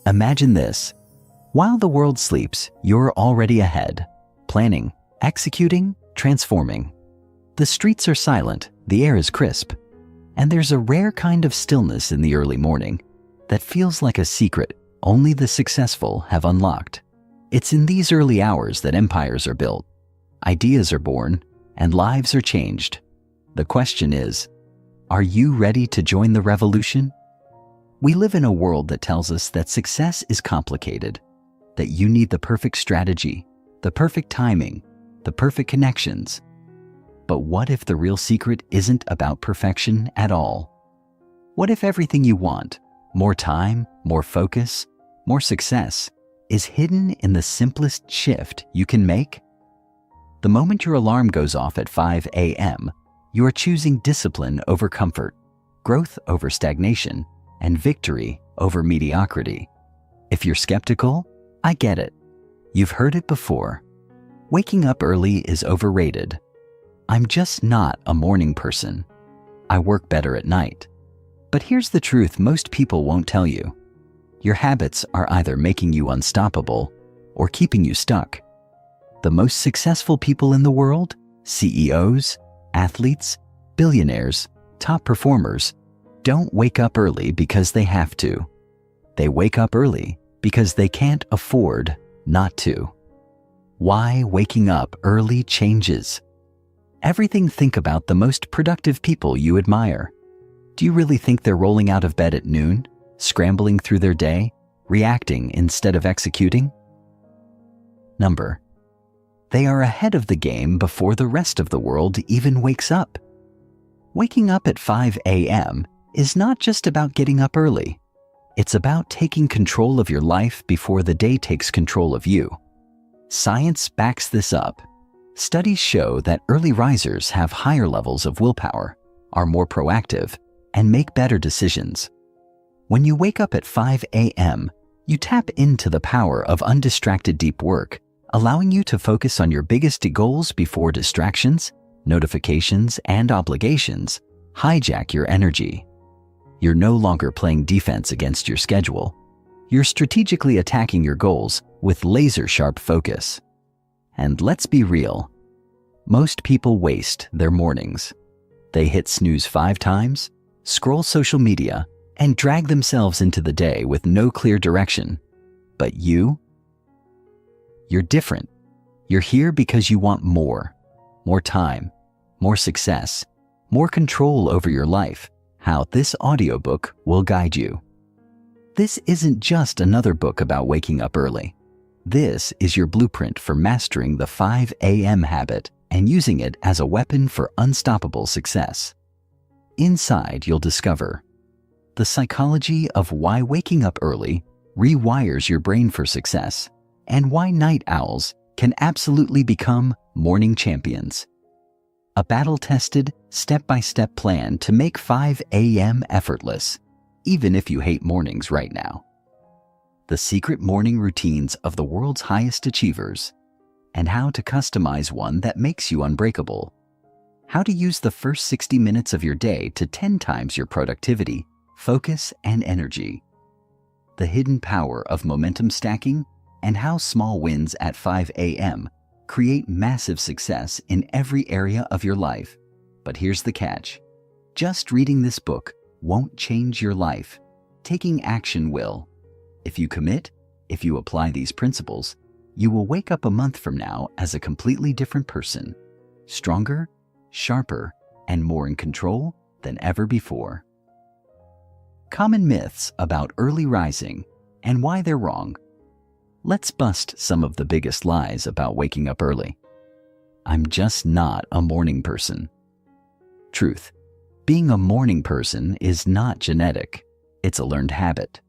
Imagine this. While the world sleeps, you're already ahead, planning, executing, transforming. The streets are silent, the air is crisp, and there's a rare kind of stillness in the early morning that feels like a secret only the successful have unlocked. It's in these early hours that empires are built, ideas are born, and lives are changed. The question is, are you ready to join the revolution? We live in a world that tells us that success is complicated, that you need the perfect strategy, the perfect timing, the perfect connections. But what if the real secret isn't about perfection at all? What if everything you want, more time, more focus, more success, is hidden in the simplest shift you can make? The moment your alarm goes off at 5 a.m., you are choosing discipline over comfort, growth over stagnation, and victory over mediocrity. If you're skeptical, I get it. You've heard it before. Waking up early is overrated. I'm just not a morning person. I work better at night. But here's the truth most people won't tell you. Your habits are either making you unstoppable or keeping you stuck. The most successful people in the world, CEOs, athletes, billionaires, top performers, don't wake up early because they have to. They wake up early because they can't afford not to. Why waking up early changes everything. Think about the most productive people you admire. Do you really think they're rolling out of bed at noon, scrambling through their day, reacting instead of executing? Number. They are ahead of the game before the rest of the world even wakes up. Waking up at 5 a.m. is not just about getting up early. It's about taking control of your life before the day takes control of you. Science backs this up. Studies show that early risers have higher levels of willpower, are more proactive, and make better decisions. When you wake up at 5 a.m., you tap into the power of undistracted deep work, allowing you to focus on your biggest goals before distractions, notifications, and obligations hijack your energy. You're no longer playing defense against your schedule. You're strategically attacking your goals with laser-sharp focus. And let's be real, most people waste their mornings. They hit snooze 5 times, scroll social media, and drag themselves into the day with no clear direction. But you're different. You're here because you want more time, more success, more control over your life. How this audiobook will guide you. This isn't just another book about waking up early. This is your blueprint for mastering the 5 a.m. habit and using it as a weapon for unstoppable success. Inside, you'll discover the psychology of why waking up early rewires your brain for success, and why night owls can absolutely become morning champions. A battle-tested, step-by-step plan to make 5 a.m. effortless, even if you hate mornings right now. The secret morning routines of the world's highest achievers, and how to customize one that makes you unbreakable. How to use the first 60 minutes of your day to 10 times your productivity, focus, and energy. The hidden power of momentum stacking, and how small wins at 5 a.m. create massive success in every area of your life. But here's the catch. Just reading this book won't change your life. Taking action will. If you commit, if you apply these principles, you will wake up a month from now as a completely different person. Stronger, sharper, and more in control than ever before. Common myths about early rising and why they're wrong. Let's bust some of the biggest lies about waking up early. I'm just not a morning person. Truth. Being a morning person is not genetic. It's a learned habit.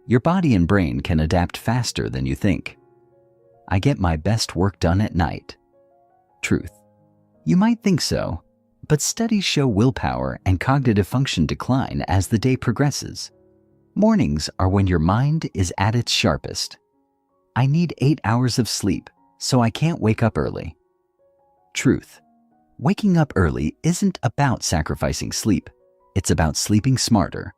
Your body and brain can adapt faster than you think. I get my best work done at night. Truth. You might think so, but studies show willpower and cognitive function decline as the day progresses. Mornings are when your mind is at its sharpest. I need 8 hours of sleep, so I can't wake up early. Truth. Waking up early isn't about sacrificing sleep. It's about sleeping smarter.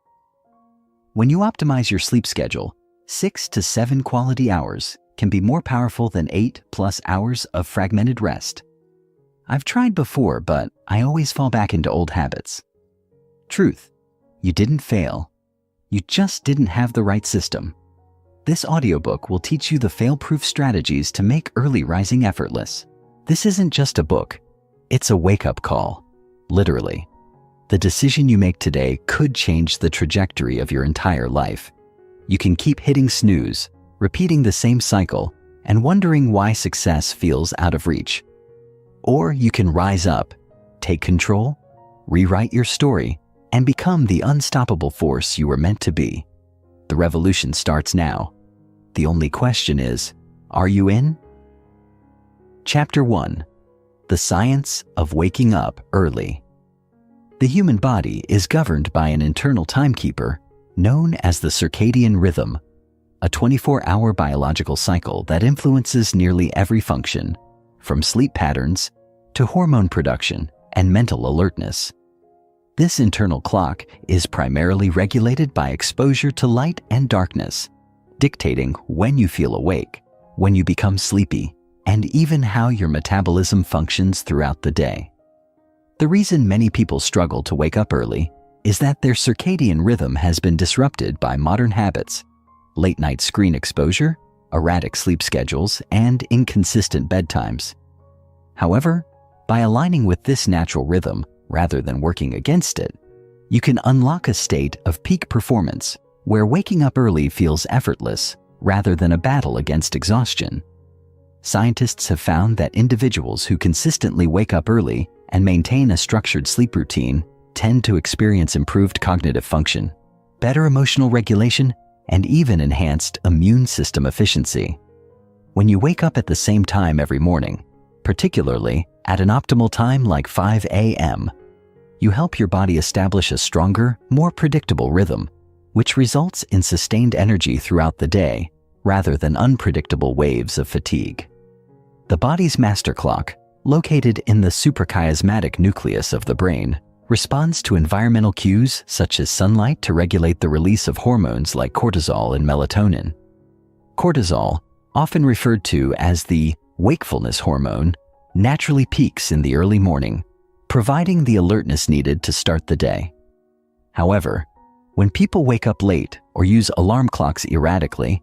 When you optimize your sleep schedule, 6 to 7 quality hours can be more powerful than 8+ hours of fragmented rest. I've tried before, but I always fall back into old habits. Truth: you didn't fail. You just didn't have the right system. This audiobook will teach you the fail-proof strategies to make early rising effortless. This isn't just a book. It's a wake-up call, literally. The decision you make today could change the trajectory of your entire life. You can keep hitting snooze, repeating the same cycle, and wondering why success feels out of reach. Or you can rise up, take control, rewrite your story, and become the unstoppable force you were meant to be. The revolution starts now. The only question is, are you in? Chapter 1: The Science of Waking Up Early. The human body is governed by an internal timekeeper known as the circadian rhythm, a 24-hour biological cycle that influences nearly every function, from sleep patterns to hormone production and mental alertness. This internal clock is primarily regulated by exposure to light and darkness, dictating when you feel awake, when you become sleepy, and even how your metabolism functions throughout the day. The reason many people struggle to wake up early is that their circadian rhythm has been disrupted by modern habits, late-night screen exposure, erratic sleep schedules, and inconsistent bedtimes. However, by aligning with this natural rhythm rather than working against it, you can unlock a state of peak performance where waking up early feels effortless rather than a battle against exhaustion. Scientists have found that individuals who consistently wake up early and maintain a structured sleep routine tend to experience improved cognitive function, better emotional regulation, and even enhanced immune system efficiency. When you wake up at the same time every morning, particularly at an optimal time like 5 a.m., you help your body establish a stronger, more predictable rhythm, which results in sustained energy throughout the day rather than unpredictable waves of fatigue. The body's master clock, located in the suprachiasmatic nucleus of the brain, responds to environmental cues such as sunlight to regulate the release of hormones like cortisol and melatonin. Cortisol, often referred to as the wakefulness hormone, naturally peaks in the early morning, providing the alertness needed to start the day. However, when people wake up late or use alarm clocks erratically,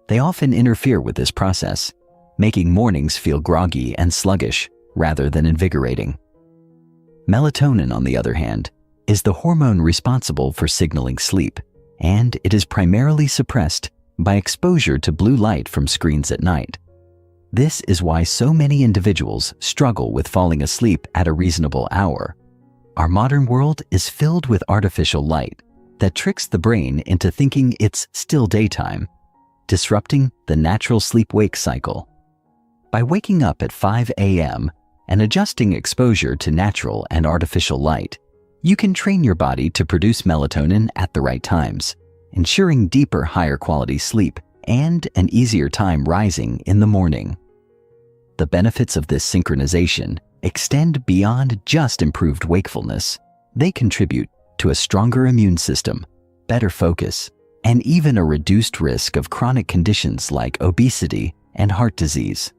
they often interfere with this process, making mornings feel groggy and sluggish rather than invigorating. Melatonin, on the other hand, is the hormone responsible for signaling sleep, and it is primarily suppressed by exposure to blue light from screens at night. This is why so many individuals struggle with falling asleep at a reasonable hour. Our modern world is filled with artificial light that tricks the brain into thinking it's still daytime, disrupting the natural sleep-wake cycle. By waking up at 5 a.m. and adjusting exposure to natural and artificial light, you can train your body to produce melatonin at the right times, ensuring deeper, higher quality sleep and an easier time rising in the morning. The benefits of this synchronization extend beyond just improved wakefulness. They contribute to a stronger immune system, better focus, and even a reduced risk of chronic conditions like obesity and heart disease.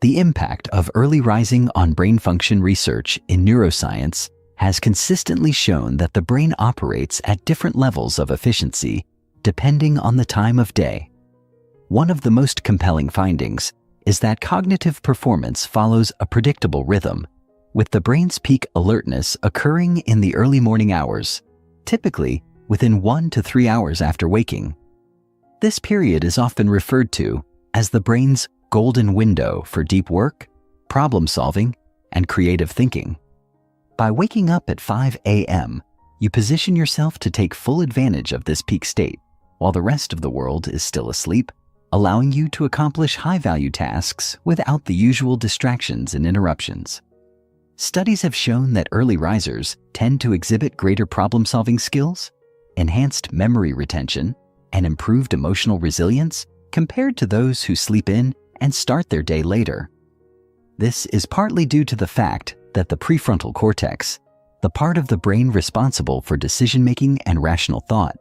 The impact of early rising on brain function research in neuroscience has consistently shown that the brain operates at different levels of efficiency depending on the time of day. One of the most compelling findings is that cognitive performance follows a predictable rhythm, with the brain's peak alertness occurring in the early morning hours, typically within 1 to 3 hours after waking. This period is often referred to as the brain's golden window for deep work, problem solving, and creative thinking. By waking up at 5 a.m., you position yourself to take full advantage of this peak state, while the rest of the world is still asleep, allowing you to accomplish high-value tasks without the usual distractions and interruptions. Studies have shown that early risers tend to exhibit greater problem-solving skills, enhanced memory retention, and improved emotional resilience compared to those who sleep in and start their day later. This is partly due to the fact that the prefrontal cortex, the part of the brain responsible for decision-making and rational thought,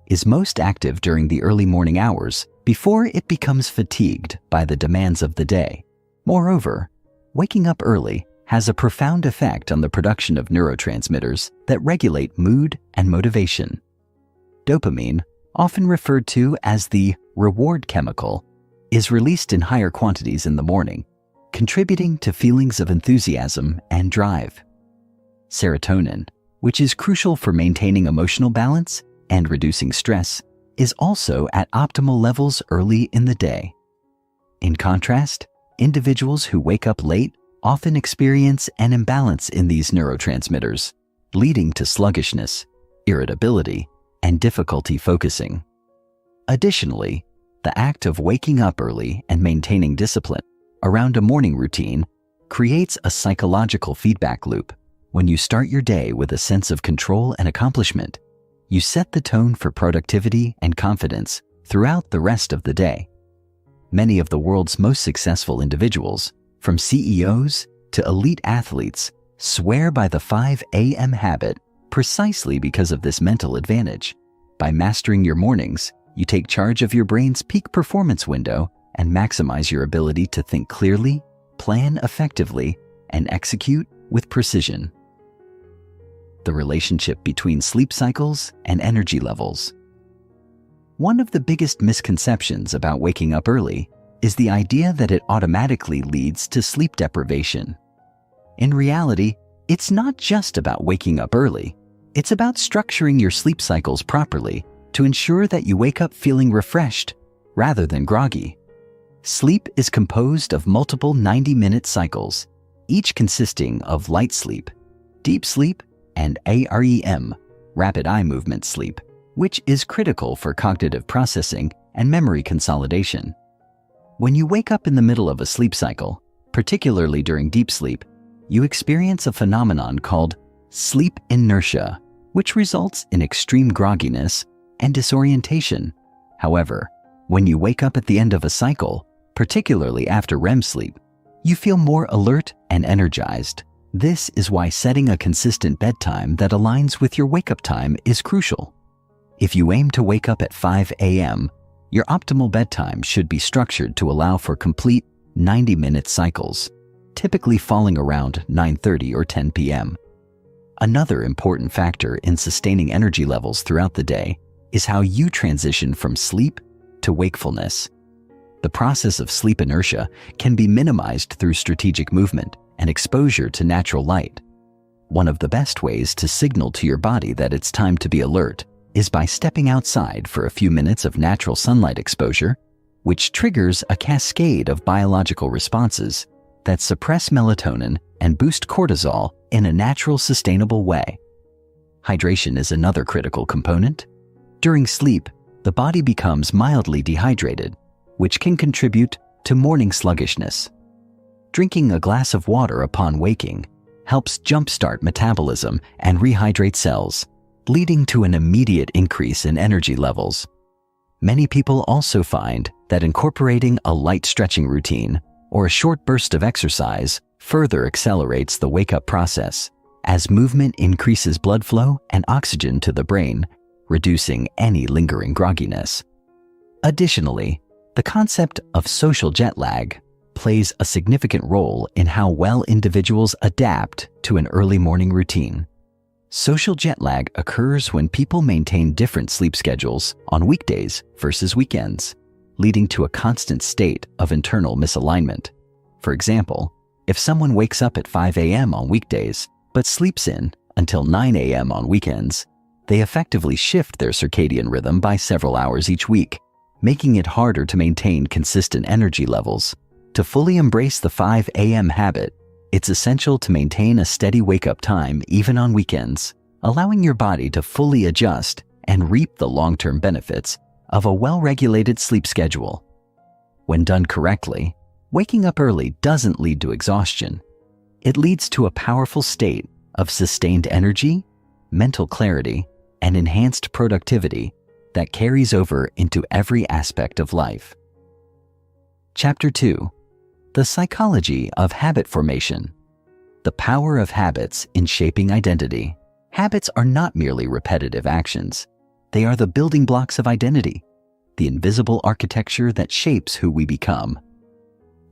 is most active during the early morning hours before it becomes fatigued by the demands of the day. Moreover, waking up early has a profound effect on the production of neurotransmitters that regulate mood and motivation. Dopamine, often referred to as the reward chemical, is released in higher quantities in the morning, contributing to feelings of enthusiasm and drive. Serotonin, which is crucial for maintaining emotional balance and reducing stress, is also at optimal levels early in the day. In contrast, individuals who wake up late often experience an imbalance in these neurotransmitters, leading to sluggishness, irritability, and difficulty focusing. Additionally, the act of waking up early and maintaining discipline around a morning routine creates a psychological feedback loop. When you start your day with a sense of control and accomplishment, you set the tone for productivity and confidence throughout the rest of the day. Many of the world's most successful individuals, from CEOs to elite athletes, swear by the 5 a.m. habit precisely because of this mental advantage. By mastering your mornings, you take charge of your brain's peak performance window and maximize your ability to think clearly, plan effectively, and execute with precision. The relationship between sleep cycles and energy levels. One of the biggest misconceptions about waking up early is the idea that it automatically leads to sleep deprivation. In reality, it's not just about waking up early. It's about structuring your sleep cycles properly to ensure that you wake up feeling refreshed rather than groggy. Sleep is composed of multiple 90-minute cycles, each consisting of light sleep, deep sleep, and REM, rapid eye movement sleep, which is critical for cognitive processing and memory consolidation. When you wake up in the middle of a sleep cycle, particularly during deep sleep, you experience a phenomenon called sleep inertia, which results in extreme grogginess and disorientation. However, when you wake up at the end of a cycle, particularly after REM sleep, you feel more alert and energized. This is why setting a consistent bedtime that aligns with your wake-up time is crucial. If you aim to wake up at 5 a.m., your optimal bedtime should be structured to allow for complete 90-minute cycles, typically falling around 9:30 or 10 p.m. Another important factor in sustaining energy levels throughout the day is how you transition from sleep to wakefulness. The process of sleep inertia can be minimized through strategic movement and exposure to natural light. One of the best ways to signal to your body that it's time to be alert is by stepping outside for a few minutes of natural sunlight exposure, which triggers a cascade of biological responses that suppress melatonin and boost cortisol in a natural, sustainable way. Hydration is another critical component. During sleep, the body becomes mildly dehydrated, which can contribute to morning sluggishness. Drinking a glass of water upon waking helps jumpstart metabolism and rehydrate cells, leading to an immediate increase in energy levels. Many people also find that incorporating a light stretching routine or a short burst of exercise further accelerates the wake-up process, as movement increases blood flow and oxygen to the brain, reducing any lingering grogginess. Additionally, the concept of social jet lag plays a significant role in how well individuals adapt to an early morning routine. Social jet lag occurs when people maintain different sleep schedules on weekdays versus weekends, leading to a constant state of internal misalignment. For example, if someone wakes up at 5 a.m. on weekdays but sleeps in until 9 a.m. on weekends, they effectively shift their circadian rhythm by several hours each week, making it harder to maintain consistent energy levels. To fully embrace the 5 a.m. habit, it's essential to maintain a steady wake-up time even on weekends, allowing your body to fully adjust and reap the long-term benefits of a well-regulated sleep schedule. When done correctly, waking up early doesn't lead to exhaustion. It leads to a powerful state of sustained energy, mental clarity, and enhanced productivity that carries over into every aspect of life. Chapter 2. The Psychology of Habit Formation. The power of habits in shaping identity. Habits are not merely repetitive actions. They are the building blocks of identity, the invisible architecture that shapes who we become.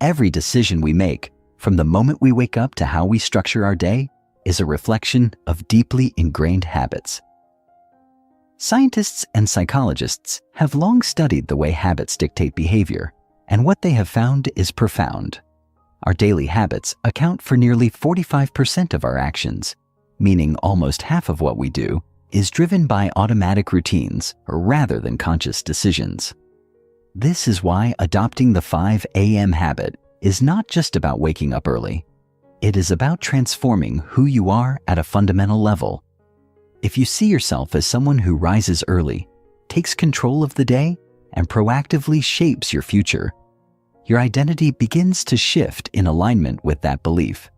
Every decision we make, from the moment we wake up to how we structure our day, is a reflection of deeply ingrained habits. Scientists and psychologists have long studied the way habits dictate behavior, and what they have found is profound. Our daily habits account for nearly 45% of our actions, meaning almost half of what we do is driven by automatic routines rather than conscious decisions. This is why adopting the 5 a.m. habit is not just about waking up early. It is about transforming who you are at a fundamental level. If you see yourself as someone who rises early, takes control of the day, and proactively shapes your future, your identity begins to shift in alignment with that belief.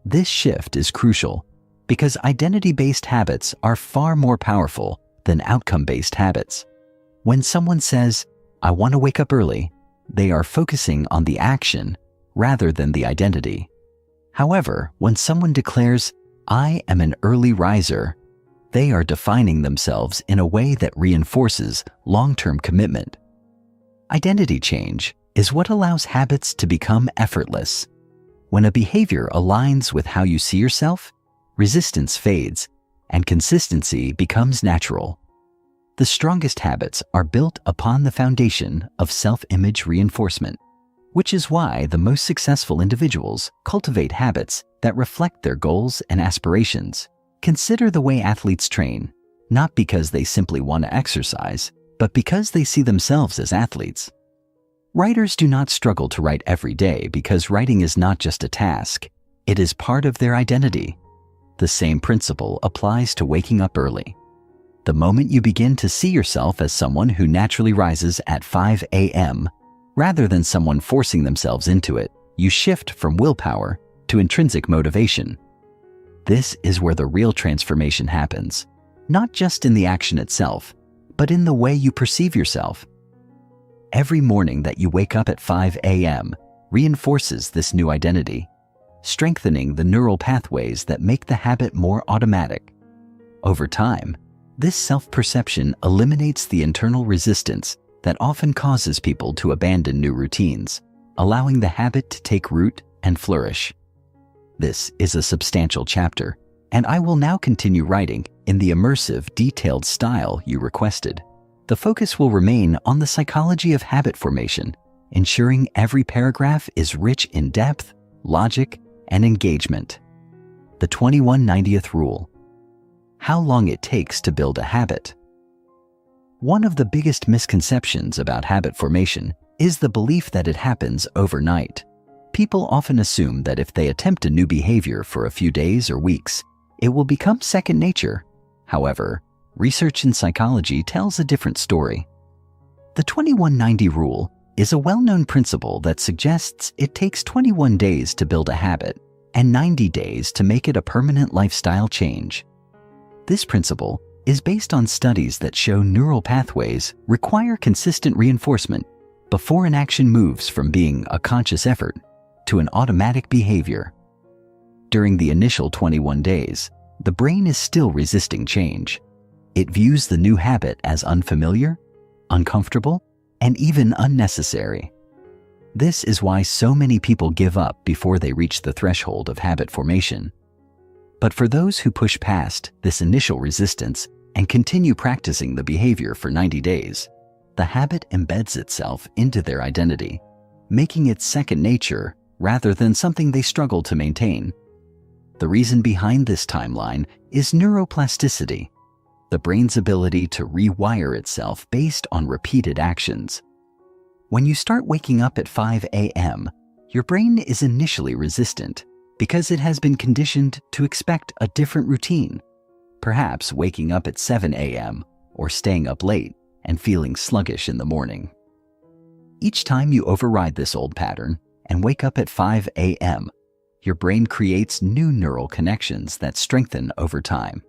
This shift is crucial because identity-based habits are far more powerful than outcome-based habits. When someone says, "I want to wake up early," they are focusing on the action rather than the identity. However, when someone declares, "I am an early riser," they are defining themselves in a way that reinforces long-term commitment. Identity change is what allows habits to become effortless. When a behavior aligns with how you see yourself, resistance fades, and consistency becomes natural. The strongest habits are built upon the foundation of self-image reinforcement, which is why the most successful individuals cultivate habits that reflect their goals and aspirations. Consider the way athletes train, not because they simply want to exercise, but because they see themselves as athletes. Writers do not struggle to write every day because writing is not just a task, it is part of their identity. The same principle applies to waking up early. The moment you begin to see yourself as someone who naturally rises at 5 a.m., rather than someone forcing themselves into it, you shift from willpower to intrinsic motivation. This is where the real transformation happens, not just in the action itself, but in the way you perceive yourself. Every morning that you wake up at 5 a.m. reinforces this new identity, strengthening the neural pathways that make the habit more automatic. Over time, this self-perception eliminates the internal resistance that often causes people to abandon new routines, allowing the habit to take root and flourish. This is a substantial chapter, and I will now continue writing in the immersive, detailed style you requested. The focus will remain on the psychology of habit formation, ensuring every paragraph is rich in depth, logic, and engagement. The 21/90th rule. How long it takes to build a habit. One of the biggest misconceptions about habit formation is the belief that it happens overnight. People often assume that if they attempt a new behavior for a few days or weeks, it will become second nature. However, research in psychology tells a different story. The 21/90 rule is a well-known principle that suggests it takes 21 days to build a habit and 90 days to make it a permanent lifestyle change. This principle is based on studies that show neural pathways require consistent reinforcement before an action moves from being a conscious effort to an automatic behavior. During the initial 21 days, the brain is still resisting change. It views the new habit as unfamiliar, uncomfortable, and even unnecessary. This is why so many people give up before they reach the threshold of habit formation. But for those who push past this initial resistance and continue practicing the behavior for 90 days, the habit embeds itself into their identity, making it second nature rather than something they struggle to maintain. The reason behind this timeline is neuroplasticity, the brain's ability to rewire itself based on repeated actions. When you start waking up at 5 a.m., your brain is initially resistant because it has been conditioned to expect a different routine, perhaps waking up at 7 a.m. or staying up late and feeling sluggish in the morning. Each time you override this old pattern and wake up at 5 a.m., your brain creates new neural connections that strengthen over time.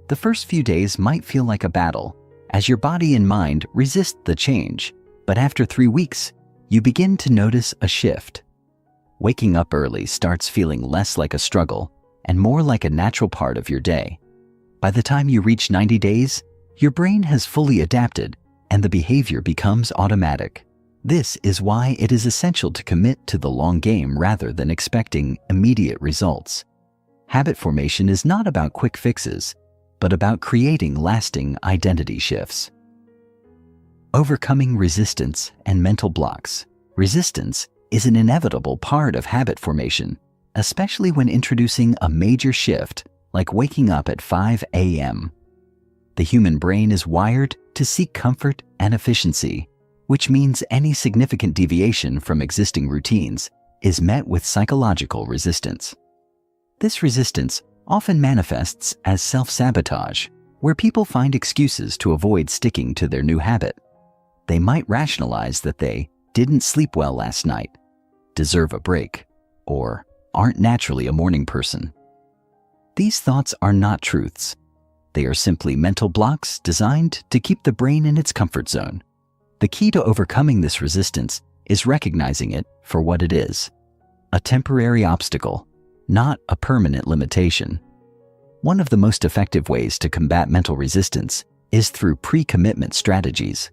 The first few days might feel like a battle, as your body and mind resist the change, but after 3 weeks, you begin to notice a shift. Waking up early starts feeling less like a struggle and more like a natural part of your day. By the time you reach 90 days, your brain has fully adapted and the behavior becomes automatic. This is why it is essential to commit to the long game rather than expecting immediate results. Habit formation is not about quick fixes, but about creating lasting identity shifts. Overcoming resistance and mental blocks. Resistance is an inevitable part of habit formation, especially when introducing a major shift like waking up at 5 a.m. The human brain is wired to seek comfort and efficiency, which means any significant deviation from existing routines is met with psychological resistance. This resistance often manifests as self-sabotage, where people find excuses to avoid sticking to their new habit. They might rationalize that they didn't sleep well last night, deserve a break, or aren't naturally a morning person. These thoughts are not truths. They are simply mental blocks designed to keep the brain in its comfort zone. The key to overcoming this resistance is recognizing it for what it is: a temporary obstacle, not a permanent limitation. One of the most effective ways to combat mental resistance is through pre-commitment strategies.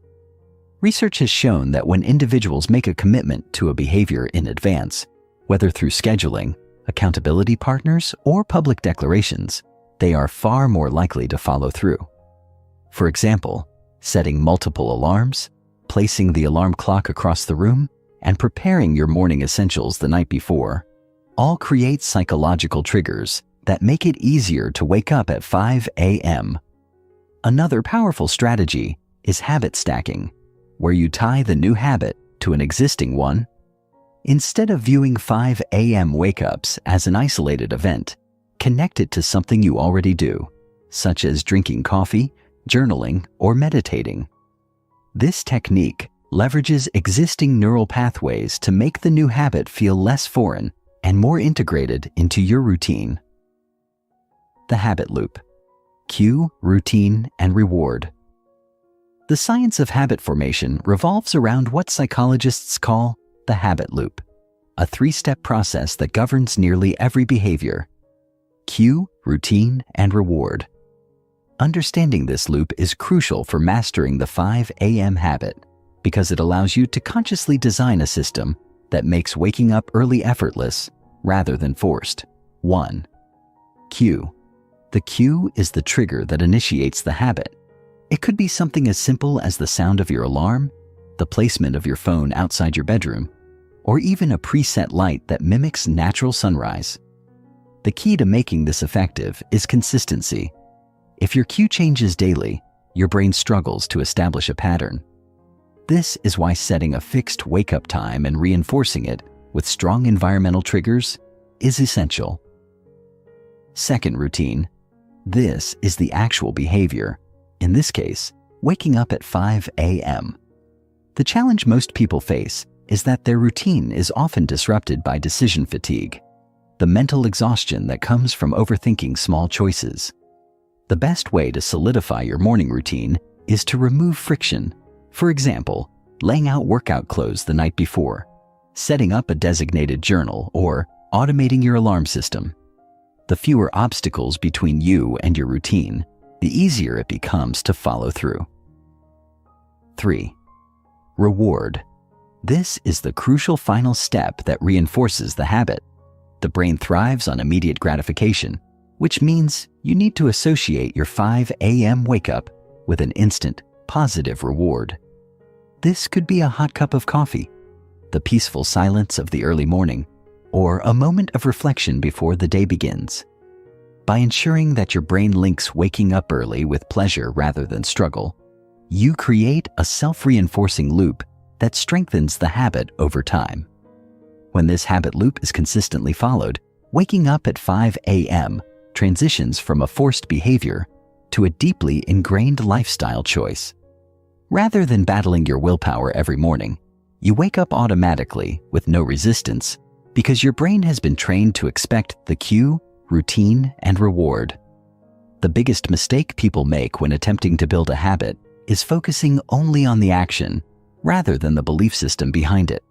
Research has shown that when individuals make a commitment to a behavior in advance, whether through scheduling, accountability partners, or public declarations, they are far more likely to follow through. For example, setting multiple alarms, placing the alarm clock across the room, and preparing your morning essentials the night before all create psychological triggers that make it easier to wake up at 5 a.m. Another powerful strategy is habit stacking, where you tie the new habit to an existing one. Instead of viewing 5 a.m. wake-ups as an isolated event, connect it to something you already do, such as drinking coffee, journaling, or meditating. This technique leverages existing neural pathways to make the new habit feel less foreign and more integrated into your routine. The habit loop. Cue, routine, and reward. The science of habit formation revolves around what psychologists call the habit loop, a three-step process that governs nearly every behavior: cue, routine, and reward. Understanding this loop is crucial for mastering the 5 a.m. habit because it allows you to consciously design a system that makes waking up early effortless rather than forced. 1. Cue. The cue is the trigger that initiates the habit. It could be something as simple as the sound of your alarm, the placement of your phone outside your bedroom, or even a preset light that mimics natural sunrise. The key to making this effective is consistency. If your cue changes daily, your brain struggles to establish a pattern. This is why setting a fixed wake-up time and reinforcing it with strong environmental triggers is essential. Second, routine. This is the actual behavior. In this case, waking up at 5 a.m. The challenge most people face is that their routine is often disrupted by decision fatigue, the mental exhaustion that comes from overthinking small choices. The best way to solidify your morning routine is to remove friction. For example, laying out workout clothes the night before, setting up a designated journal, or automating your alarm system. The fewer obstacles between you and your routine, the easier it becomes to follow through. 3. Reward. This is the crucial final step that reinforces the habit. The brain thrives on immediate gratification, which means you need to associate your 5 a.m. wake-up with an instant, positive reward. This could be a hot cup of coffee, the peaceful silence of the early morning, or a moment of reflection before the day begins. By ensuring that your brain links waking up early with pleasure rather than struggle, you create a self-reinforcing loop that strengthens the habit over time. When this habit loop is consistently followed, waking up at 5 a.m. transitions from a forced behavior to a deeply ingrained lifestyle choice. Rather than battling your willpower every morning, you wake up automatically with no resistance because your brain has been trained to expect the cue, routine, and reward. The biggest mistake people make when attempting to build a habit is focusing only on the action rather than the belief system behind it.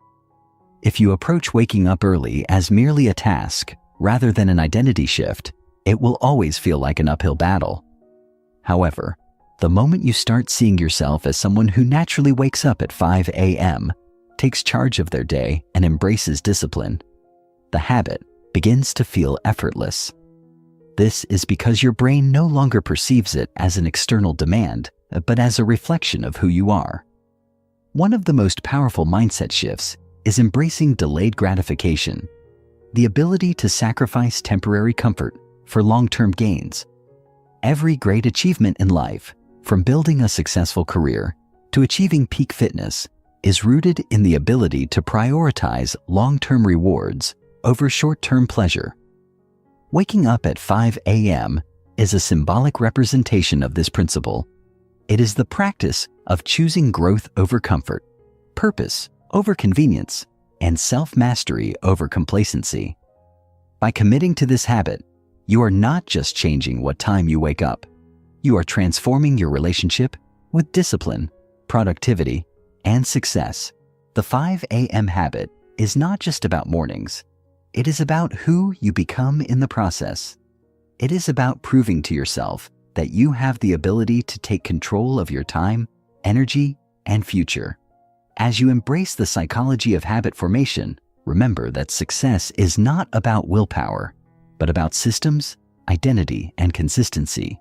If you approach waking up early as merely a task rather than an identity shift, it will always feel like an uphill battle. However, The moment you start seeing yourself as someone who naturally wakes up at 5 a.m., takes charge of their day, and embraces discipline, the habit begins to feel effortless. This is because your brain no longer perceives it as an external demand, but as a reflection of who you are. One of the most powerful mindset shifts is embracing delayed gratification, the ability to sacrifice temporary comfort for long-term gains. Every great achievement in life, from building a successful career to achieving peak fitness, is rooted in the ability to prioritize long-term rewards over short-term pleasure. Waking up at 5 a.m. is a symbolic representation of this principle. It is the practice of choosing growth over comfort, purpose over convenience, and self-mastery over complacency. By committing to this habit, you are not just changing what time you wake up. You are transforming your relationship with discipline, productivity, and success. The 5 a.m. habit is not just about mornings. It is about who you become in the process. It is about proving to yourself that you have the ability to take control of your time, energy, and future. As you embrace the psychology of habit formation, remember that success is not about willpower, but about systems, identity, and consistency.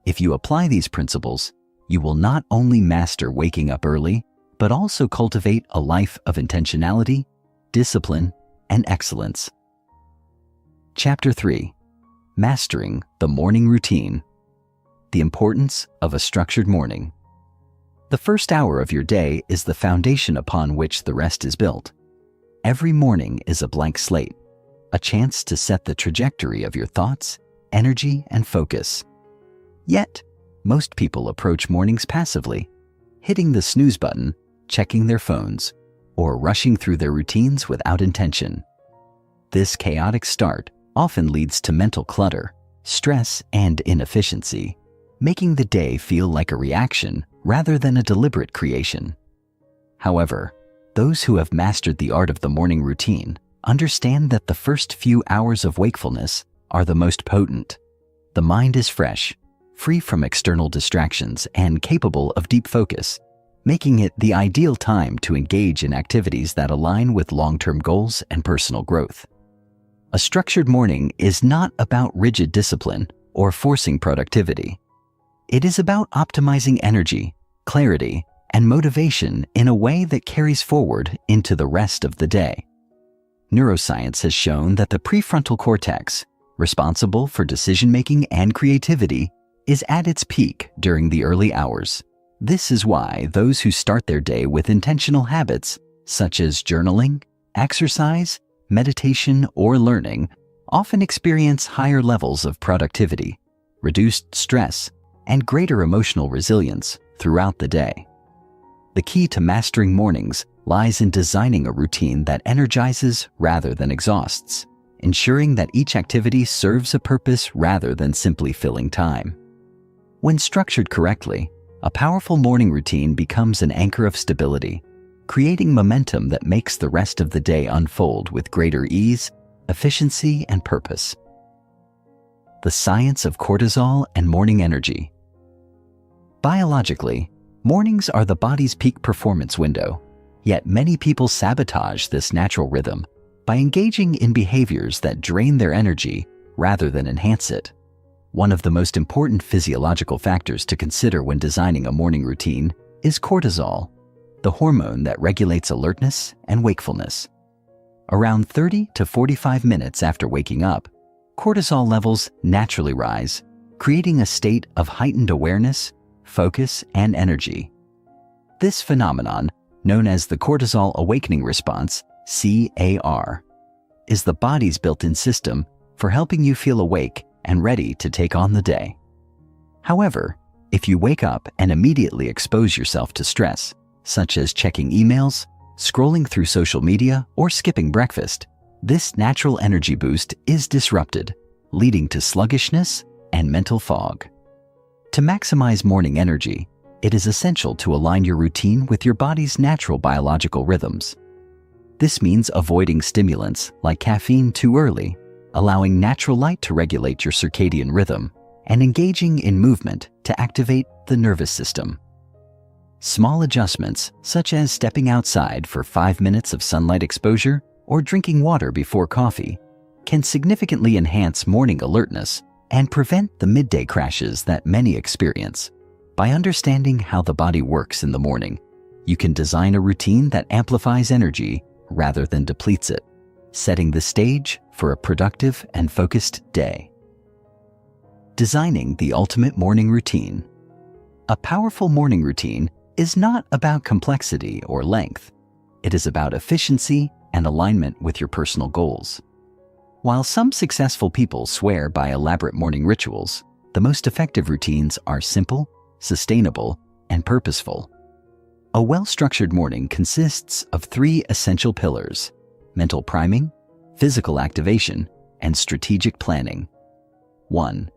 If you apply these principles, you will not only master waking up early, but also cultivate a life of intentionality, discipline, and excellence. Chapter 3. Mastering the Morning Routine. The importance of a structured morning. The first hour of your day is the foundation upon which the rest is built. Every morning is a blank slate, a chance to set the trajectory of your thoughts, energy, and focus. Yet, most people approach mornings passively, hitting the snooze button, checking their phones, or rushing through their routines without intention. This chaotic start often leads to mental clutter, stress, and inefficiency, making the day feel like a reaction rather than a deliberate creation. However, those who have mastered the art of the morning routine understand that the first few hours of wakefulness are the most potent. The mind is fresh, free from external distractions, and capable of deep focus, making it the ideal time to engage in activities that align with long-term goals and personal growth. A structured morning is not about rigid discipline or forcing productivity. It is about optimizing energy, clarity, and motivation in a way that carries forward into the rest of the day. Neuroscience has shown that the prefrontal cortex, responsible for decision-making and creativity, is at its peak during the early hours. This is why those who start their day with intentional habits, such as journaling, exercise, meditation, or learning, often experience higher levels of productivity, reduced stress, and greater emotional resilience throughout the day. The key to mastering mornings lies in designing a routine that energizes rather than exhausts, ensuring that each activity serves a purpose rather than simply filling time. When structured correctly, a powerful morning routine becomes an anchor of stability, creating momentum that makes the rest of the day unfold with greater ease, efficiency, and purpose. The science of cortisol and morning energy. Biologically, mornings are the body's peak performance window, yet many people sabotage this natural rhythm by engaging in behaviors that drain their energy rather than enhance it. One of the most important physiological factors to consider when designing a morning routine is cortisol, the hormone that regulates alertness and wakefulness. Around 30 to 45 minutes after waking up, cortisol levels naturally rise, creating a state of heightened awareness, focus, and energy. This phenomenon, known as the cortisol awakening response, CAR, is the body's built-in system for helping you feel awake and ready to take on the day. However, if you wake up and immediately expose yourself to stress, such as checking emails, scrolling through social media, or skipping breakfast, this natural energy boost is disrupted, leading to sluggishness and mental fog. To maximize morning energy, it is essential to align your routine with your body's natural biological rhythms. This means avoiding stimulants like caffeine too early, allowing natural light to regulate your circadian rhythm, and engaging in movement to activate the nervous system. Small adjustments, such as stepping outside for 5 minutes of sunlight exposure or drinking water before coffee, can significantly enhance morning alertness and prevent the midday crashes that many experience. By understanding how the body works in the morning, you can design a routine that amplifies energy rather than depletes it, setting the stage for a productive and focused day. Designing the ultimate morning routine. A powerful morning routine is not about complexity or length. It is about efficiency and alignment with your personal goals. While some successful people swear by elaborate morning rituals, the most effective routines are simple, sustainable, and purposeful. A well-structured morning consists of 3 essential pillars: mental priming, physical activation, and strategic planning. 1.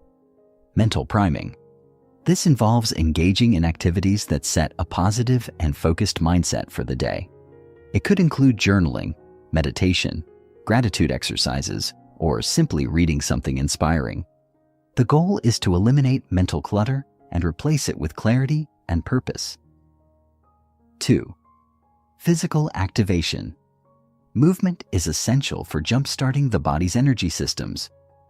Mental priming. This involves engaging in activities that set a positive and focused mindset for the day. It could include journaling, meditation, gratitude exercises, or simply reading something inspiring. The goal is to eliminate mental clutter and replace it with clarity and purpose. 2. Physical activation. Movement is essential for jump-starting the body's energy systems.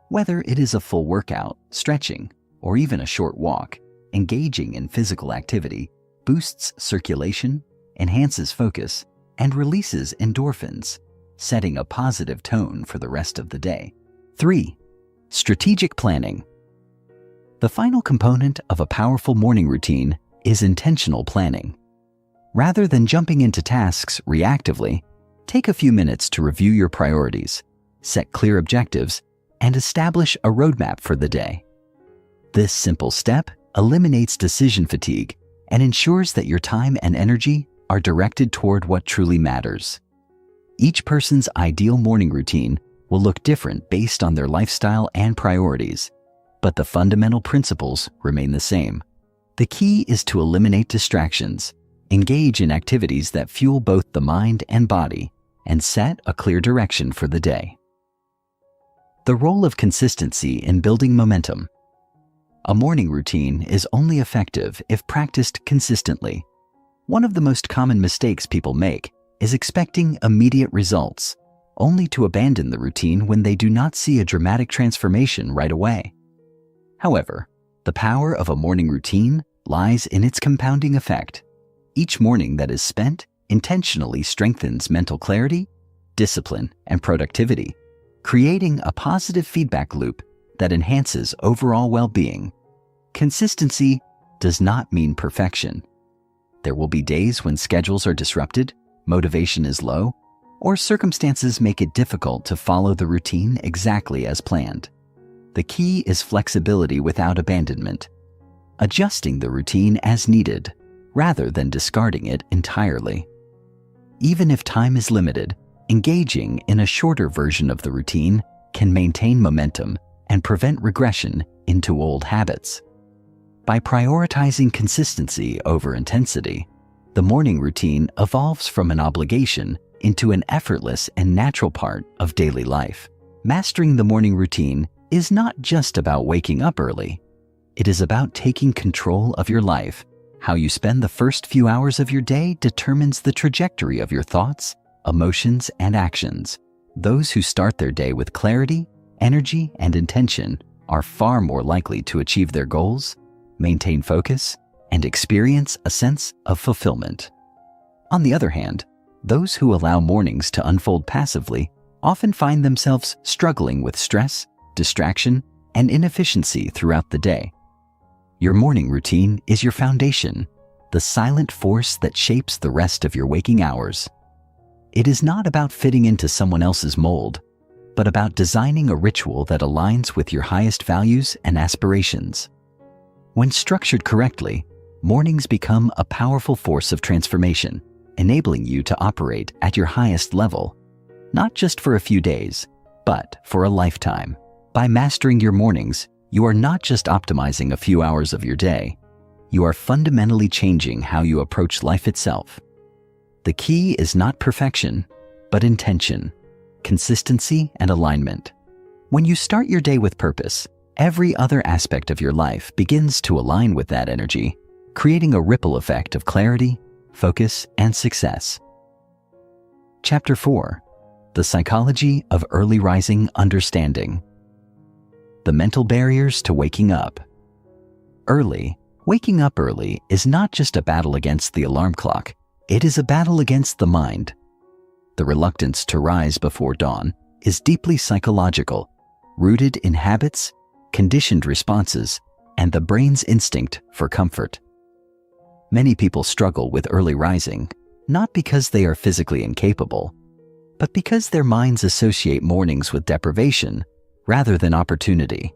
Whether it is a full workout, stretching, or even a short walk, engaging in physical activity boosts circulation, enhances focus, and releases endorphins, setting a positive tone for the rest of the day. 3. Strategic planning. The final component of a powerful morning routine is intentional planning. Rather than jumping into tasks reactively, take a few minutes to review your priorities, set clear objectives, and establish a roadmap for the day. This simple step eliminates decision fatigue and ensures that your time and energy are directed toward what truly matters. Each person's ideal morning routine will look different based on their lifestyle and priorities, but the fundamental principles remain the same. The key is to eliminate distractions, engage in activities that fuel both the mind and body, and set a clear direction for the day. The role of consistency in building momentum. A morning routine is only effective if practiced consistently. One of the most common mistakes people make is expecting immediate results, only to abandon the routine when they do not see a dramatic transformation right away. However, the power of a morning routine lies in its compounding effect. Each morning that is spent intentionally strengthens mental clarity, discipline, and productivity, creating a positive feedback loop that enhances overall well-being. Consistency does not mean perfection. There will be days when schedules are disrupted, motivation is low, or circumstances make it difficult to follow the routine exactly as planned. The key is flexibility without abandonment, adjusting the routine as needed rather than discarding it entirely. Even if time is limited, engaging in a shorter version of the routine can maintain momentum and prevent regression into old habits. By prioritizing consistency over intensity, the morning routine evolves from an obligation into an effortless and natural part of daily life. Mastering the morning routine is not just about waking up early. It is about taking control of your life. How you spend the first few hours of your day determines the trajectory of your thoughts, emotions, and actions. Those who start their day with clarity, energy, and intention are far more likely to achieve their goals, maintain focus, and experience a sense of fulfillment. On the other hand, those who allow mornings to unfold passively often find themselves struggling with stress, distraction, and inefficiency throughout the day. Your morning routine is your foundation, the silent force that shapes the rest of your waking hours. It is not about fitting into someone else's mold, but about designing a ritual that aligns with your highest values and aspirations. When structured correctly, mornings become a powerful force of transformation, enabling you to operate at your highest level, not just for a few days, but for a lifetime. By mastering your mornings, you are not just optimizing a few hours of your day, you are fundamentally changing how you approach life itself. The key is not perfection, but intention, consistency, and alignment. When you start your day with purpose, every other aspect of your life begins to align with that energy, creating a ripple effect of clarity, focus, and success. Chapter 4: The Psychology of Early Rising Understanding. The mental barriers to waking up. Waking up early is not just a battle against the alarm clock, it is a battle against the mind. The reluctance to rise before dawn is deeply psychological, rooted in habits, conditioned responses, and the brain's instinct for comfort. Many people struggle with early rising, not because they are physically incapable, but because their minds associate mornings with deprivation rather than opportunity.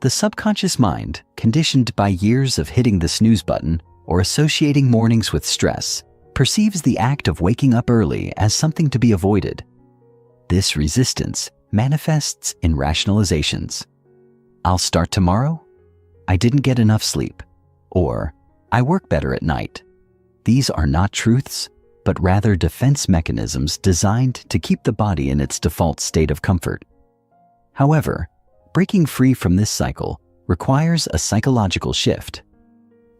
The subconscious mind, conditioned by years of hitting the snooze button or associating mornings with stress, perceives the act of waking up early as something to be avoided. This resistance manifests in rationalizations. "I'll start tomorrow," "I didn't get enough sleep," or "I work better at night." These are not truths, but rather defense mechanisms designed to keep the body in its default state of comfort. However, breaking free from this cycle requires a psychological shift.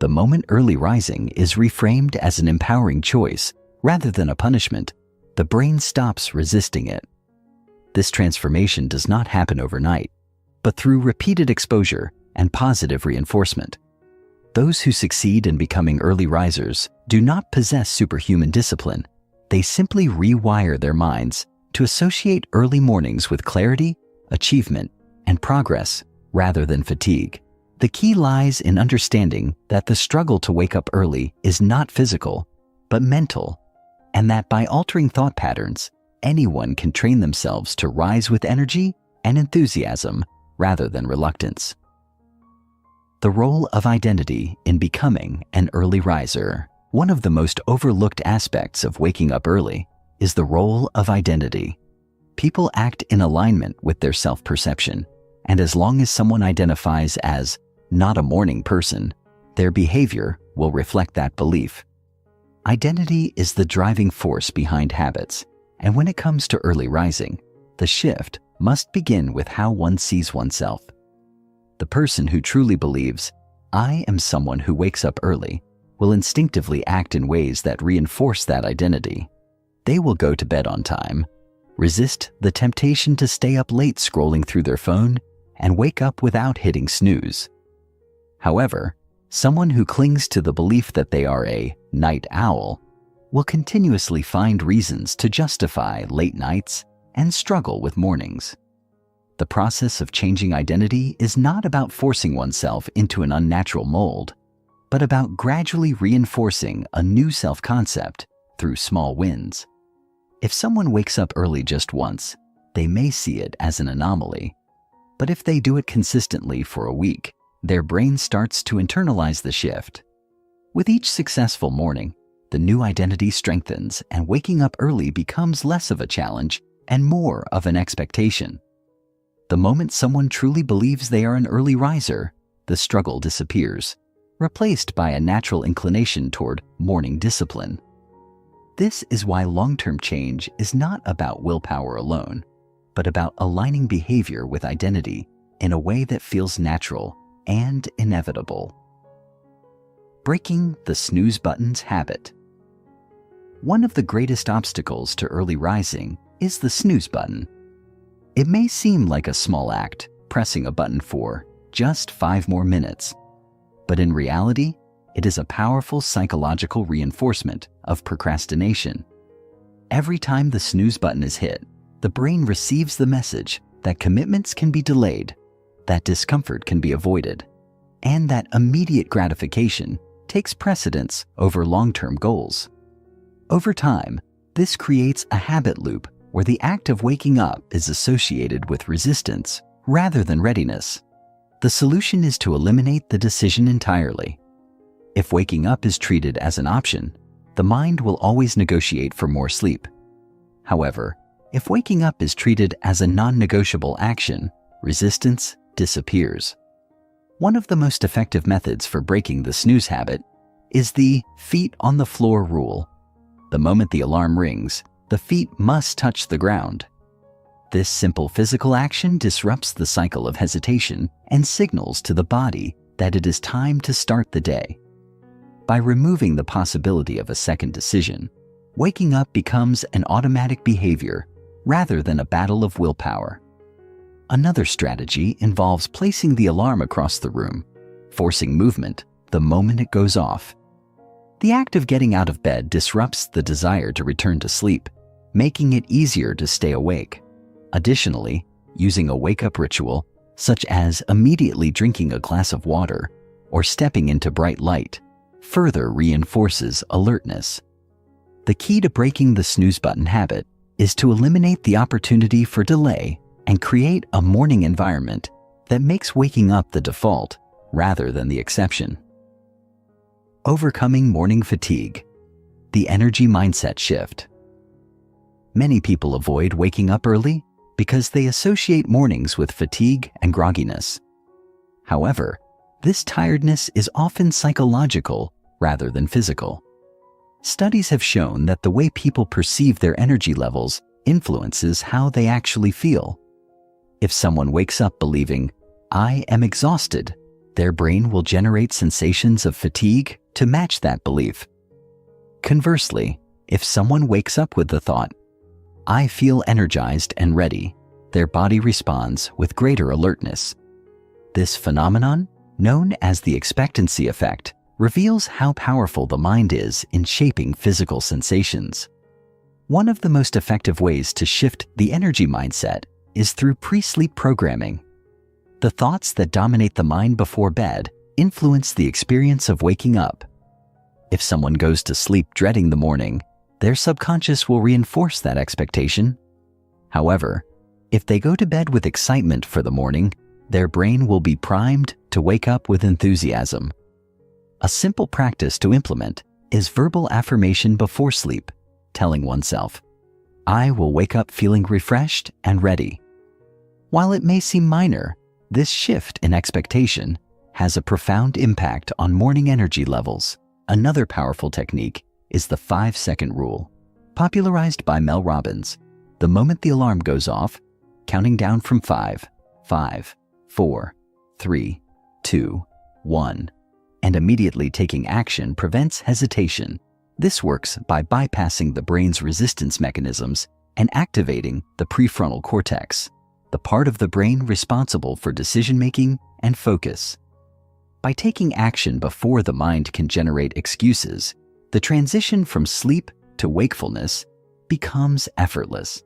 The moment early rising is reframed as an empowering choice rather than a punishment, the brain stops resisting it. This transformation does not happen overnight, but through repeated exposure and positive reinforcement. Those who succeed in becoming early risers do not possess superhuman discipline. They simply rewire their minds to associate early mornings with clarity, achievement, and progress rather than fatigue. The key lies in understanding that the struggle to wake up early is not physical, but mental, and that by altering thought patterns, anyone can train themselves to rise with energy and enthusiasm rather than reluctance. The role of identity in becoming an early riser. One of the most overlooked aspects of waking up early is the role of identity. People act in alignment with their self-perception, and as long as someone identifies as not a morning person, their behavior will reflect that belief. Identity is the driving force behind habits, and when it comes to early rising, the shift must begin with how one sees oneself. The person who truly believes, "I am someone who wakes up early," will instinctively act in ways that reinforce that identity. They will go to bed on time, resist the temptation to stay up late scrolling through their phone, and wake up without hitting snooze. However, someone who clings to the belief that they are a night owl will continuously find reasons to justify late nights and struggle with mornings. The process of changing identity is not about forcing oneself into an unnatural mold, but about gradually reinforcing a new self-concept through small wins. If someone wakes up early just once, they may see it as an anomaly. But if they do it consistently for a week, their brain starts to internalize the shift. With each successful morning, the new identity strengthens and waking up early becomes less of a challenge and more of an expectation. The moment someone truly believes they are an early riser, the struggle disappears, replaced by a natural inclination toward morning discipline. This is why long-term change is not about willpower alone, but about aligning behavior with identity in a way that feels natural and inevitable. Breaking the snooze button's habit. One of the greatest obstacles to early rising is the snooze button. It may seem like a small act, pressing a button for just 5 more minutes, but in reality, it is a powerful psychological reinforcement of procrastination. Every time the snooze button is hit, the brain receives the message that commitments can be delayed, that discomfort can be avoided, and that immediate gratification takes precedence over long-term goals. Over time, this creates a habit loop where the act of waking up is associated with resistance rather than readiness. The solution is to eliminate the decision entirely. If waking up is treated as an option, the mind will always negotiate for more sleep. However, if waking up is treated as a non-negotiable action, resistance disappears. One of the most effective methods for breaking the snooze habit is the feet on the floor rule. The moment the alarm rings, the feet must touch the ground. This simple physical action disrupts the cycle of hesitation and signals to the body that it is time to start the day. By removing the possibility of a second decision, waking up becomes an automatic behavior rather than a battle of willpower. Another strategy involves placing the alarm across the room, forcing movement the moment it goes off. The act of getting out of bed disrupts the desire to return to sleep, making it easier to stay awake. Additionally, using a wake-up ritual, such as immediately drinking a glass of water or stepping into bright light, further reinforces alertness. The key to breaking the snooze button habit is to eliminate the opportunity for delay and create a morning environment that makes waking up the default rather than the exception. Overcoming morning fatigue. The energy mindset shift. Many people avoid waking up early because they associate mornings with fatigue and grogginess. However, this tiredness is often psychological rather than physical. Studies have shown that the way people perceive their energy levels influences how they actually feel. If someone wakes up believing, "I am exhausted," their brain will generate sensations of fatigue to match that belief. Conversely, if someone wakes up with the thought, "I feel energized and ready," their body responds with greater alertness. This phenomenon, known as the expectancy effect, reveals how powerful the mind is in shaping physical sensations. One of the most effective ways to shift the energy mindset is through pre-sleep programming. The thoughts that dominate the mind before bed influence the experience of waking up. If someone goes to sleep dreading the morning, their subconscious will reinforce that expectation. However, if they go to bed with excitement for the morning, their brain will be primed to wake up with enthusiasm. A simple practice to implement is verbal affirmation before sleep, telling oneself, "I will wake up feeling refreshed and ready." While it may seem minor, this shift in expectation has a profound impact on morning energy levels. Another powerful technique is the 5-second rule, popularized by Mel Robbins. The moment the alarm goes off, counting down from 5, 4, 3, 2, 1, and immediately taking action prevents hesitation. This works by bypassing the brain's resistance mechanisms and activating the prefrontal cortex, the part of the brain responsible for decision-making and focus. By taking action before the mind can generate excuses, the transition from sleep to wakefulness becomes effortless.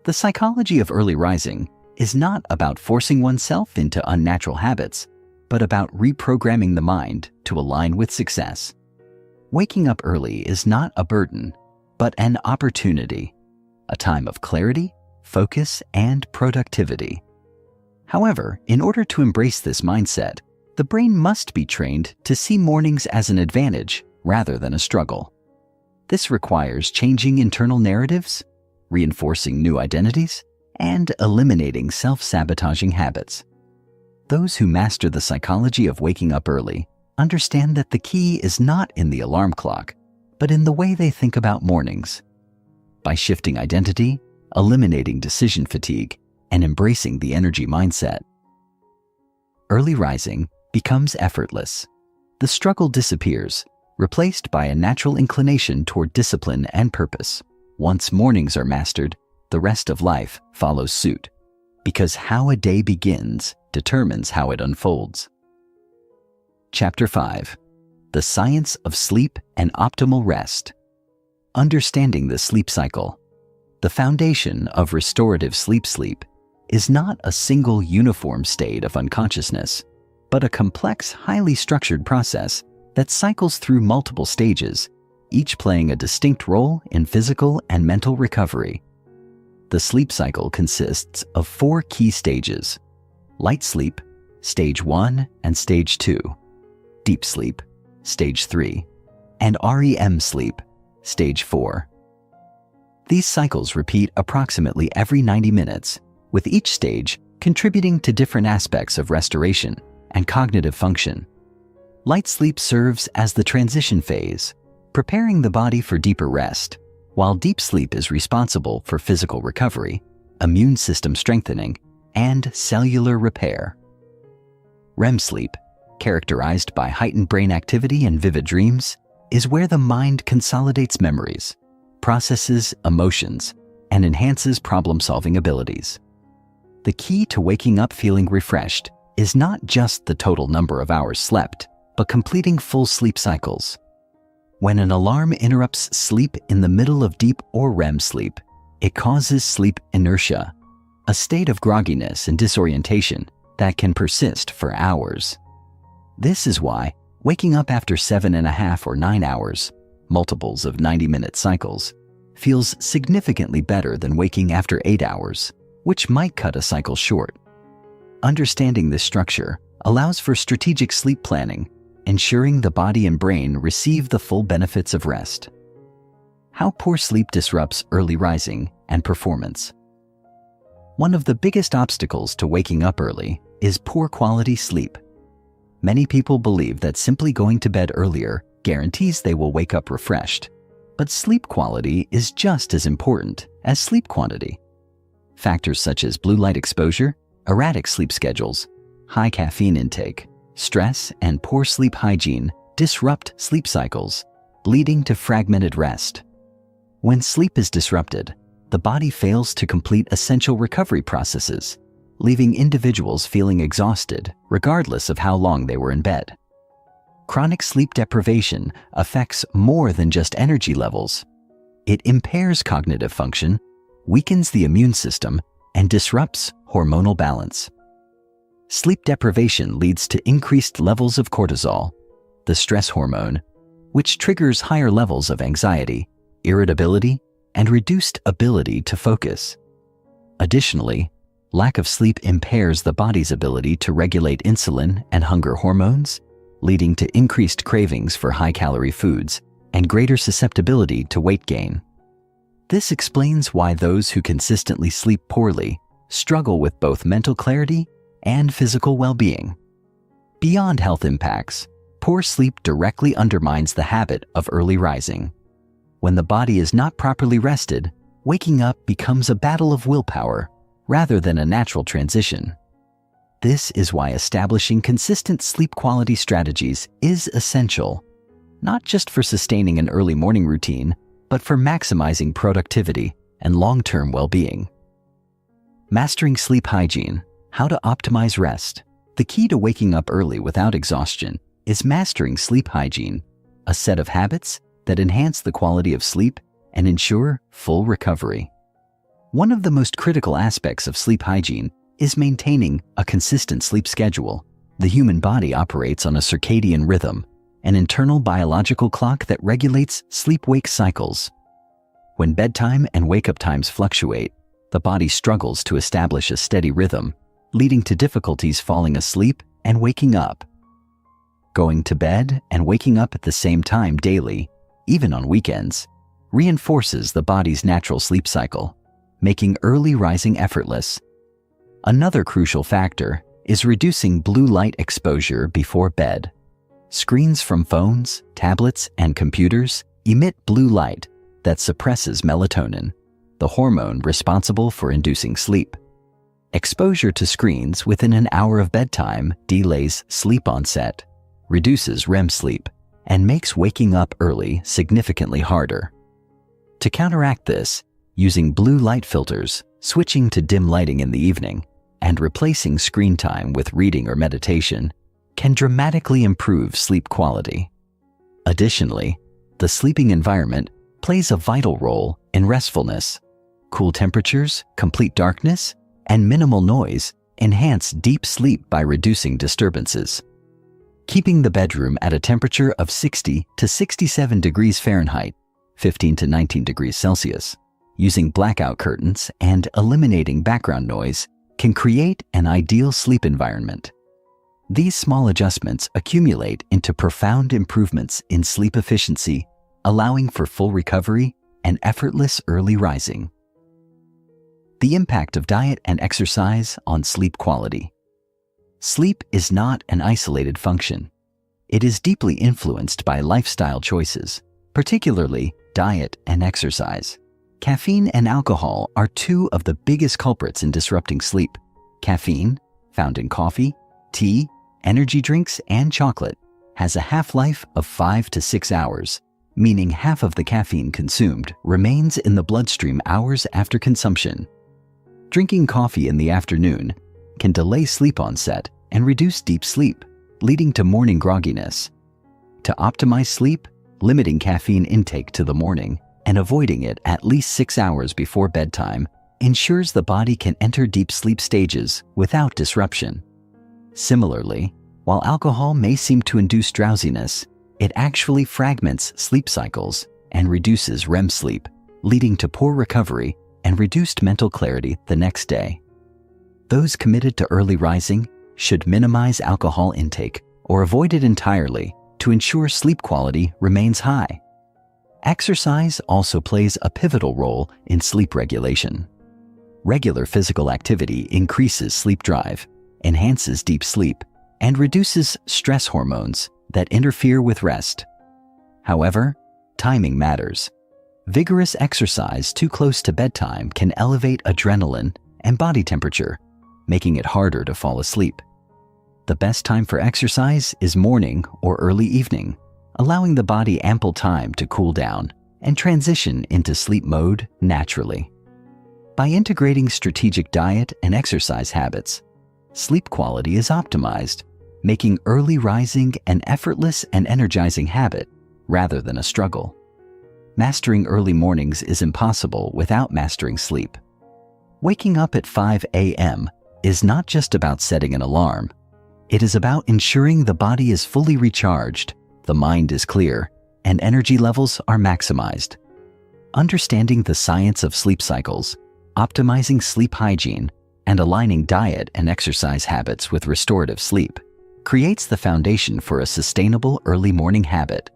The psychology of early rising is not about forcing oneself into unnatural habits, but about reprogramming the mind to align with success. Waking up early is not a burden, but an opportunity, a time of clarity, focus, and productivity. However, in order to embrace this mindset, the brain must be trained to see mornings as an advantage rather than a struggle. This requires changing internal narratives, reinforcing new identities, and eliminating self-sabotaging habits. Those who master the psychology of waking up early understand that the key is not in the alarm clock, but in the way they think about mornings. By shifting identity, eliminating decision fatigue, and embracing the energy mindset, early rising becomes effortless. The struggle disappears, replaced by a natural inclination toward discipline and purpose. Once mornings are mastered, the rest of life follows suit, because how a day begins determines how it unfolds. Chapter 5. The Science of Sleep and Optimal Rest. Understanding the sleep cycle. The foundation of restorative sleep is not a single uniform state of unconsciousness, but a complex, highly structured process that cycles through multiple stages, each playing a distinct role in physical and mental recovery. The sleep cycle consists of 4 key stages: light sleep, stage 1 and stage 2, deep sleep, stage 3, and REM sleep, stage 4. These cycles repeat approximately every 90 minutes, with each stage contributing to different aspects of restoration and cognitive function. Light sleep serves as the transition phase, preparing the body for deeper rest, while deep sleep is responsible for physical recovery, immune system strengthening, and cellular repair. REM sleep, characterized by heightened brain activity and vivid dreams, is where the mind consolidates memories, processes emotions, and enhances problem-solving abilities. The key to waking up feeling refreshed is not just the total number of hours slept, but completing full sleep cycles. When an alarm interrupts sleep in the middle of deep or REM sleep, it causes sleep inertia, a state of grogginess and disorientation that can persist for hours. This is why waking up after 7.5 or 9 hours, multiples of 90-minute cycles, feels significantly better than waking after 8 hours, which might cut a cycle short. Understanding this structure allows for strategic sleep planning, ensuring the body and brain receive the full benefits of rest. How poor sleep disrupts early rising and performance. One of the biggest obstacles to waking up early is poor quality sleep. Many people believe that simply going to bed earlier guarantees they will wake up refreshed, but sleep quality is just as important as sleep quantity. Factors such as blue light exposure, erratic sleep schedules, high caffeine intake, stress, and poor sleep hygiene disrupt sleep cycles, leading to fragmented rest. When sleep is disrupted, the body fails to complete essential recovery processes, leaving individuals feeling exhausted regardless of how long they were in bed. Chronic sleep deprivation affects more than just energy levels. It impairs cognitive function, weakens the immune system, and disrupts hormonal balance. Sleep deprivation leads to increased levels of cortisol, the stress hormone, which triggers higher levels of anxiety, irritability, and reduced ability to focus. Additionally, lack of sleep impairs the body's ability to regulate insulin and hunger hormones, leading to increased cravings for high-calorie foods and greater susceptibility to weight gain. This explains why those who consistently sleep poorly struggle with both mental clarity and physical well-being. Beyond health impacts, poor sleep directly undermines the habit of early rising. When the body is not properly rested, waking up becomes a battle of willpower rather than a natural transition. This is why establishing consistent sleep quality strategies is essential, not just for sustaining an early morning routine, but for maximizing productivity and long-term well-being. Mastering sleep hygiene, how to optimize rest. The key to waking up early without exhaustion is mastering sleep hygiene, a set of habits that enhance the quality of sleep and ensure full recovery. One of the most critical aspects of sleep hygiene is maintaining a consistent sleep schedule. The human body operates on a circadian rhythm, an internal biological clock that regulates sleep-wake cycles. When bedtime and wake-up times fluctuate, the body struggles to establish a steady rhythm, leading to difficulties falling asleep and waking up. Going to bed and waking up at the same time daily, even on weekends, reinforces the body's natural sleep cycle, making early rising effortless. Another crucial factor is reducing blue light exposure before bed. Screens from phones, tablets, and computers emit blue light that suppresses melatonin, the hormone responsible for inducing sleep. Exposure to screens within an hour of bedtime delays sleep onset, reduces REM sleep, and makes waking up early significantly harder. To counteract this, using blue light filters, switching to dim lighting in the evening, and replacing screen time with reading or meditation can dramatically improve sleep quality. Additionally, the sleeping environment plays a vital role in restfulness. Cool temperatures, complete darkness, and minimal noise enhance deep sleep by reducing disturbances. Keeping the bedroom at a temperature of 60 to 67 degrees Fahrenheit, 15 to 19 degrees Celsius, using blackout curtains and eliminating background noise can create an ideal sleep environment. These small adjustments accumulate into profound improvements in sleep efficiency, allowing for full recovery and effortless early rising. The impact of diet and exercise on sleep quality. Sleep is not an isolated function. It is deeply influenced by lifestyle choices, particularly diet and exercise. Caffeine and alcohol are two of the biggest culprits in disrupting sleep. Caffeine, found in coffee, tea, energy drinks, and chocolate has a half-life of 5 to 6 hours, meaning half of the caffeine consumed remains in the bloodstream hours after consumption. Drinking coffee in the afternoon can delay sleep onset and reduce deep sleep, leading to morning grogginess. To optimize sleep, limiting caffeine intake to the morning and avoiding it at least 6 hours before bedtime ensures the body can enter deep sleep stages without disruption. Similarly, while alcohol may seem to induce drowsiness, it actually fragments sleep cycles and reduces REM sleep, leading to poor recovery and reduced mental clarity the next day. Those committed to early rising should minimize alcohol intake or avoid it entirely to ensure sleep quality remains high. Exercise also plays a pivotal role in sleep regulation. Regular physical activity increases sleep drive, enhances deep sleep, and reduces stress hormones that interfere with rest. However, timing matters. Vigorous exercise too close to bedtime can elevate adrenaline and body temperature, making it harder to fall asleep. The best time for exercise is morning or early evening, allowing the body ample time to cool down and transition into sleep mode naturally. By integrating strategic diet and exercise habits, sleep quality is optimized, making early rising an effortless and energizing habit rather than a struggle. Mastering early mornings is impossible without mastering sleep. Waking up at 5 a.m. is not just about setting an alarm. It is about ensuring the body is fully recharged, the mind is clear, and energy levels are maximized. Understanding the science of sleep cycles, optimizing sleep hygiene, and aligning diet and exercise habits with restorative sleep creates the foundation for a sustainable early morning habit.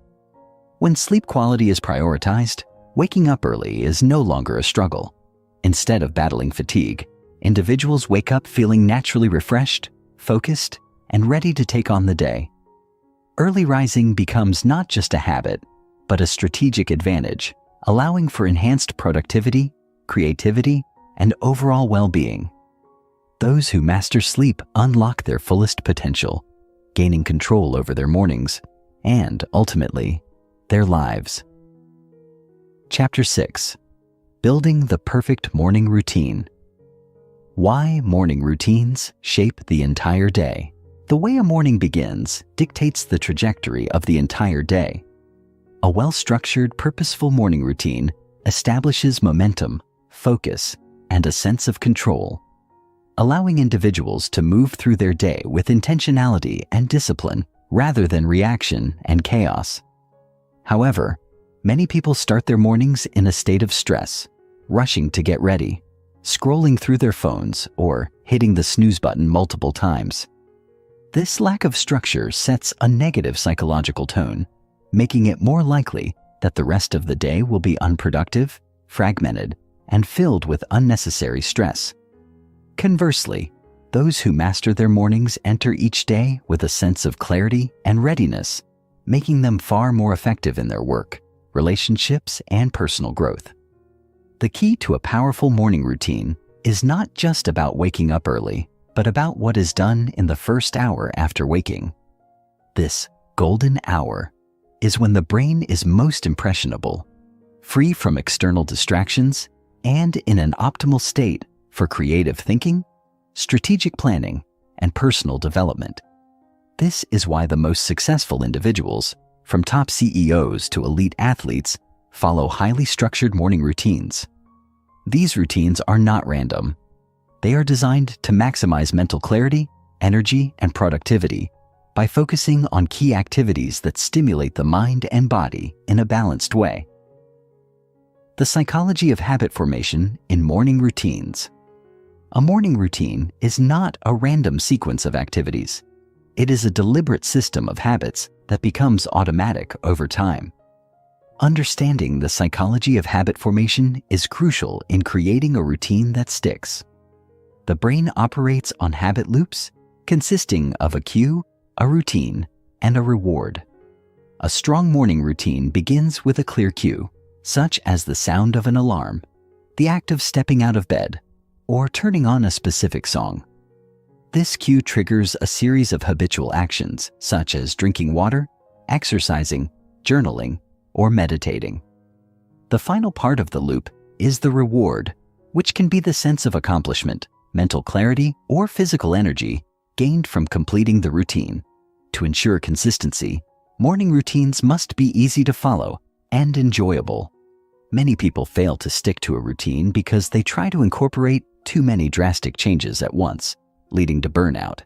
When sleep quality is prioritized, waking up early is no longer a struggle. Instead of battling fatigue, individuals wake up feeling naturally refreshed, focused, and ready to take on the day. Early rising becomes not just a habit, but a strategic advantage, allowing for enhanced productivity, creativity, and overall well-being. Those who master sleep unlock their fullest potential, gaining control over their mornings and, ultimately, their lives. Chapter 6. Building the Perfect Morning Routine. Why morning routines shape the entire day. The way a morning begins dictates the trajectory of the entire day. A well-structured, purposeful morning routine establishes momentum, focus, and a sense of control, allowing individuals to move through their day with intentionality and discipline rather than reaction and chaos. However, many people start their mornings in a state of stress, rushing to get ready, scrolling through their phones, or hitting the snooze button multiple times. This lack of structure sets a negative psychological tone, making it more likely that the rest of the day will be unproductive, fragmented, and filled with unnecessary stress. Conversely, those who master their mornings enter each day with a sense of clarity and readiness, making them far more effective in their work, relationships, and personal growth. The key to a powerful morning routine is not just about waking up early, but about what is done in the first hour after waking. This golden hour is when the brain is most impressionable, free from external distractions, and in an optimal state for creative thinking, strategic planning, and personal development. This is why the most successful individuals, from top CEOs to elite athletes, follow highly structured morning routines. These routines are not random. They are designed to maximize mental clarity, energy, and productivity by focusing on key activities that stimulate the mind and body in a balanced way. The psychology of habit formation in morning routines. A morning routine is not a random sequence of activities. It is a deliberate system of habits that becomes automatic over time. Understanding the psychology of habit formation is crucial in creating a routine that sticks. The brain operates on habit loops consisting of a cue, a routine, and a reward. A strong morning routine begins with a clear cue, such as the sound of an alarm, the act of stepping out of bed, or turning on a specific song. This cue triggers a series of habitual actions, such as drinking water, exercising, journaling, or meditating. The final part of the loop is the reward, which can be the sense of accomplishment, mental clarity, or physical energy gained from completing the routine. To ensure consistency, morning routines must be easy to follow and enjoyable. Many people fail to stick to a routine because they try to incorporate too many drastic changes at once, leading to burnout.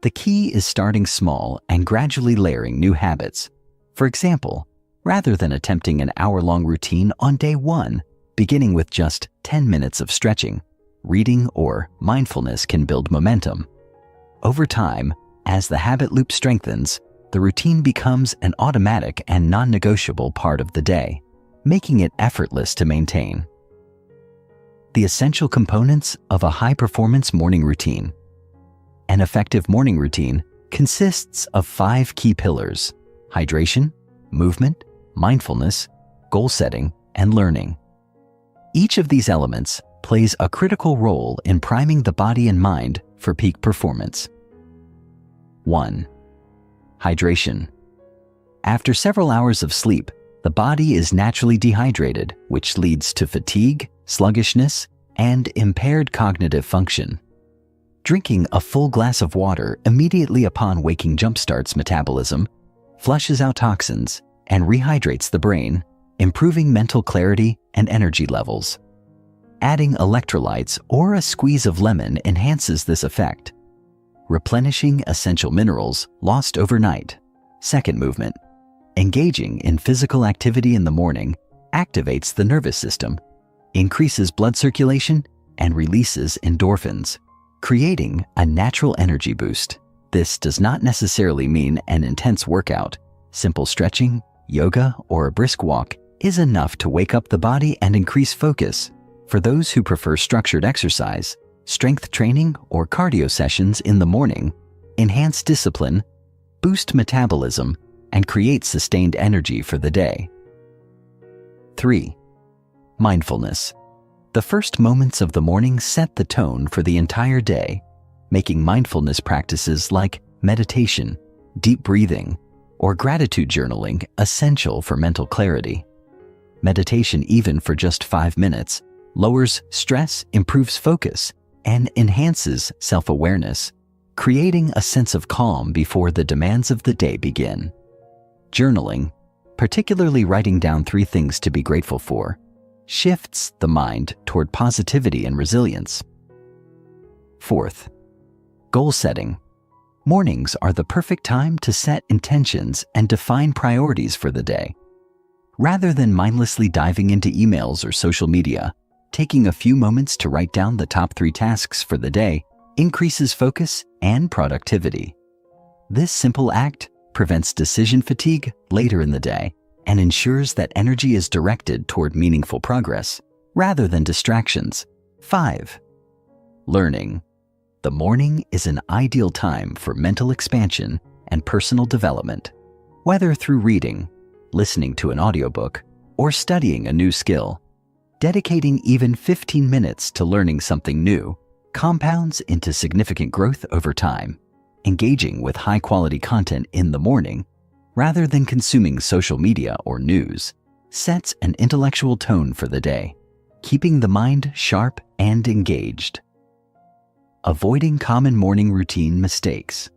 The key is starting small and gradually layering new habits. For example, rather than attempting an hour-long routine on day 1, beginning with just 10 minutes of stretching, reading, or mindfulness can build momentum. Over time, as the habit loop strengthens, the routine becomes an automatic and non-negotiable part of the day, making it effortless to maintain. The essential components of a high-performance morning routine. An effective morning routine consists of 5 key pillars: hydration, movement, mindfulness, goal setting, and learning. Each of these elements plays a critical role in priming the body and mind for peak performance. 1. Hydration. After several hours of sleep, the body is naturally dehydrated, which leads to fatigue, sluggishness, and impaired cognitive function. Drinking a full glass of water immediately upon waking jumpstarts metabolism, flushes out toxins, and rehydrates the brain, improving mental clarity and energy levels. Adding electrolytes or a squeeze of lemon enhances this effect, replenishing essential minerals lost overnight. 2. Movement. Engaging in physical activity in the morning activates the nervous system, increases blood circulation, and releases endorphins, creating a natural energy boost. This does not necessarily mean an intense workout. Simple stretching, yoga, or a brisk walk is enough to wake up the body and increase focus. For those who prefer structured exercise, strength training or cardio sessions in the morning enhance discipline, boost metabolism, and create sustained energy for the day. 3. Mindfulness. The first moments of the morning set the tone for the entire day, making mindfulness practices like meditation, deep breathing, or gratitude journaling essential for mental clarity. Meditation, even for just 5 minutes, lowers stress, improves focus, and enhances self-awareness, creating a sense of calm before the demands of the day begin. Journaling, particularly writing down 3 things to be grateful for, shifts the mind toward positivity and resilience. 4th, goal setting. Mornings are the perfect time to set intentions and define priorities for the day. Rather than mindlessly diving into emails or social media, taking a few moments to write down the top 3 tasks for the day increases focus and productivity. This simple act prevents decision fatigue later in the day and ensures that energy is directed toward meaningful progress rather than distractions. 5. Learning. The morning is an ideal time for mental expansion and personal development. Whether through reading, listening to an audiobook, or studying a new skill, dedicating even 15 minutes to learning something new compounds into significant growth over time. Engaging with high-quality content in the morning, rather than consuming social media or news, sets an intellectual tone for the day, keeping the mind sharp and engaged. Avoiding common morning routine mistakes.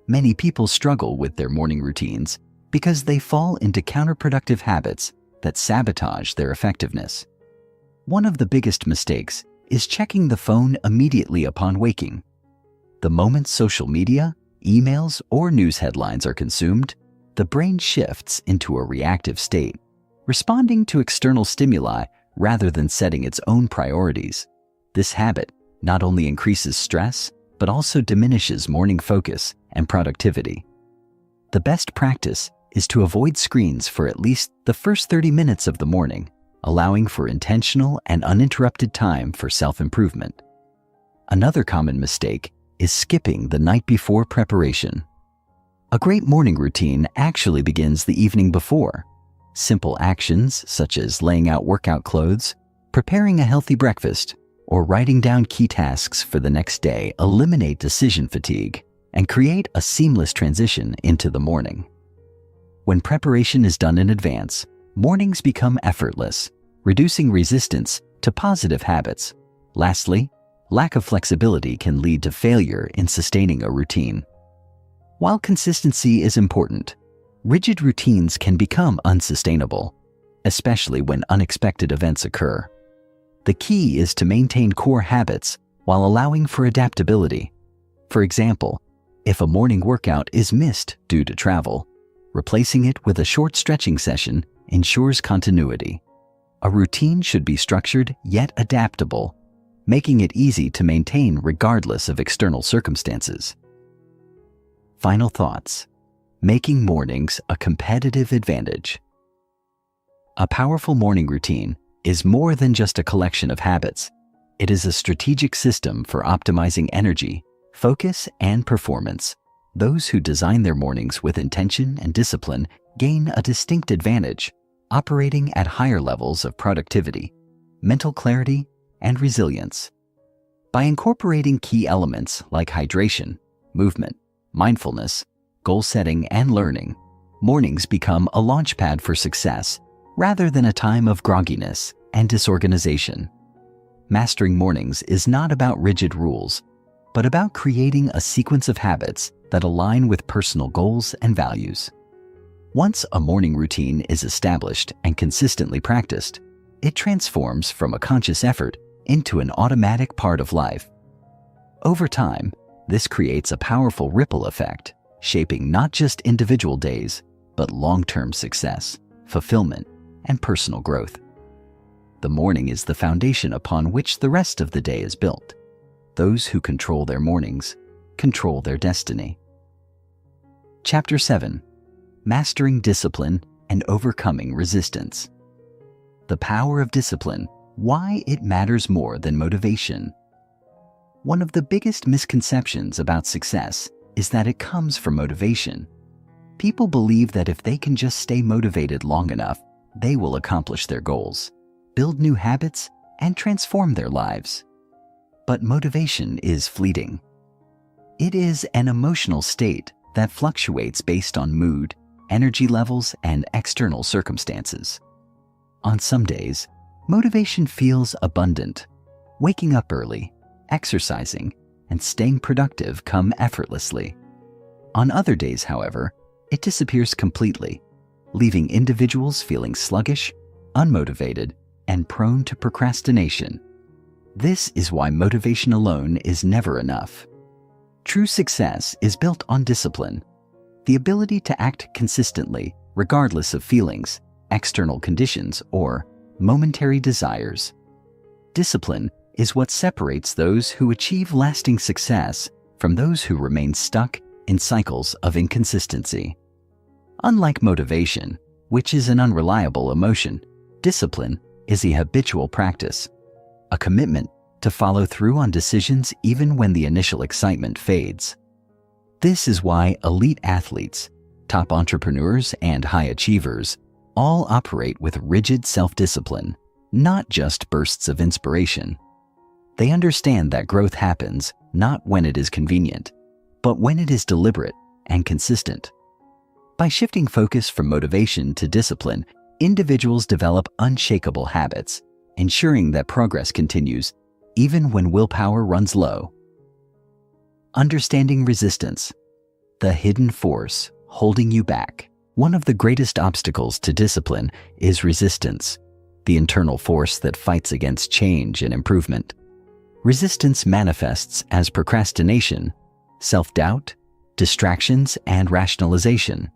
Many people struggle with their morning routines because they fall into counterproductive habits that sabotage their effectiveness. One of the biggest mistakes is checking the phone immediately upon waking. The moment social media, emails, or news headlines are consumed, the brain shifts into a reactive state, responding to external stimuli rather than setting its own priorities. This habit not only increases stress, but also diminishes morning focus and productivity. The best practice is to avoid screens for at least the first 30 minutes of the morning, allowing for intentional and uninterrupted time for self-improvement. Another common mistake is skipping the night before preparation. A great morning routine actually begins the evening before. Simple actions such as laying out workout clothes, preparing a healthy breakfast, or writing down key tasks for the next day eliminate decision fatigue and create a seamless transition into the morning. When preparation is done in advance, mornings become effortless, reducing resistance to positive habits. Lastly, lack of flexibility can lead to failure in sustaining a routine. While consistency is important, rigid routines can become unsustainable, especially when unexpected events occur. The key is to maintain core habits while allowing for adaptability. For example, if a morning workout is missed due to travel, replacing it with a short stretching session ensures continuity. A routine should be structured yet adaptable, making it easy to maintain regardless of external circumstances. Final thoughts. Making mornings a competitive advantage. A powerful morning routine is more than just a collection of habits. It is a strategic system for optimizing energy, focus, and performance. Those who design their mornings with intention and discipline gain a distinct advantage, operating at higher levels of productivity, mental clarity, and resilience. By incorporating key elements like hydration, movement, mindfulness, goal setting, and learning, mornings become a launchpad for success rather than a time of grogginess and disorganization. Mastering mornings is not about rigid rules, but about creating a sequence of habits that align with personal goals and values. Once a morning routine is established and consistently practiced, it transforms from a conscious effort into an automatic part of life. Over time, this creates a powerful ripple effect, shaping not just individual days, but long-term success, fulfillment, and personal growth. The morning is the foundation upon which the rest of the day is built. Those who control their mornings control their destiny. Chapter 7. Mastering Discipline and Overcoming Resistance. The power of discipline, why it matters more than motivation. One of the biggest misconceptions about success is that it comes from motivation. People believe that if they can just stay motivated long enough, they will accomplish their goals, build new habits, and transform their lives. But motivation is fleeting. It is an emotional state that fluctuates based on mood, energy levels, and external circumstances. On some days, motivation feels abundant. Waking up early, exercising, and staying productive come effortlessly. On other days, however, it disappears completely, leaving individuals feeling sluggish, unmotivated, and prone to procrastination. This is why motivation alone is never enough. True success is built on discipline, the ability to act consistently regardless of feelings, external conditions, or momentary desires. Discipline is what separates those who achieve lasting success from those who remain stuck in cycles of inconsistency. Unlike motivation, which is an unreliable emotion, discipline is a habitual practice, a commitment to follow through on decisions even when the initial excitement fades. This is why elite athletes, top entrepreneurs, and high achievers all operate with rigid self-discipline, not just bursts of inspiration. They understand that growth happens not when it is convenient, but when it is deliberate and consistent. By shifting focus from motivation to discipline, individuals develop unshakable habits, ensuring that progress continues even when willpower runs low. Understanding resistance, the hidden force holding you back. One of the greatest obstacles to discipline is resistance, the internal force that fights against change and improvement. Resistance manifests as procrastination, self-doubt, distractions, and rationalization.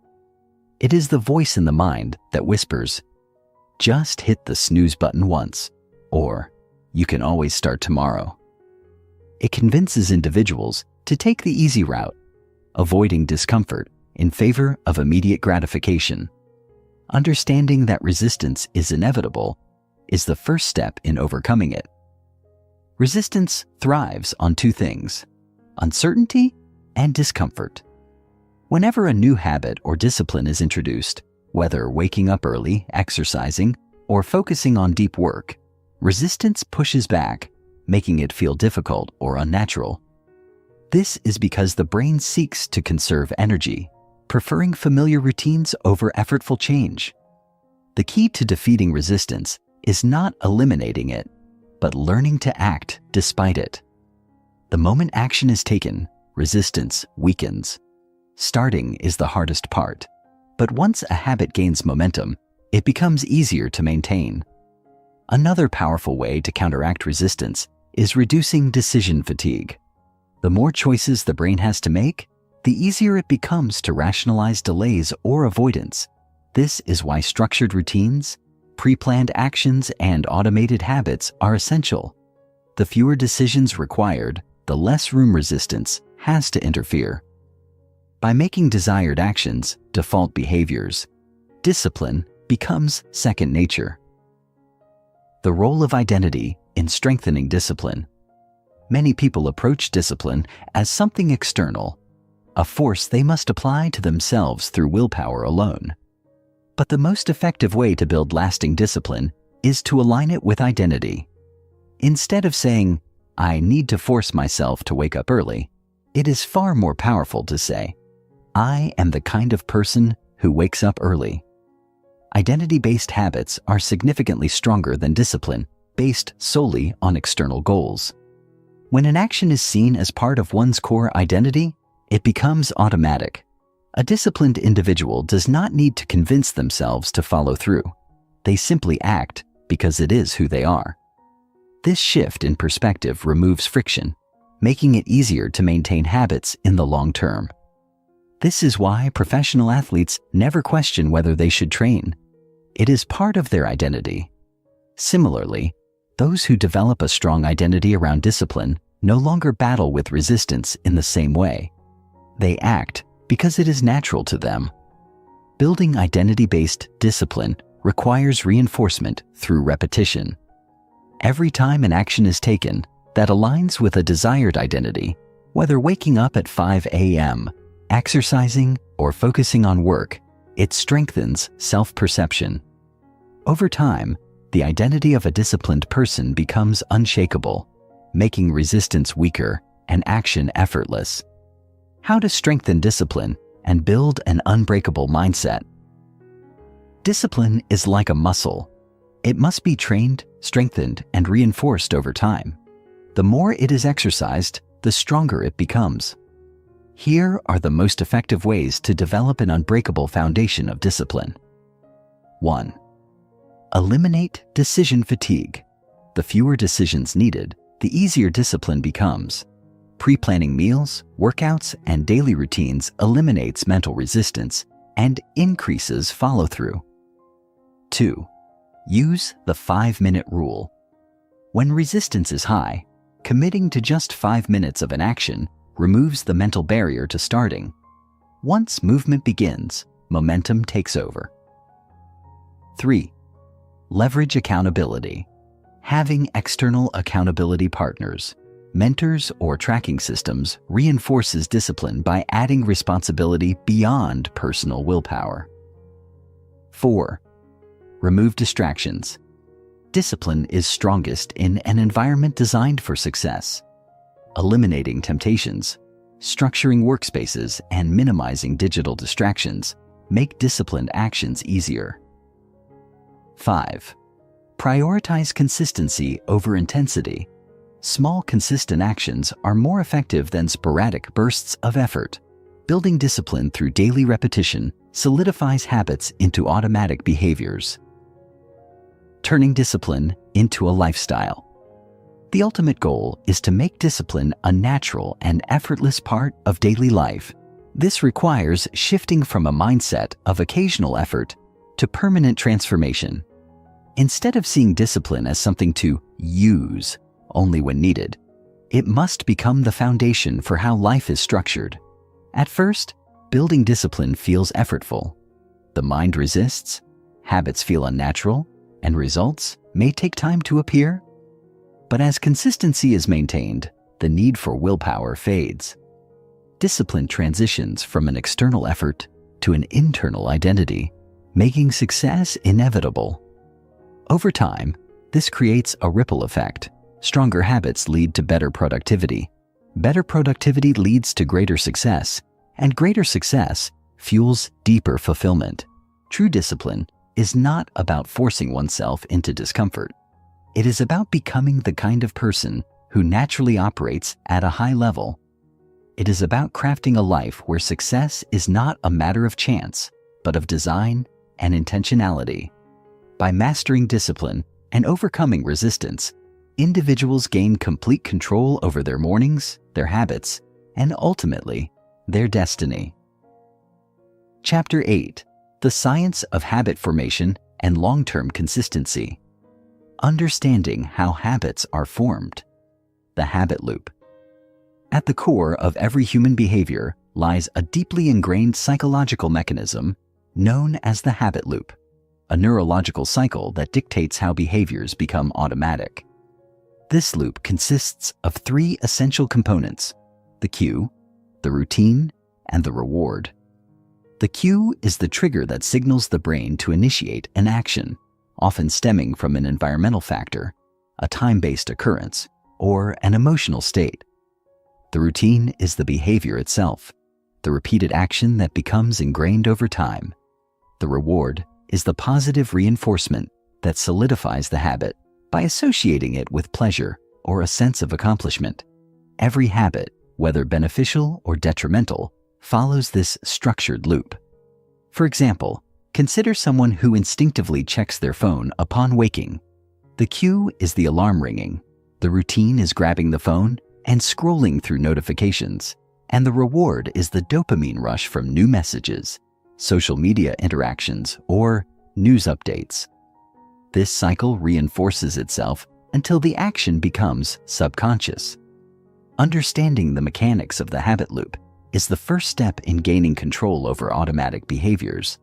It is the voice in the mind that whispers, "Just hit the snooze button once," or "You can always start tomorrow." It convinces individuals to take the easy route, avoiding discomfort in favor of immediate gratification. Understanding that resistance is inevitable is the first step in overcoming it. Resistance thrives on two things: uncertainty and discomfort. Whenever a new habit or discipline is introduced, whether waking up early, exercising, or focusing on deep work, resistance pushes back, making it feel difficult or unnatural. This is because the brain seeks to conserve energy, preferring familiar routines over effortful change. The key to defeating resistance is not eliminating it, but learning to act despite it. The moment action is taken, resistance weakens. Starting is the hardest part, but once a habit gains momentum, it becomes easier to maintain. Another powerful way to counteract resistance is reducing decision fatigue. The more choices the brain has to make, the easier it becomes to rationalize delays or avoidance. This is why structured routines, pre-planned actions, and automated habits are essential. The fewer decisions required, the less room resistance has to interfere. By making desired actions default behaviors, discipline becomes second nature. The role of identity in strengthening discipline. Many people approach discipline as something external, a force they must apply to themselves through willpower alone. But the most effective way to build lasting discipline is to align it with identity. Instead of saying, "I need to force myself to wake up early," it is far more powerful to say, "I am the kind of person who wakes up early." Identity-based habits are significantly stronger than discipline based solely on external goals. When an action is seen as part of one's core identity, it becomes automatic. A disciplined individual does not need to convince themselves to follow through. They simply act because it is who they are. This shift in perspective removes friction, making it easier to maintain habits in the long term. This is why professional athletes never question whether they should train. It is part of their identity. Similarly, those who develop a strong identity around discipline no longer battle with resistance in the same way. They act because it is natural to them. Building identity-based discipline requires reinforcement through repetition. Every time an action is taken that aligns with a desired identity, whether waking up at 5 a.m., exercising, or focusing on work, it strengthens self-perception. Over time, the identity of a disciplined person becomes unshakable, making resistance weaker and action effortless. How to strengthen discipline and build an unbreakable mindset. Discipline is like a muscle. It must be trained, strengthened, and reinforced over time. The more it is exercised, the stronger it becomes. Here are the most effective ways to develop an unbreakable foundation of discipline. 1. Eliminate decision fatigue. The fewer decisions needed, the easier discipline becomes. Pre-planning meals, workouts, and daily routines eliminates mental resistance and increases follow-through. 2. Use the 5-minute rule. When resistance is high, committing to just 5 minutes of an action removes the mental barrier to starting. Once movement begins, momentum takes over. 3. Leverage accountability. Having external accountability partners, mentors, or tracking systems reinforces discipline by adding responsibility beyond personal willpower. 4. Remove distractions. Discipline is strongest in an environment designed for success. Eliminating temptations, structuring workspaces, and minimizing digital distractions make disciplined actions easier. 5. Prioritize consistency over intensity. Small, consistent actions are more effective than sporadic bursts of effort. Building discipline through daily repetition solidifies habits into automatic behaviors. Turning discipline into a lifestyle. The ultimate goal is to make discipline a natural and effortless part of daily life. This requires shifting from a mindset of occasional effort to permanent transformation. Instead of seeing discipline as something to use only when needed, it must become the foundation for how life is structured. At first, building discipline feels effortful. The mind resists, habits feel unnatural, and results may take time to appear. But as consistency is maintained, the need for willpower fades. Discipline transitions from an external effort to an internal identity, making success inevitable. Over time, this creates a ripple effect. Stronger habits lead to better productivity. Better productivity leads to greater success, and greater success fuels deeper fulfillment. True discipline is not about forcing oneself into discomfort. It is about becoming the kind of person who naturally operates at a high level. It is about crafting a life where success is not a matter of chance, but of design and intentionality. By mastering discipline and overcoming resistance, individuals gain complete control over their mornings, their habits, and ultimately, their destiny. Chapter 8: The Science of Habit Formation and Long-Term Consistency. Understanding how habits are formed. The habit loop. At the core of every human behavior lies a deeply ingrained psychological mechanism known as the habit loop, a neurological cycle that dictates how behaviors become automatic. This loop consists of three essential components: the cue, the routine, and the reward. The cue is the trigger that signals the brain to initiate an action, often stemming from an environmental factor, a time-based occurrence, or an emotional state. The routine is the behavior itself, the repeated action that becomes ingrained over time. The reward is the positive reinforcement that solidifies the habit by associating it with pleasure or a sense of accomplishment. Every habit, whether beneficial or detrimental, follows this structured loop. For example, consider someone who instinctively checks their phone upon waking. The cue is the alarm ringing. The routine is grabbing the phone and scrolling through notifications. And the reward is the dopamine rush from new messages, social media interactions, or news updates. This cycle reinforces itself until the action becomes subconscious. Understanding the mechanics of the habit loop is the first step in gaining control over automatic behaviors.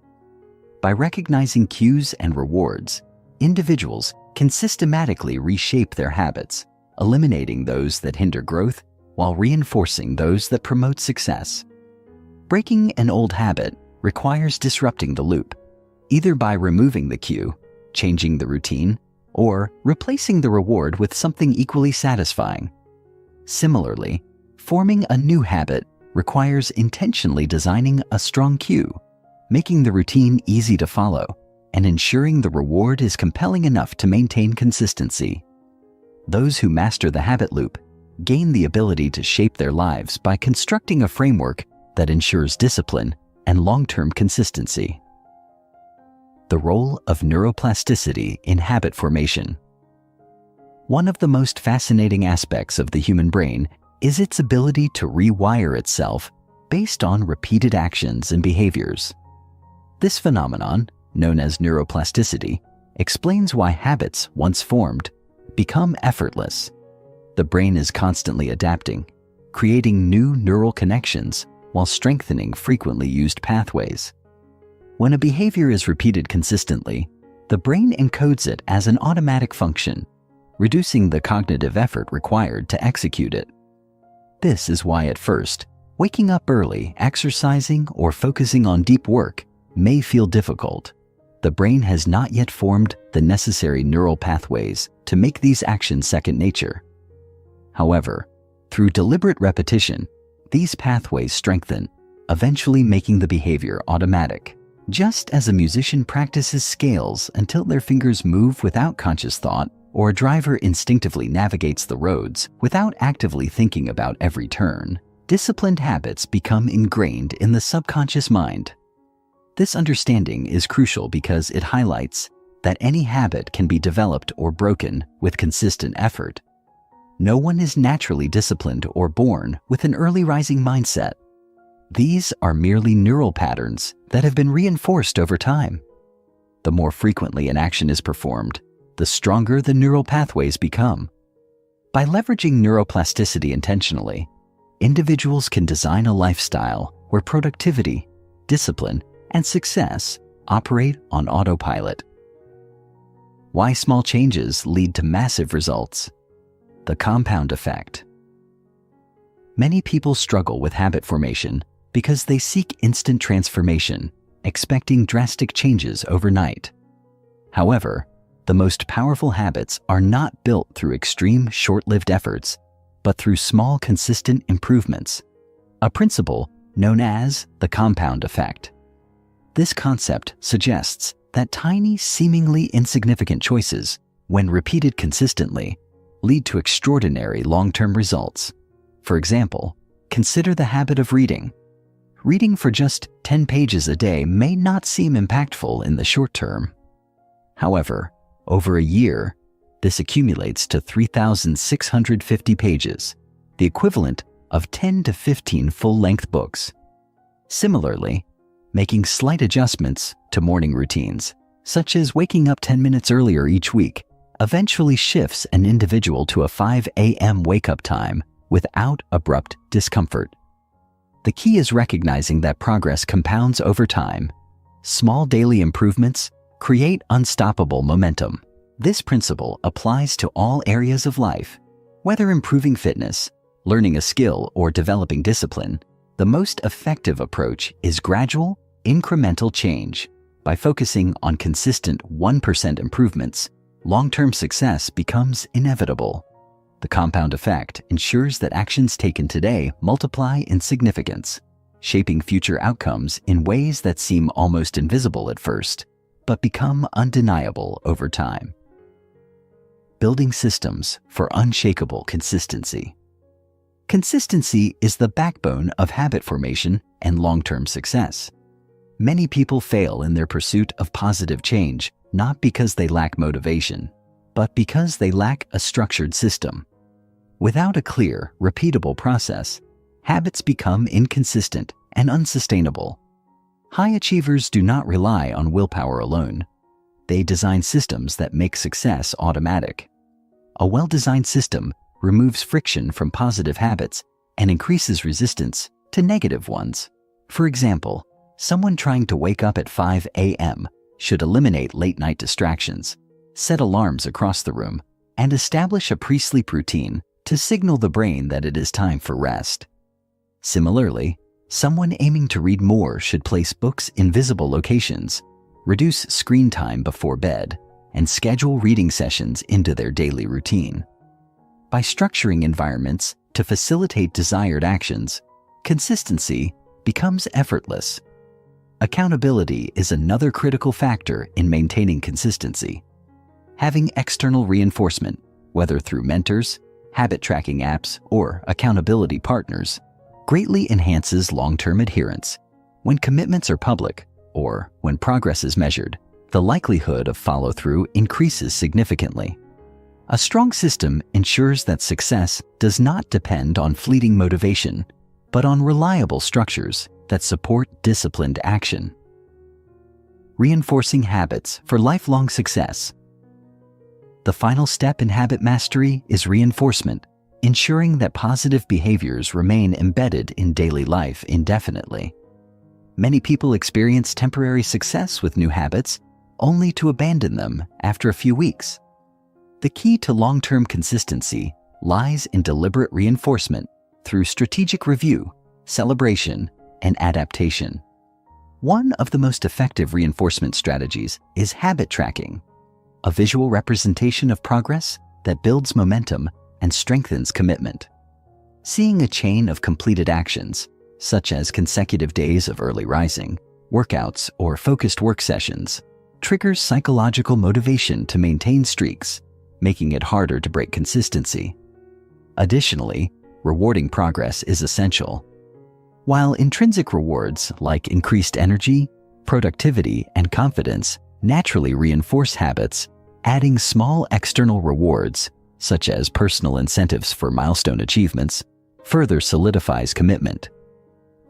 By recognizing cues and rewards, individuals can systematically reshape their habits, eliminating those that hinder growth while reinforcing those that promote success. Breaking an old habit requires disrupting the loop, either by removing the cue, changing the routine, or replacing the reward with something equally satisfying. Similarly, forming a new habit requires intentionally designing a strong cue, making the routine easy to follow, and ensuring the reward is compelling enough to maintain consistency. Those who master the habit loop gain the ability to shape their lives by constructing a framework that ensures discipline and long-term consistency. The role of neuroplasticity in habit formation. One of the most fascinating aspects of the human brain is its ability to rewire itself based on repeated actions and behaviors. This phenomenon, known as neuroplasticity, explains why habits, once formed, become effortless. The brain is constantly adapting, creating new neural connections while strengthening frequently used pathways. When a behavior is repeated consistently, the brain encodes it as an automatic function, reducing the cognitive effort required to execute it. This is why at first, waking up early, exercising, or focusing on deep work may feel difficult. The brain has not yet formed the necessary neural pathways to make these actions second nature. However, through deliberate repetition, these pathways strengthen, eventually making the behavior automatic. Just as a musician practices scales until their fingers move without conscious thought, or a driver instinctively navigates the roads without actively thinking about every turn, disciplined habits become ingrained in the subconscious mind. This understanding is crucial because it highlights that any habit can be developed or broken with consistent effort. No one is naturally disciplined or born with an early rising mindset. These are merely neural patterns that have been reinforced over time. The more frequently an action is performed, the stronger the neural pathways become. By leveraging neuroplasticity intentionally, individuals can design a lifestyle where productivity, discipline, and success operate on autopilot. Why small changes lead to massive results. The compound effect. Many people struggle with habit formation because they seek instant transformation, expecting drastic changes overnight. However, the most powerful habits are not built through extreme, short-lived efforts, but through small, consistent improvements, a principle known as the compound effect. This concept suggests that tiny, seemingly insignificant choices, when repeated consistently, lead to extraordinary long-term results. For example, consider the habit of reading. Reading for just 10 pages a day may not seem impactful in the short term. However, over a year, this accumulates to 3,650 pages, the equivalent of 10 to 15 full-length books. Similarly, making slight adjustments to morning routines, such as waking up 10 minutes earlier each week, eventually shifts an individual to a 5 a.m. wake-up time without abrupt discomfort. The key is recognizing that progress compounds over time. Small daily improvements create unstoppable momentum. This principle applies to all areas of life. Whether improving fitness, learning a skill, or developing discipline, the most effective approach is gradual, incremental change. By focusing on consistent 1% improvements, long-term success becomes inevitable. The compound effect ensures that actions taken today multiply in significance, shaping future outcomes in ways that seem almost invisible at first, but become undeniable over time. Building systems for unshakable consistency. Consistency is the backbone of habit formation and long-term success. Many people fail in their pursuit of positive change, not because they lack motivation, but because they lack a structured system. Without a clear, repeatable process, habits become inconsistent and unsustainable. High achievers do not rely on willpower alone. They design systems that make success automatic. A well-designed system removes friction from positive habits and increases resistance to negative ones. For example, someone trying to wake up at 5 a.m. should eliminate late-night distractions, set alarms across the room, and establish a pre-sleep routine to signal the brain that it is time for rest. Similarly, someone aiming to read more should place books in visible locations, reduce screen time before bed, and schedule reading sessions into their daily routine. By structuring environments to facilitate desired actions, consistency becomes effortless. Accountability is another critical factor in maintaining consistency. Having external reinforcement, whether through mentors, habit tracking apps, or accountability partners, greatly enhances long-term adherence. When commitments are public, or when progress is measured, the likelihood of follow-through increases significantly. A strong system ensures that success does not depend on fleeting motivation, but on reliable structures that support disciplined action. Reinforcing habits for lifelong success. The final step in habit mastery is reinforcement, ensuring that positive behaviors remain embedded in daily life indefinitely. Many people experience temporary success with new habits, only to abandon them after a few weeks. The key to long-term consistency lies in deliberate reinforcement through strategic review, celebration, and adaptation. One of the most effective reinforcement strategies is habit tracking, a visual representation of progress that builds momentum and strengthens commitment. Seeing a chain of completed actions, such as consecutive days of early rising, workouts, or focused work sessions, triggers psychological motivation to maintain streaks, making it harder to break consistency. Additionally, rewarding progress is essential. While intrinsic rewards like increased energy, productivity, and confidence naturally reinforce habits, adding small external rewards, such as personal incentives for milestone achievements, further solidifies commitment.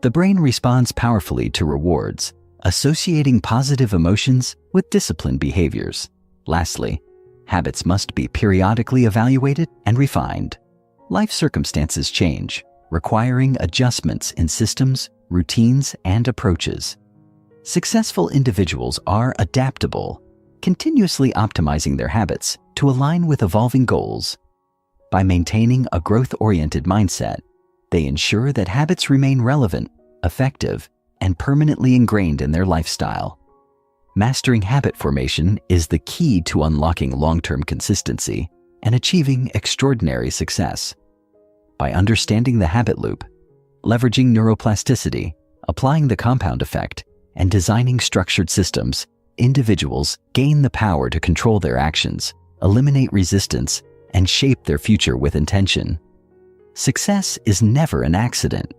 The brain responds powerfully to rewards, associating positive emotions with disciplined behaviors. Lastly, habits must be periodically evaluated and refined. Life circumstances change, requiring adjustments in systems, routines, and approaches. Successful individuals are adaptable, continuously optimizing their habits to align with evolving goals. By maintaining a growth-oriented mindset, they ensure that habits remain relevant, effective, and permanently ingrained in their lifestyle. Mastering habit formation is the key to unlocking long-term consistency and achieving extraordinary success. By understanding the habit loop, leveraging neuroplasticity, applying the compound effect, and designing structured systems, individuals gain the power to control their actions, eliminate resistance, and shape their future with intention. Success is never an accident.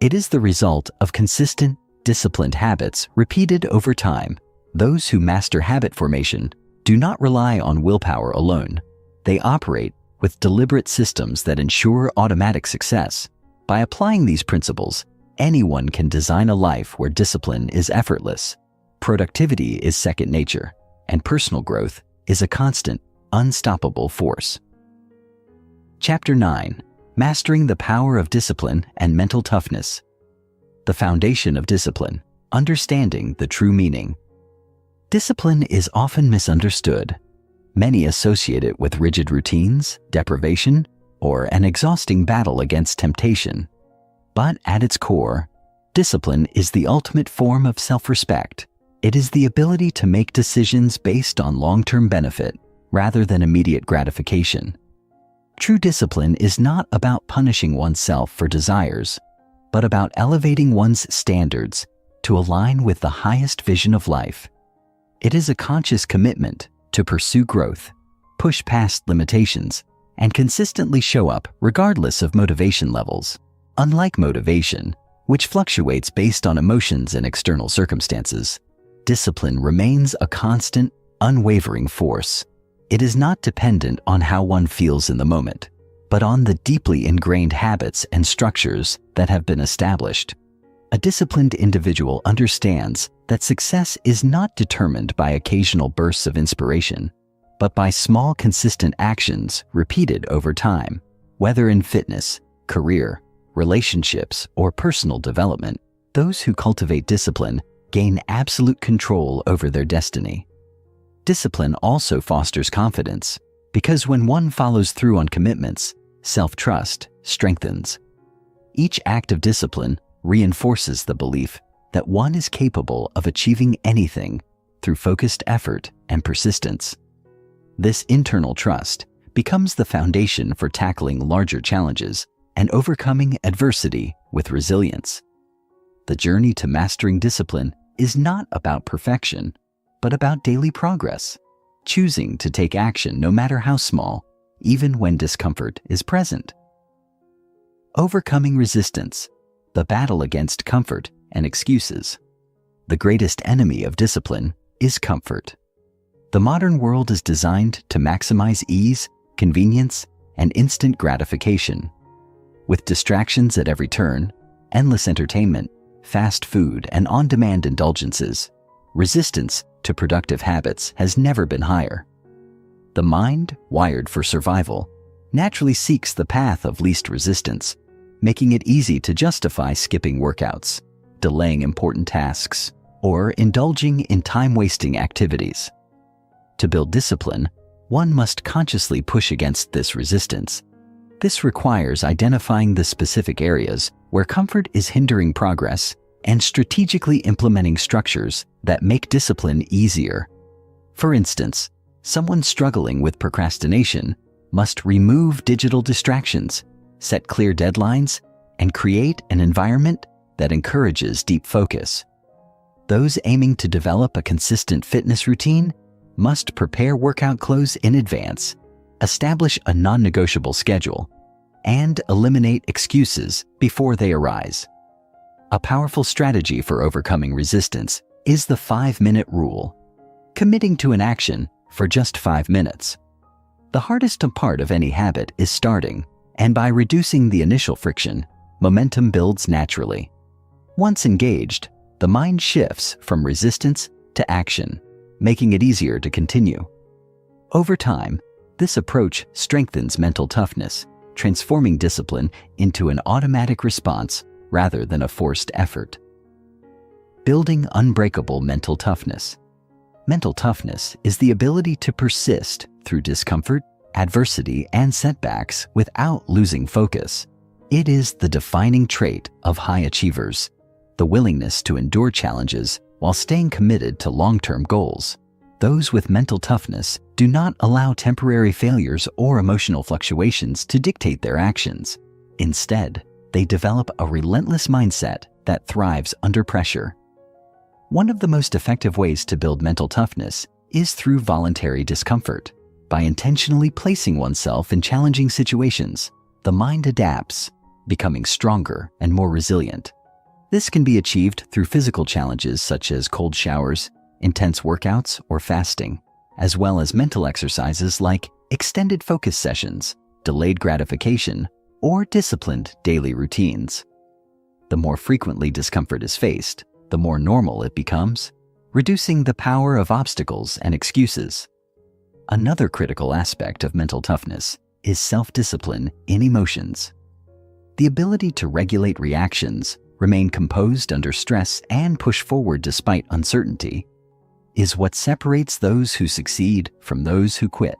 It is the result of consistent, disciplined habits repeated over time. Those who master habit formation do not rely on willpower alone. They operate with deliberate systems that ensure automatic success. By applying these principles, anyone can design a life where discipline is effortless, productivity is second nature, and personal growth is a constant, unstoppable force. Chapter 9. Mastering the Power of Discipline and Mental Toughness. The foundation of discipline, understanding the true meaning. Discipline is often misunderstood. Many associate it with rigid routines, deprivation, or an exhausting battle against temptation. But at its core, discipline is the ultimate form of self-respect. It is the ability to make decisions based on long-term benefit rather than immediate gratification. True discipline is not about punishing oneself for desires, but about elevating one's standards to align with the highest vision of life. It is a conscious commitment to pursue growth, push past limitations, and consistently show up regardless of motivation levels. Unlike motivation, which fluctuates based on emotions and external circumstances, discipline remains a constant, unwavering force. It is not dependent on how one feels in the moment, but on the deeply ingrained habits and structures that have been established. A disciplined individual understands that success is not determined by occasional bursts of inspiration, but by small, consistent actions repeated over time. Whether in fitness, career, relationships, or personal development, those who cultivate discipline gain absolute control over their destiny. Discipline also fosters confidence, because when one follows through on commitments, self-trust strengthens. Each act of discipline reinforces the belief that one is capable of achieving anything through focused effort and persistence. This internal trust becomes the foundation for tackling larger challenges and overcoming adversity with resilience. The journey to mastering discipline is not about perfection, but about daily progress, choosing to take action no matter how small, even when discomfort is present. Overcoming resistance, the battle against comfort and excuses. The greatest enemy of discipline is comfort. The modern world is designed to maximize ease, convenience, and instant gratification. With distractions at every turn, endless entertainment, fast food, and on-demand indulgences, resistance to productive habits has never been higher. The mind, wired for survival, naturally seeks the path of least resistance, making it easy to justify skipping workouts, delaying important tasks, or indulging in time-wasting activities. To build discipline, one must consciously push against this resistance. This requires identifying the specific areas where comfort is hindering progress and strategically implementing structures that make discipline easier. For instance, someone struggling with procrastination must remove digital distractions, set clear deadlines, and create an environment that encourages deep focus. Those aiming to develop a consistent fitness routine must prepare workout clothes in advance, establish a non-negotiable schedule, and eliminate excuses before they arise. A powerful strategy for overcoming resistance is the 5-minute rule, committing to an action for just 5 minutes. The hardest part of any habit is starting, and by reducing the initial friction, momentum builds naturally. Once engaged, the mind shifts from resistance to action, making it easier to continue. Over time, this approach strengthens mental toughness, transforming discipline into an automatic response rather than a forced effort. Building unbreakable mental toughness. Mental toughness is the ability to persist through discomfort, adversity, and setbacks without losing focus. It is the defining trait of high achievers, the willingness to endure challenges while staying committed to long-term goals. Those with mental toughness do not allow temporary failures or emotional fluctuations to dictate their actions. Instead, they develop a relentless mindset that thrives under pressure. One of the most effective ways to build mental toughness is through voluntary discomfort. By intentionally placing oneself in challenging situations, the mind adapts, becoming stronger and more resilient. This can be achieved through physical challenges such as cold showers, intense workouts, or fasting, as well as mental exercises like extended focus sessions, delayed gratification, or disciplined daily routines. The more frequently discomfort is faced, the more normal it becomes, reducing the power of obstacles and excuses. Another critical aspect of mental toughness is self-discipline in emotions. The ability to regulate reactions, remain composed under stress, and push forward despite uncertainty is what separates those who succeed from those who quit.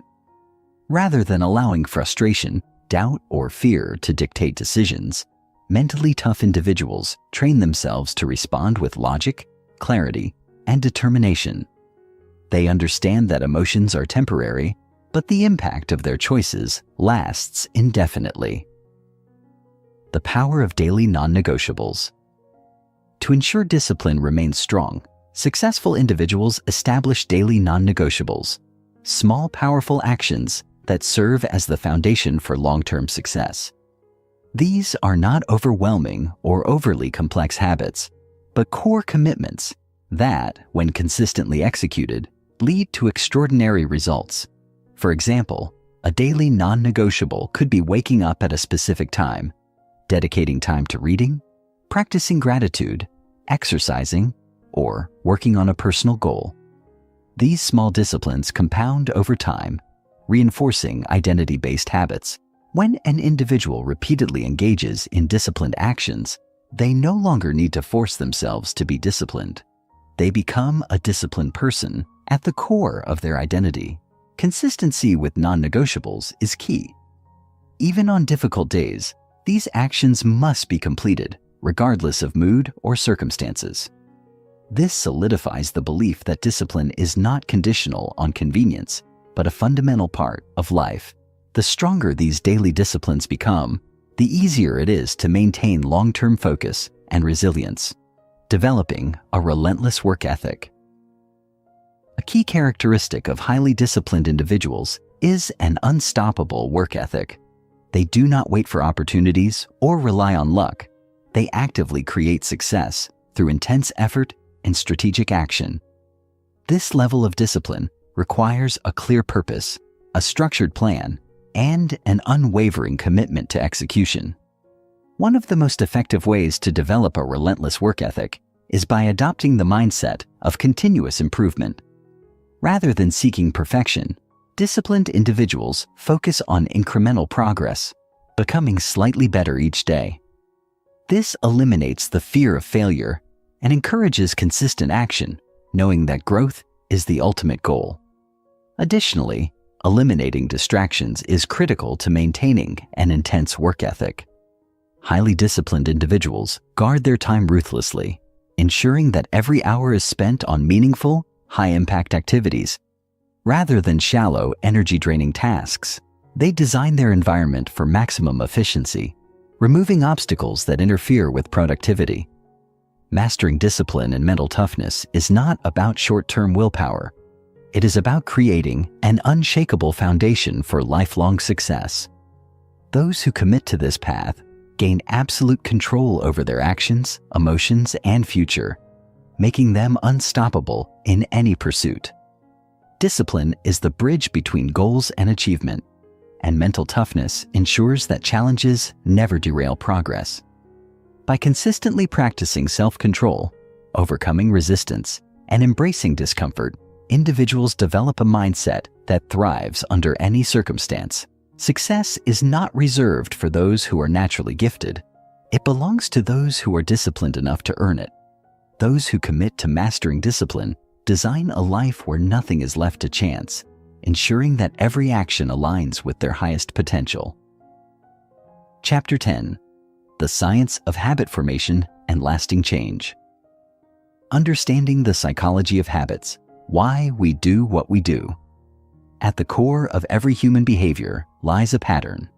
Rather than allowing frustration, doubt, or fear to dictate decisions, mentally tough individuals train themselves to respond with logic, clarity, and determination. They understand that emotions are temporary, but the impact of their choices lasts indefinitely. The power of daily non-negotiables. To ensure discipline remains strong, successful individuals establish daily non-negotiables, small, powerful actions that serve as the foundation for long-term success. These are not overwhelming or overly complex habits, but core commitments that, when consistently executed, lead to extraordinary results. For example, a daily non-negotiable could be waking up at a specific time, dedicating time to reading, practicing gratitude, exercising, or working on a personal goal. These small disciplines compound over time, reinforcing identity-based habits. When an individual repeatedly engages in disciplined actions, they no longer need to force themselves to be disciplined. They become a disciplined person at the core of their identity. Consistency with non-negotiables is key. Even on difficult days, these actions must be completed, regardless of mood or circumstances. This solidifies the belief that discipline is not conditional on convenience, but a fundamental part of life. The stronger these daily disciplines become, the easier it is to maintain long-term focus and resilience, developing a relentless work ethic. A key characteristic of highly disciplined individuals is an unstoppable work ethic. They do not wait for opportunities or rely on luck. They actively create success through intense effort and strategic action. This level of discipline requires a clear purpose, a structured plan, and an unwavering commitment to execution. One of the most effective ways to develop a relentless work ethic is by adopting the mindset of continuous improvement. Rather than seeking perfection, disciplined individuals focus on incremental progress, becoming slightly better each day. This eliminates the fear of failure and encourages consistent action, knowing that growth is the ultimate goal. Additionally, eliminating distractions is critical to maintaining an intense work ethic. Highly disciplined individuals guard their time ruthlessly, ensuring that every hour is spent on meaningful, high-impact activities. Rather than shallow, energy-draining tasks, they design their environment for maximum efficiency, removing obstacles that interfere with productivity. Mastering discipline and mental toughness is not about short-term willpower. It is about creating an unshakable foundation for lifelong success. Those who commit to this path gain absolute control over their actions, emotions, and future, making them unstoppable in any pursuit. Discipline is the bridge between goals and achievement, and mental toughness ensures that challenges never derail progress. By consistently practicing self-control, overcoming resistance, and embracing discomfort, individuals develop a mindset that thrives under any circumstance. Success is not reserved for those who are naturally gifted. It belongs to those who are disciplined enough to earn it. Those who commit to mastering discipline design a life where nothing is left to chance, ensuring that every action aligns with their highest potential. Chapter 10. The Science of Habit Formation and Lasting Change. Understanding the psychology of habits, why we do what we do. At the core of every human behavior lies a pattern,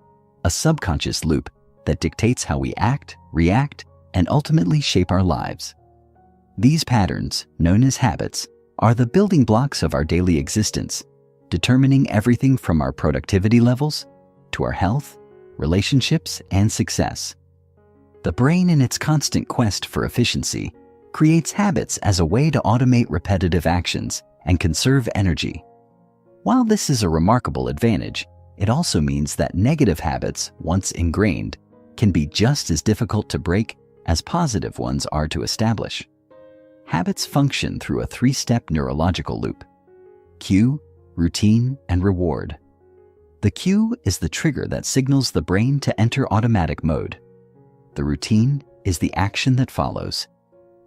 a subconscious loop that dictates how we act, react, and ultimately shape our lives. These patterns, known as habits, are the building blocks of our daily existence, determining everything from our productivity levels to our health, relationships, and success. The brain, in its constant quest for efficiency, creates habits as a way to automate repetitive actions and conserve energy. While this is a remarkable advantage, it also means that negative habits, once ingrained, can be just as difficult to break as positive ones are to establish. Habits function through a three-step neurological loop: cue, routine, and reward. The cue is the trigger that signals the brain to enter automatic mode. The routine is the action that follows,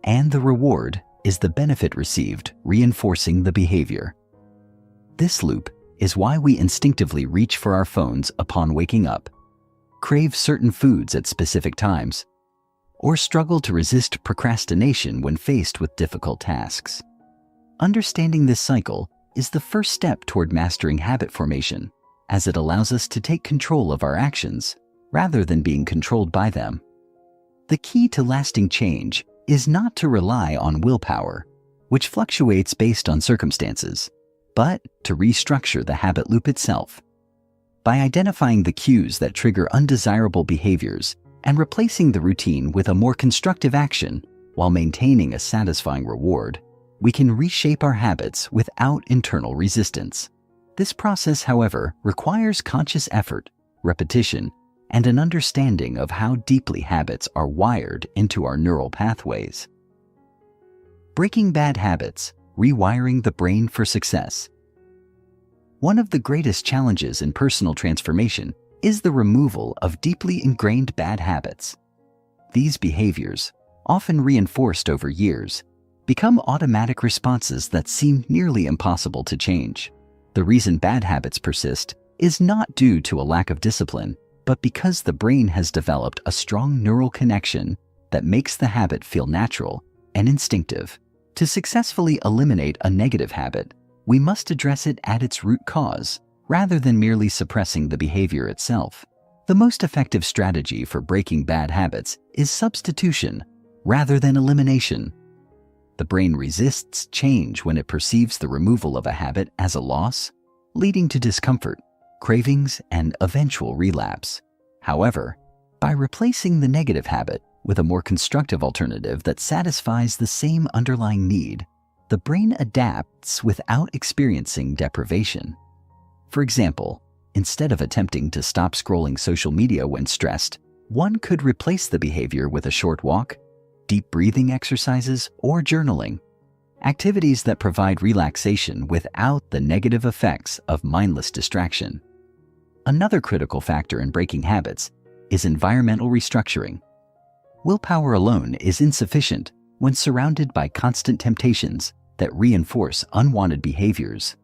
and the reward is the benefit received, reinforcing the behavior. This loop is why we instinctively reach for our phones upon waking up, crave certain foods at specific times, or struggle to resist procrastination when faced with difficult tasks. Understanding this cycle is the first step toward mastering habit formation, as it allows us to take control of our actions rather than being controlled by them. The key to lasting change is not to rely on willpower, which fluctuates based on circumstances, but to restructure the habit loop itself. By identifying the cues that trigger undesirable behaviors and replacing the routine with a more constructive action while maintaining a satisfying reward, we can reshape our habits without internal resistance. This process, however, requires conscious effort, repetition, and an understanding of how deeply habits are wired into our neural pathways. Breaking bad habits, rewiring the brain for success. One of the greatest challenges in personal transformation is the removal of deeply ingrained bad habits. These behaviors, often reinforced over years, become automatic responses that seem nearly impossible to change. The reason bad habits persist is not due to a lack of discipline, but because the brain has developed a strong neural connection that makes the habit feel natural and instinctive. To successfully eliminate a negative habit, we must address it at its root cause, rather than merely suppressing the behavior itself. The most effective strategy for breaking bad habits is substitution, rather than elimination. The brain resists change when it perceives the removal of a habit as a loss, leading to discomfort, cravings, and eventual relapse. However, by replacing the negative habit with a more constructive alternative that satisfies the same underlying need, the brain adapts without experiencing deprivation. For example, instead of attempting to stop scrolling social media when stressed, one could replace the behavior with a short walk, deep breathing exercises, or journaling, activities that provide relaxation without the negative effects of mindless distraction. Another critical factor in breaking habits is environmental restructuring. Willpower alone is insufficient when surrounded by constant temptations that reinforce unwanted behaviors.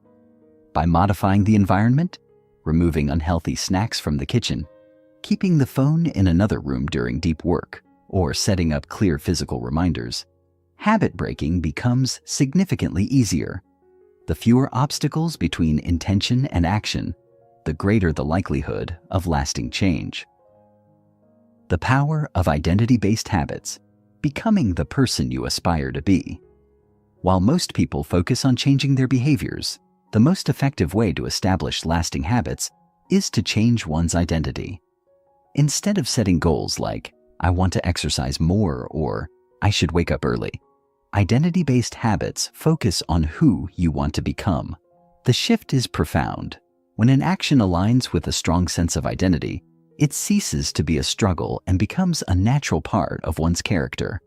By modifying the environment, removing unhealthy snacks from the kitchen, keeping the phone in another room during deep work, or setting up clear physical reminders, habit breaking becomes significantly easier. The fewer obstacles between intention and action, the greater the likelihood of lasting change. The power of identity-based habits, becoming the person you aspire to be. While most people focus on changing their behaviors, the most effective way to establish lasting habits is to change one's identity. Instead of setting goals like, I want to exercise more, or I should wake up early, identity-based habits focus on who you want to become. The shift is profound. When an action aligns with a strong sense of identity, it ceases to be a struggle and becomes a natural part of one's character.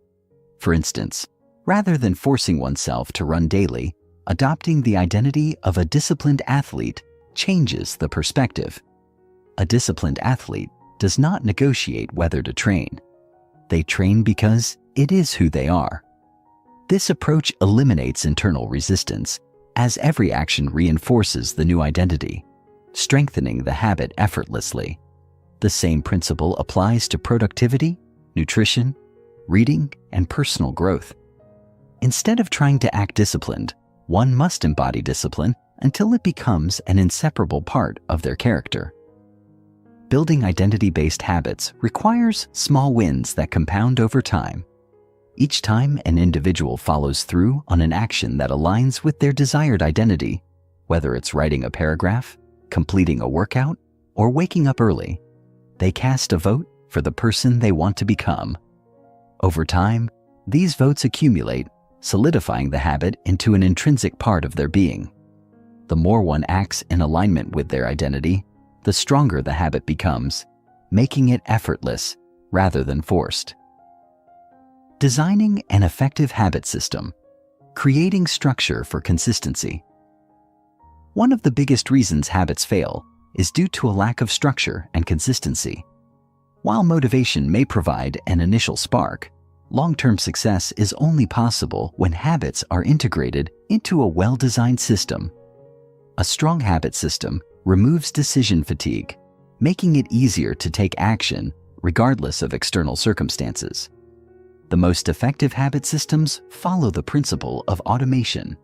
For instance, rather than forcing oneself to run daily, adopting the identity of a disciplined athlete changes the perspective. A disciplined athlete does not negotiate whether to train. They train because it is who they are. This approach eliminates internal resistance, as every action reinforces the new identity, strengthening the habit effortlessly. The same principle applies to productivity, nutrition, reading, and personal growth. Instead of trying to act disciplined, one must embody discipline until it becomes an inseparable part of their character. Building identity-based habits requires small wins that compound over time. Each time an individual follows through on an action that aligns with their desired identity, whether it's writing a paragraph, completing a workout, or waking up early, they cast a vote for the person they want to become. Over time, these votes accumulate, solidifying the habit into an intrinsic part of their being. The more one acts in alignment with their identity, the stronger the habit becomes, making it effortless rather than forced. Designing an effective habit system, creating structure for consistency. One of the biggest reasons habits fail is due to a lack of structure and consistency. While motivation may provide an initial spark, long-term success is only possible when habits are integrated into a well-designed system. A strong habit system removes decision fatigue, making it easier to take action regardless of external circumstances. The most effective habit systems follow the principle of automation.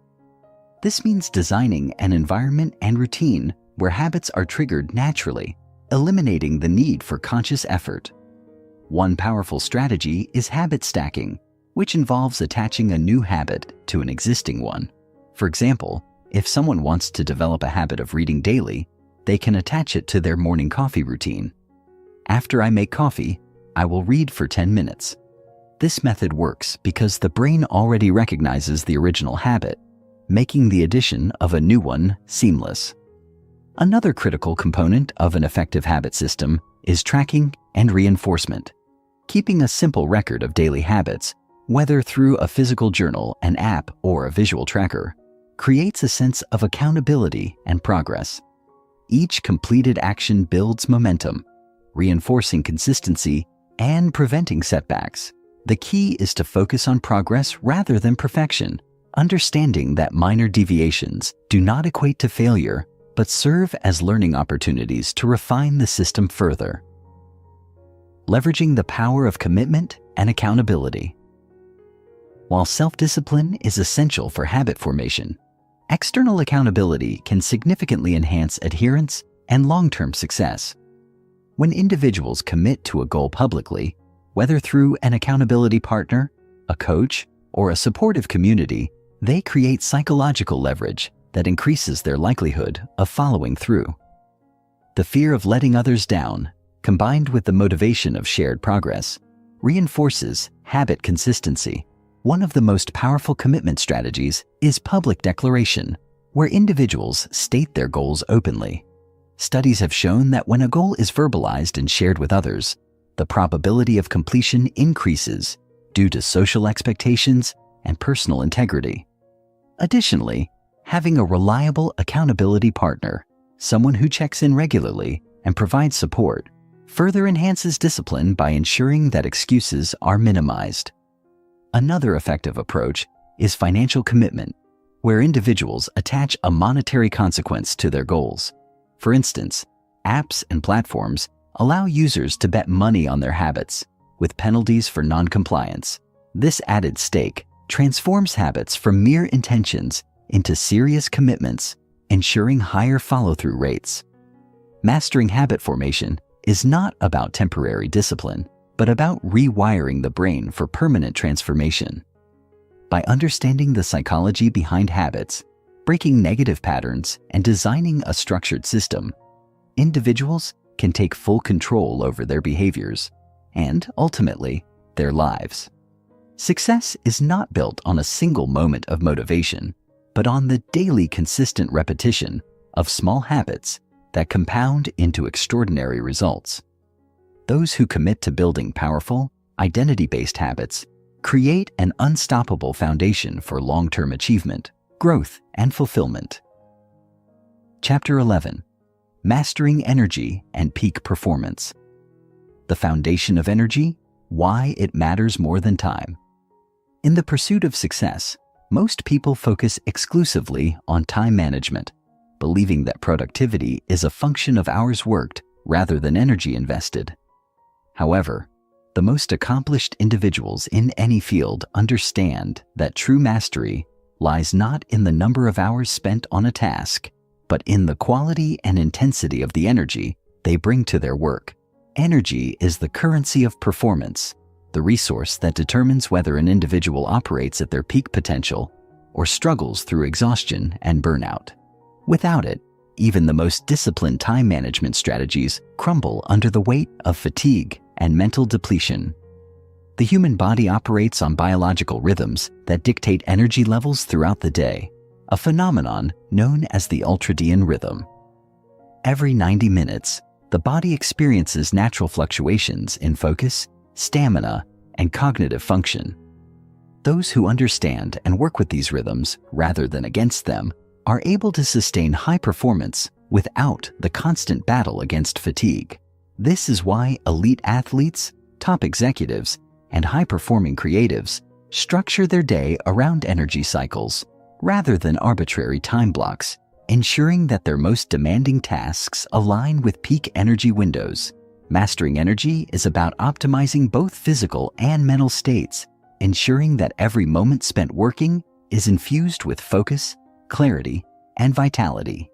This means designing an environment and routine where habits are triggered naturally, eliminating the need for conscious effort. One powerful strategy is habit stacking, which involves attaching a new habit to an existing one. For example, if someone wants to develop a habit of reading daily, they can attach it to their morning coffee routine. After I make coffee, I will read for 10 minutes. This method works because the brain already recognizes the original habit, making the addition of a new one seamless. Another critical component of an effective habit system is tracking and reinforcement. Keeping a simple record of daily habits, whether through a physical journal, an app, or a visual tracker, creates a sense of accountability and progress. Each completed action builds momentum, reinforcing consistency and preventing setbacks. The key is to focus on progress rather than perfection, understanding that minor deviations do not equate to failure, but serve as learning opportunities to refine the system further. Leveraging the power of commitment and accountability. While self-discipline is essential for habit formation, external accountability can significantly enhance adherence and long-term success. When individuals commit to a goal publicly, whether through an accountability partner, a coach, or a supportive community, they create psychological leverage that increases their likelihood of following through. The fear of letting others down, combined with the motivation of shared progress, reinforces habit consistency. One of the most powerful commitment strategies is public declaration, where individuals state their goals openly. Studies have shown that when a goal is verbalized and shared with others, the probability of completion increases due to social expectations and personal integrity. Additionally, having a reliable accountability partner, someone who checks in regularly and provides support, further enhances discipline by ensuring that excuses are minimized. Another effective approach is financial commitment, where individuals attach a monetary consequence to their goals. For instance, apps and platforms allow users to bet money on their habits, with penalties for non-compliance. This added stake transforms habits from mere intentions into serious commitments, ensuring higher follow-through rates. Mastering habit formation is not about temporary discipline, but about rewiring the brain for permanent transformation. By understanding the psychology behind habits, breaking negative patterns, and designing a structured system, individuals can take full control over their behaviors and, ultimately, their lives. Success is not built on a single moment of motivation, but on the daily consistent repetition of small habits that compound into extraordinary results. Those who commit to building powerful, identity-based habits create an unstoppable foundation for long-term achievement, growth, and fulfillment. Chapter 11. Mastering Energy and Peak Performance. The foundation of energy, why it matters more than time. In the pursuit of success, most people focus exclusively on time management, believing that productivity is a function of hours worked rather than energy invested. However, The most accomplished individuals in any field understand that true mastery lies not in the number of hours spent on a task, but in the quality and intensity of the energy they bring to their work. Energy is the currency of performance, the resource that determines whether an individual operates at their peak potential or struggles through exhaustion and burnout. Without it, even the most disciplined time management strategies crumble under the weight of fatigue and mental depletion. The human body operates on biological rhythms that dictate energy levels throughout the day, a phenomenon known as the ultradian rhythm. Every 90 minutes, the body experiences natural fluctuations in focus, stamina, and cognitive function. Those who understand and work with these rhythms rather than against them are able to sustain high performance without the constant battle against fatigue. This is why elite athletes, top executives, and high-performing creatives structure their day around energy cycles rather than arbitrary time blocks, ensuring that their most demanding tasks align with peak energy windows. Mastering energy is about optimizing both physical and mental states, ensuring that every moment spent working is infused with focus, clarity, and vitality.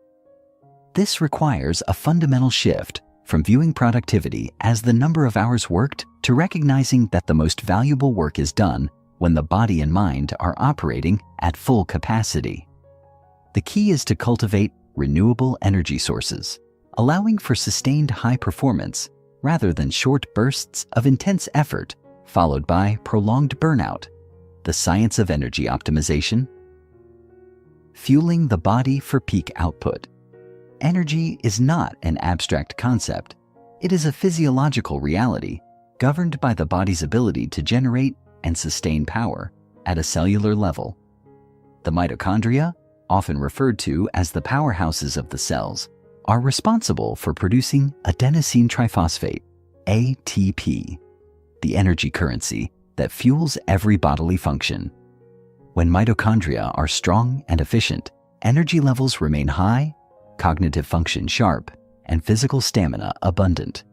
This requires a fundamental shift from viewing productivity as the number of hours worked to recognizing that the most valuable work is done when the body and mind are operating at full capacity. The key is to cultivate renewable energy sources, allowing for sustained high performance rather than short bursts of intense effort followed by prolonged burnout. The science of energy optimization. Fueling the body for peak output. Energy is not an abstract concept. It is a physiological reality governed by the body's ability to generate and sustain power at a cellular level. The mitochondria, often referred to as the powerhouses of the cells, are responsible for producing adenosine triphosphate, ATP, the energy currency that fuels every bodily function. When mitochondria are strong and efficient, energy levels remain high, cognitive function sharp, and physical stamina abundant.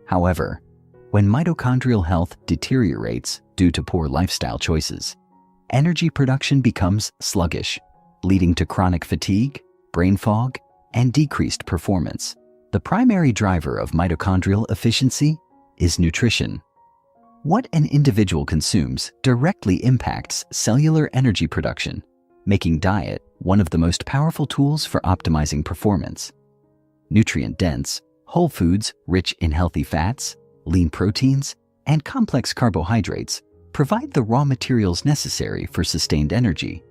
However, when mitochondrial health deteriorates due to poor lifestyle choices, energy production becomes sluggish, leading to chronic fatigue, brain fog, and decreased performance. The primary driver of mitochondrial efficiency is nutrition. What an individual consumes directly impacts cellular energy production, making diet one of the most powerful tools for optimizing performance. Nutrient-dense, whole foods rich in healthy fats, lean proteins, and complex carbohydrates provide the raw materials necessary for sustained energy.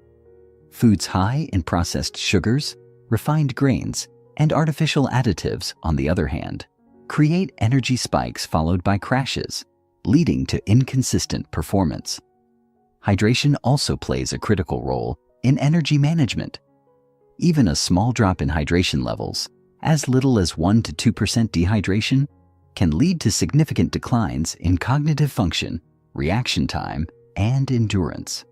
Foods high in processed sugars, refined grains, and artificial additives, on the other hand, create energy spikes followed by crashes, leading to inconsistent performance. Hydration also plays a critical role in energy management. Even a small drop in hydration levels, as little as 1 to 2% dehydration, can lead to significant declines in cognitive function, reaction time, and endurance.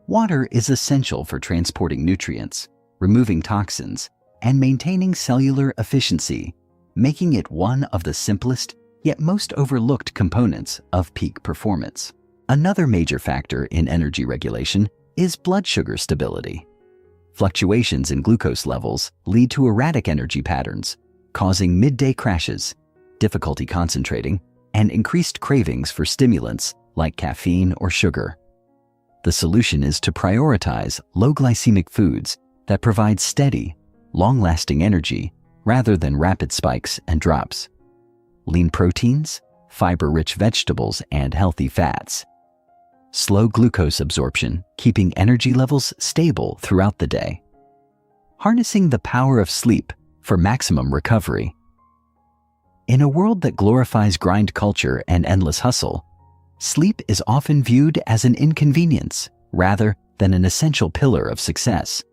Water is essential for transporting nutrients, removing toxins, and maintaining cellular efficiency, making it one of the simplest yet most overlooked components of peak performance. Another major factor in energy regulation is blood sugar stability. Fluctuations in glucose levels lead to erratic energy patterns, causing midday crashes, difficulty concentrating, and increased cravings for stimulants like caffeine or sugar. The solution is to prioritize low glycemic foods that provide steady, long-lasting energy rather than rapid spikes and drops. Lean proteins, fiber-rich vegetables, and healthy fats. Slow glucose absorption, keeping energy levels stable throughout the day. Harnessing the power of sleep for maximum recovery. In a world that glorifies grind culture and endless hustle, sleep is often viewed as an inconvenience rather than an essential pillar of success.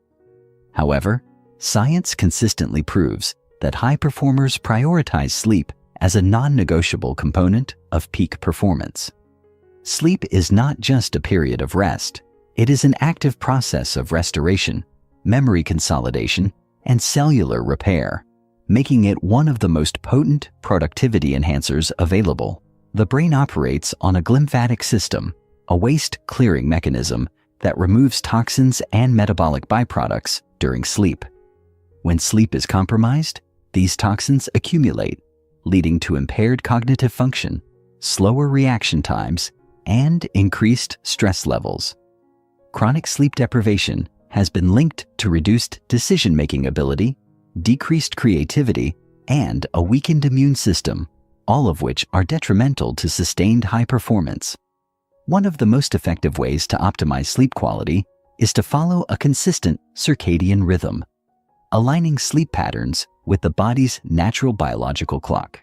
However, science consistently proves that high performers prioritize sleep as a non-negotiable component of peak performance. Sleep is not just a period of rest. It is an active process of restoration, memory consolidation, and cellular repair, making it one of the most potent productivity enhancers available. The brain operates on a glymphatic system, a waste-clearing mechanism that removes toxins and metabolic byproducts during sleep. When sleep is compromised, these toxins accumulate, leading to impaired cognitive function, slower reaction times, and increased stress levels. Chronic sleep deprivation has been linked to reduced decision-making ability, decreased creativity, and a weakened immune system, all of which are detrimental to sustained high performance. One of the most effective ways to optimize sleep quality is to follow a consistent circadian rhythm, aligning sleep patterns with the body's natural biological clock.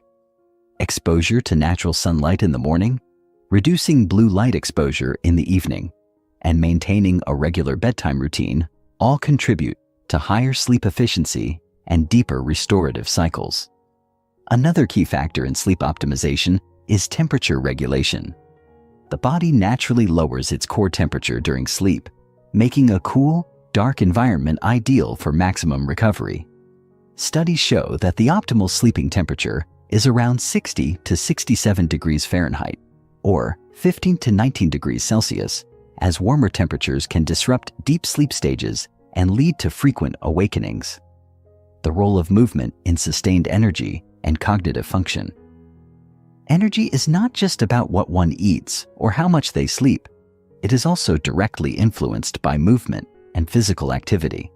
Exposure to natural sunlight in the morning, reducing blue light exposure in the evening, and maintaining a regular bedtime routine all contribute to higher sleep efficiency and deeper restorative cycles. Another key factor in sleep optimization is temperature regulation. The body naturally lowers its core temperature during sleep, making a cool, dark environment ideal for maximum recovery. Studies show that the optimal sleeping temperature is around 60 to 67 degrees Fahrenheit, or 15 to 19 degrees Celsius, as warmer temperatures can disrupt deep sleep stages and lead to frequent awakenings. The role of movement in sustained energy and cognitive function. Energy is not just about what one eats or how much they sleep. It is also directly influenced by movement and physical activity.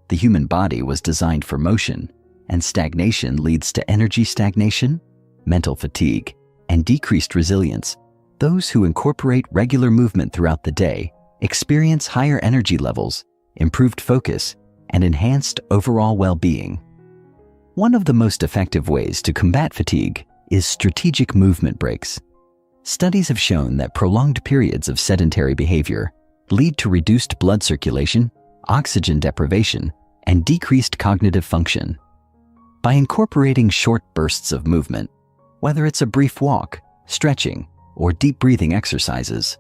The human body was designed for motion, and stagnation leads to energy stagnation, mental fatigue, and decreased resilience. Those who incorporate regular movement throughout the day experience higher energy levels, improved focus, and enhanced overall well-being. One of the most effective ways to combat fatigue is strategic movement breaks. Studies have shown that prolonged periods of sedentary behavior lead to reduced blood circulation, oxygen deprivation, and decreased cognitive function. By incorporating short bursts of movement, whether it's a brief walk, stretching, or deep breathing exercises,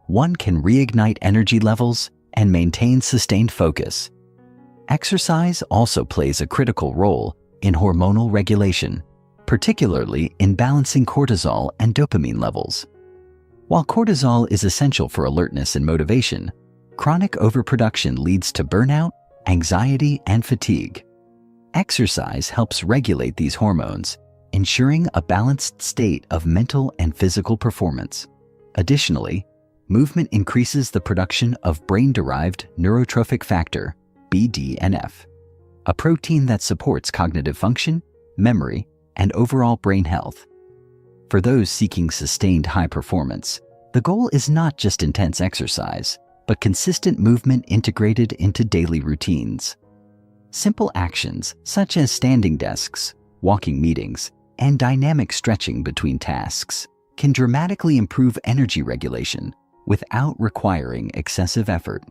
one can reignite energy levels and maintain sustained focus. Exercise also plays a critical role in hormonal regulation, particularly in balancing cortisol and dopamine levels. While cortisol is essential for alertness and motivation, chronic overproduction leads to burnout, anxiety, and fatigue. Exercise helps regulate these hormones, ensuring a balanced state of mental and physical performance. Additionally, movement increases the production of brain-derived neurotrophic factor, BDNF, a protein that supports cognitive function, memory, and overall brain health. For those seeking sustained high performance, the goal is not just intense exercise, but consistent movement integrated into daily routines. Simple actions such as standing desks, walking meetings, and dynamic stretching between tasks can dramatically improve energy regulation without requiring excessive effort.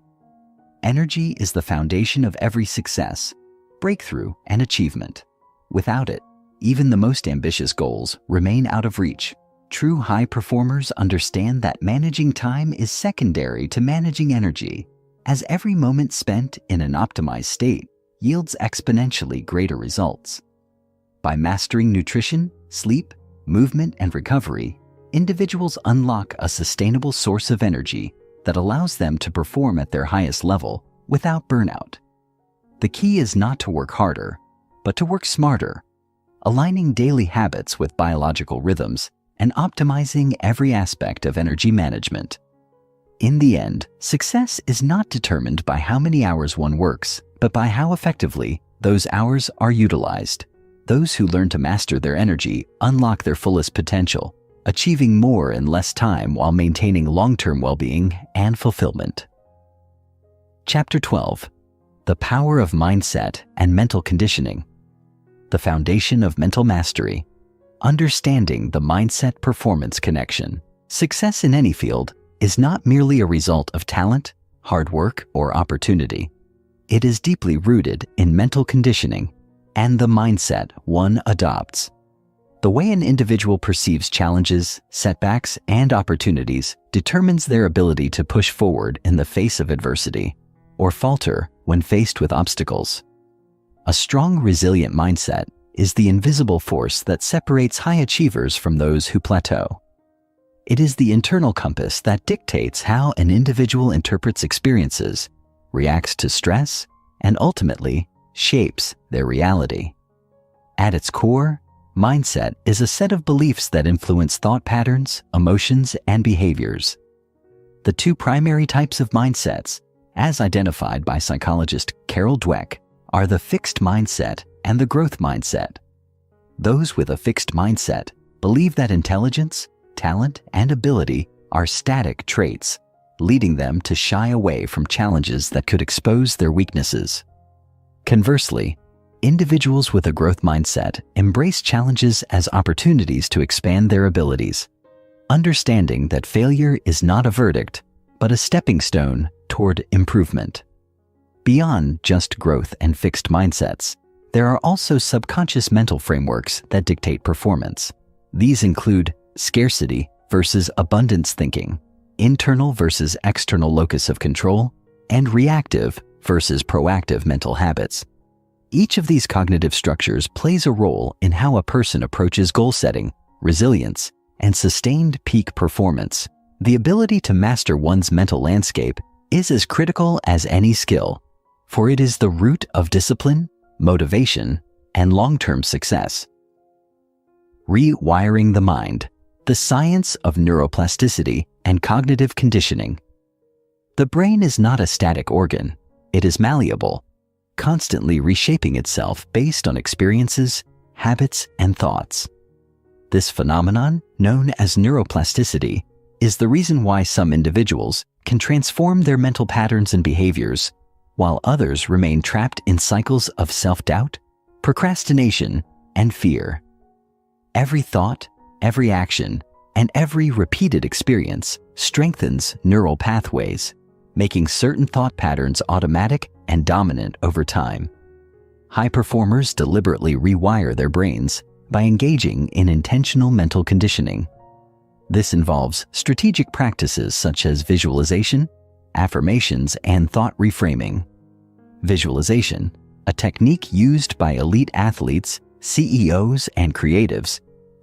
Energy is the foundation of every success, breakthrough, and achievement. Without it, even the most ambitious goals remain out of reach. True high performers understand that managing time is secondary to managing energy, as every moment spent in an optimized state yields exponentially greater results. By mastering nutrition, sleep, movement, and recovery, individuals unlock a sustainable source of energy that allows them to perform at their highest level without burnout. The key is not to work harder, but to work smarter, aligning daily habits with biological rhythms and optimizing every aspect of energy management. In the end, success is not determined by how many hours one works, but by how effectively those hours are utilized. Those who learn to master their energy unlock their fullest potential, achieving more in less time while maintaining long-term well-being and fulfillment. Chapter 12. The Power of Mindset and Mental Conditioning. The Foundation of Mental Mastery. Understanding the mindset-performance connection. Success in any field is not merely a result of talent, hard work, or opportunity. It is deeply rooted in mental conditioning and the mindset one adopts. The way an individual perceives challenges, setbacks, and opportunities determines their ability to push forward in the face of adversity or falter when faced with obstacles. A strong, resilient mindset is the invisible force that separates high achievers from those who plateau. It is the internal compass that dictates how an individual interprets experiences, reacts to stress, and ultimately shapes their reality. At its core, mindset is a set of beliefs that influence thought patterns, emotions, and behaviors. The two primary types of mindsets, as identified by psychologist Carol Dweck, are the fixed mindset and the growth mindset. Those with a fixed mindset believe that intelligence, talent, and ability are static traits, leading them to shy away from challenges that could expose their weaknesses. Conversely, individuals with a growth mindset embrace challenges as opportunities to expand their abilities, understanding that failure is not a verdict, but a stepping stone toward improvement. Beyond just growth and fixed mindsets, there are also subconscious mental frameworks that dictate performance. These include scarcity versus abundance thinking, internal versus external locus of control, and reactive versus proactive mental habits. Each of these cognitive structures plays a role in how a person approaches goal setting, resilience, and sustained peak performance. The ability to master one's mental landscape is as critical as any skill, for it is the root of discipline, motivation, and long-term success. Rewiring the mind, the science of neuroplasticity and cognitive conditioning. The brain is not a static organ. It is malleable, constantly reshaping itself based on experiences, habits, and thoughts. This phenomenon, known as neuroplasticity, is the reason why some individuals can transform their mental patterns and behaviors, while others remain trapped in cycles of self-doubt, procrastination, and fear. Every thought, every action, and every repeated experience strengthens neural pathways, making certain thought patterns automatic and dominant over time. High performers deliberately rewire their brains by engaging in intentional mental conditioning. This involves strategic practices such as visualization, affirmations, and thought reframing. Visualization, a technique used by elite athletes, CEOs, and creatives,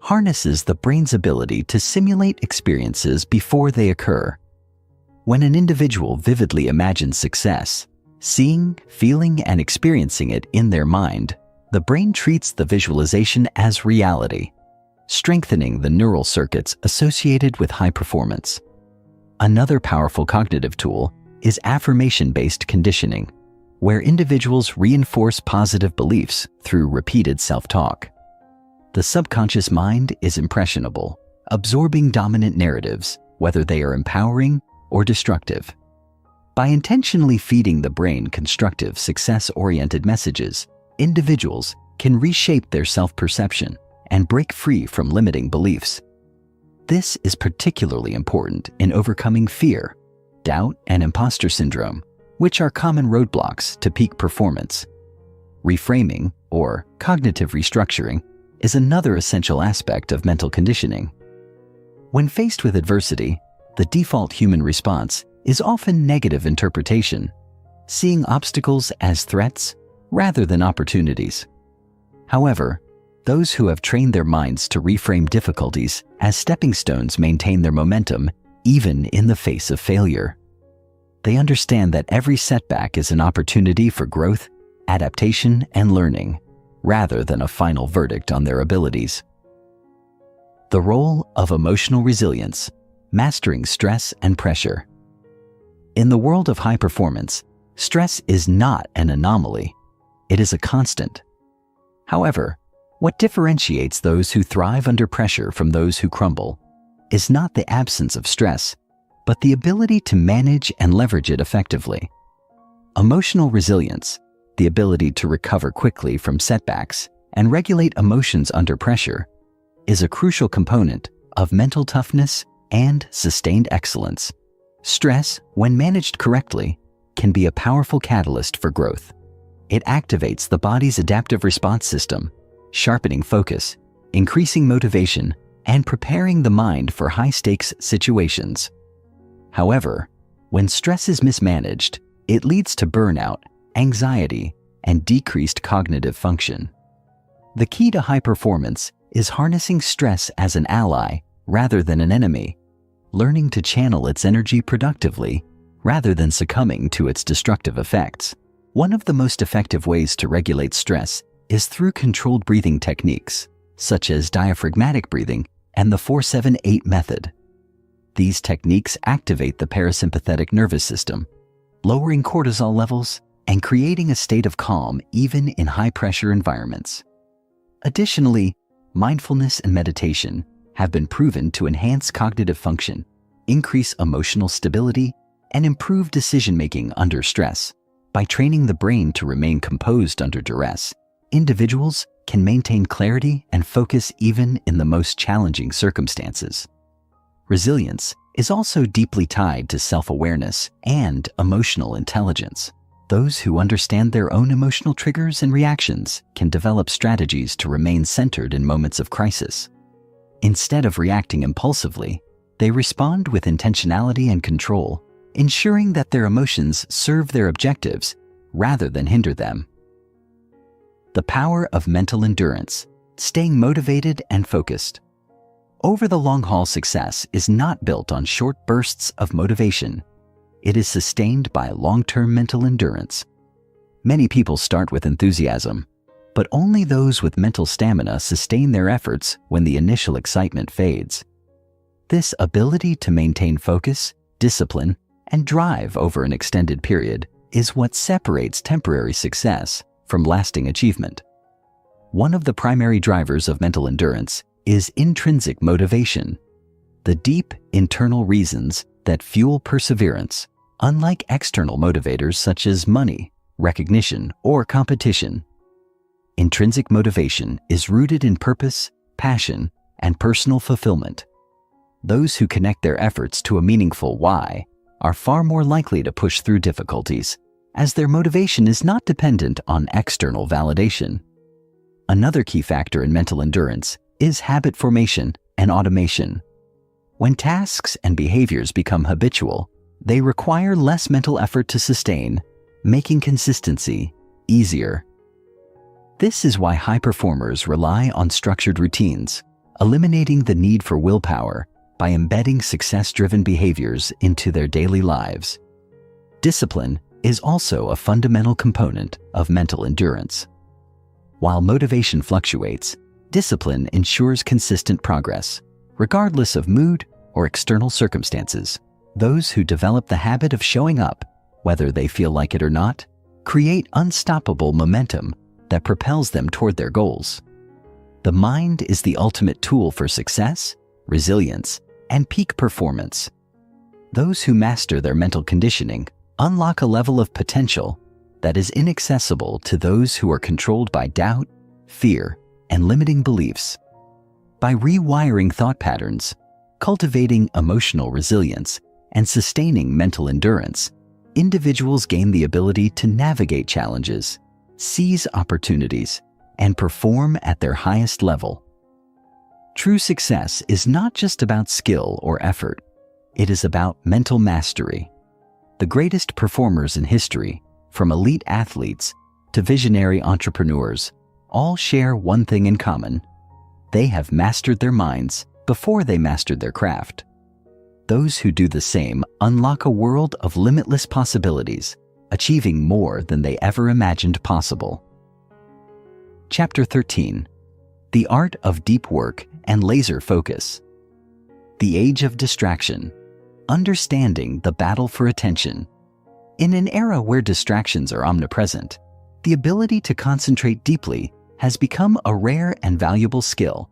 harnesses the brain's ability to simulate experiences before they occur. When an individual vividly imagines success, seeing, feeling, and experiencing it in their mind, the brain treats the visualization as reality, strengthening the neural circuits associated with high performance. Another powerful cognitive tool is affirmation-based conditioning, where individuals reinforce positive beliefs through repeated self-talk. The subconscious mind is impressionable, absorbing dominant narratives, whether they are empowering or destructive. By intentionally feeding the brain constructive, success-oriented messages, individuals can reshape their self-perception and break free from limiting beliefs. This is particularly important in overcoming fear, doubt, and imposter syndrome, which are common roadblocks to peak performance. Reframing, or cognitive restructuring, is another essential aspect of mental conditioning. When faced with adversity, the default human response is often negative interpretation, seeing obstacles as threats rather than opportunities. However, those who have trained their minds to reframe difficulties as stepping stones maintain their momentum even in the face of failure. They understand that every setback is an opportunity for growth, adaptation, and learning, rather than a final verdict on their abilities. The role of emotional resilience, mastering stress and pressure. In the world of high performance, stress is not an anomaly. It is a constant. However, what differentiates those who thrive under pressure from those who crumble is not the absence of stress, but the ability to manage and leverage it effectively. Emotional resilience, the ability to recover quickly from setbacks and regulate emotions under pressure, is a crucial component of mental toughness and sustained excellence. Stress, when managed correctly, can be a powerful catalyst for growth. It activates the body's adaptive response system, sharpening focus, increasing motivation, and preparing the mind for high-stakes situations. However, when stress is mismanaged, it leads to burnout, anxiety, and decreased cognitive function. The key to high performance is harnessing stress as an ally rather than an enemy, learning to channel its energy productively rather than succumbing to its destructive effects. One of the most effective ways to regulate stress is through controlled breathing techniques, such as diaphragmatic breathing and the 4-7-8 method. These techniques activate the parasympathetic nervous system, lowering cortisol levels and creating a state of calm even in high-pressure environments. Additionally, mindfulness and meditation have been proven to enhance cognitive function, increase emotional stability, and improve decision-making under stress. By training the brain to remain composed under duress, individuals can maintain clarity and focus even in the most challenging circumstances. Resilience is also deeply tied to self-awareness and emotional intelligence. Those who understand their own emotional triggers and reactions can develop strategies to remain centered in moments of crisis. Instead of reacting impulsively, they respond with intentionality and control, ensuring that their emotions serve their objectives rather than hinder them. The power of mental endurance, staying motivated and focused. Over the long haul, success is not built on short bursts of motivation. It is sustained by long-term mental endurance. Many people start with enthusiasm, but only those with mental stamina sustain their efforts when the initial excitement fades. This ability to maintain focus, discipline, and drive over an extended period is what separates temporary success from lasting achievement. One of the primary drivers of mental endurance is intrinsic motivation, the deep internal reasons that fuel perseverance, unlike external motivators such as money, recognition, or competition. Intrinsic motivation is rooted in purpose, passion, and personal fulfillment. Those who connect their efforts to a meaningful why are far more likely to push through difficulties, as their motivation is not dependent on external validation. Another key factor in mental endurance is habit formation and automation. When tasks and behaviors become habitual, they require less mental effort to sustain, making consistency easier. This is why high performers rely on structured routines, eliminating the need for willpower by embedding success-driven behaviors into their daily lives. Discipline is also a fundamental component of mental endurance. While motivation fluctuates, discipline ensures consistent progress, regardless of mood or external circumstances. Those who develop the habit of showing up, whether they feel like it or not, create unstoppable momentum that propels them toward their goals. The mind is the ultimate tool for success, resilience, and peak performance. Those who master their mental conditioning unlock a level of potential that is inaccessible to those who are controlled by doubt, fear, and limiting beliefs. By rewiring thought patterns, cultivating emotional resilience, and sustaining mental endurance, individuals gain the ability to navigate challenges, seize opportunities, and perform at their highest level. True success is not just about skill or effort. It is about mental mastery. The greatest performers in history, from elite athletes to visionary entrepreneurs, all share one thing in common. They have mastered their minds before they mastered their craft. Those who do the same unlock a world of limitless possibilities, achieving more than they ever imagined possible. Chapter 13. The Art of Deep Work and Laser Focus. The Age of Distraction. Understanding the battle for attention. In an era where distractions are omnipresent, the ability to concentrate deeply has become a rare and valuable skill.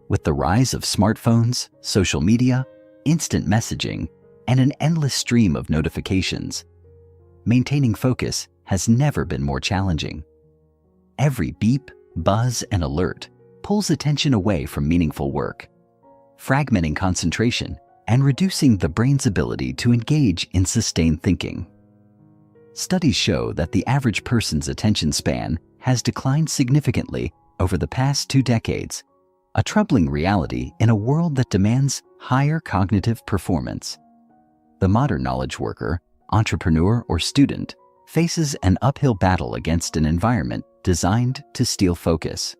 With the rise of smartphones, social media, instant messaging, and an endless stream of notifications, maintaining focus has never been more challenging. Every beep, buzz, and alert pulls attention away from meaningful work, fragmenting concentration and reducing the brain's ability to engage in sustained thinking. Studies show that the average person's attention span has declined significantly over the past 2 decades, a troubling reality in a world that demands higher cognitive performance. The modern knowledge worker, entrepreneur, or student faces an uphill battle against an environment designed to steal focus.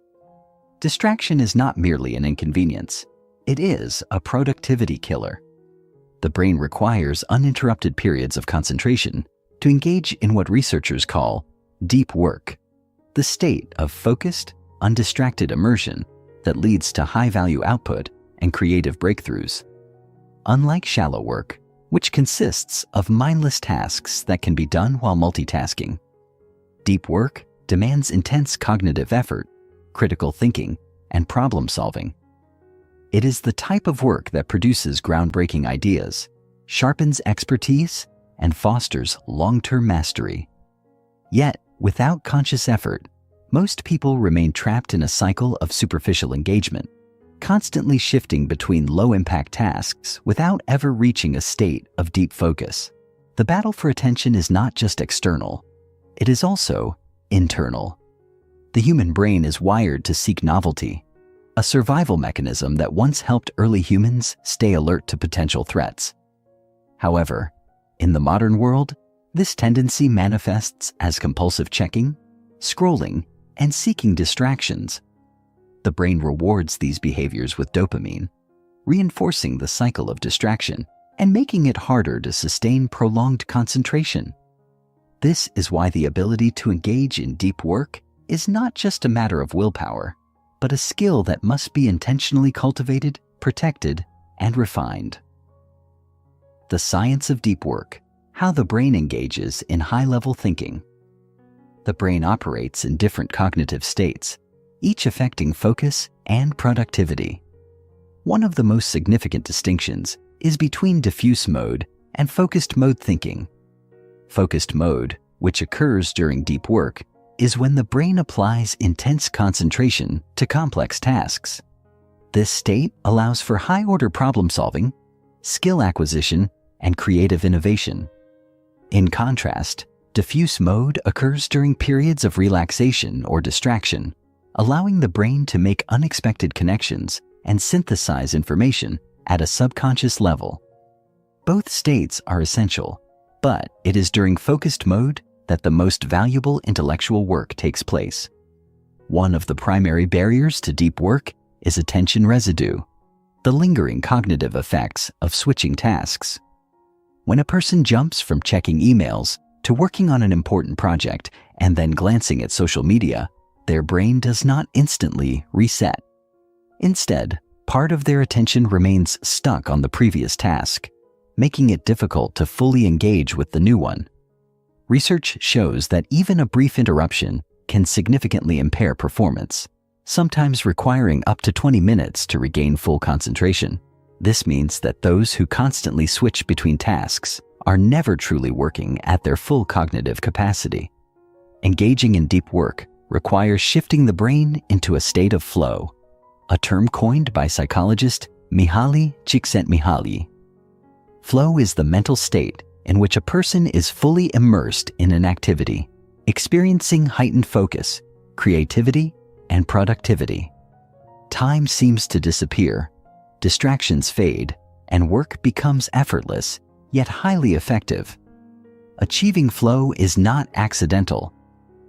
Distraction is not merely an inconvenience. It is a productivity killer. the brain requires uninterrupted periods of concentration to engage in what researchers call deep work, the state of focused, undistracted immersion that leads to high-value output and creative breakthroughs. Unlike shallow work, which consists of mindless tasks that can be done while multitasking, deep work demands intense cognitive effort, critical thinking, and problem-solving. It is the type of work that produces groundbreaking ideas, sharpens expertise, and fosters long-term mastery. Yet, without conscious effort, most people remain trapped in a cycle of superficial engagement, constantly shifting between low-impact tasks without ever reaching a state of deep focus. The battle for attention is not just external, it is also internal. The human brain is wired to seek novelty, a survival mechanism that once helped early humans stay alert to potential threats. However, in the modern world, this tendency manifests as compulsive checking, scrolling, and seeking distractions. The brain rewards these behaviors with dopamine, reinforcing the cycle of distraction and making it harder to sustain prolonged concentration. This is why the ability to engage in deep work is not just a matter of willpower, but a skill that must be intentionally cultivated, protected, and refined. The science of deep work, how the brain engages in high-level thinking. The brain operates in different cognitive states, each affecting focus and productivity. One of the most significant distinctions is between diffuse mode and focused mode thinking. Focused mode, which occurs during deep work, is when the brain applies intense concentration to complex tasks. This state allows for high-order problem-solving, skill acquisition, and creative innovation. In contrast, diffuse mode occurs during periods of relaxation or distraction, allowing the brain to make unexpected connections and synthesize information at a subconscious level. Both states are essential, but it is during focused mode that the most valuable intellectual work takes place. One of the primary barriers to deep work is attention residue, the lingering cognitive effects of switching tasks. When a person jumps from checking emails to working on an important project and then glancing at social media, their brain does not instantly reset. Instead, part of their attention remains stuck on the previous task, making it difficult to fully engage with the new one. Research shows that even a brief interruption can significantly impair performance, sometimes requiring up to 20 minutes to regain full concentration. This means that those who constantly switch between tasks are never truly working at their full cognitive capacity. Engaging in deep work requires shifting the brain into a state of flow, a term coined by psychologist Mihaly Csikszentmihalyi. Flow is the mental state in which a person is fully immersed in an activity, experiencing heightened focus, creativity, and productivity. Time seems to disappear, distractions fade, and work becomes effortless, yet highly effective. Achieving flow is not accidental.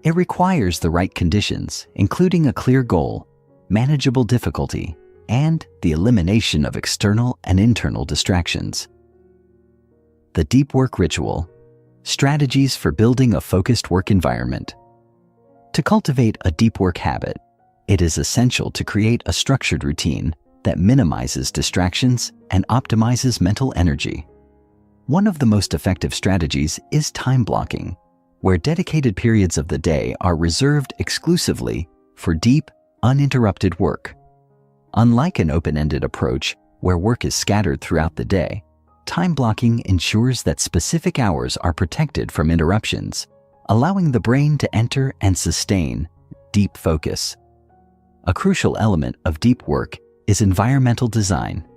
It requires the right conditions, including a clear goal, manageable difficulty, and the elimination of external and internal distractions. The deep work ritual: strategies for building a focused work environment. To cultivate a deep work habit, it is essential to create a structured routine that minimizes distractions and optimizes mental energy. One of the most effective strategies is time blocking, where dedicated periods of the day are reserved exclusively for deep, uninterrupted work. Unlike an open-ended approach where work is scattered throughout the day, time blocking ensures that specific hours are protected from interruptions, allowing the brain to enter and sustain deep focus. A crucial element of deep work is environmental design.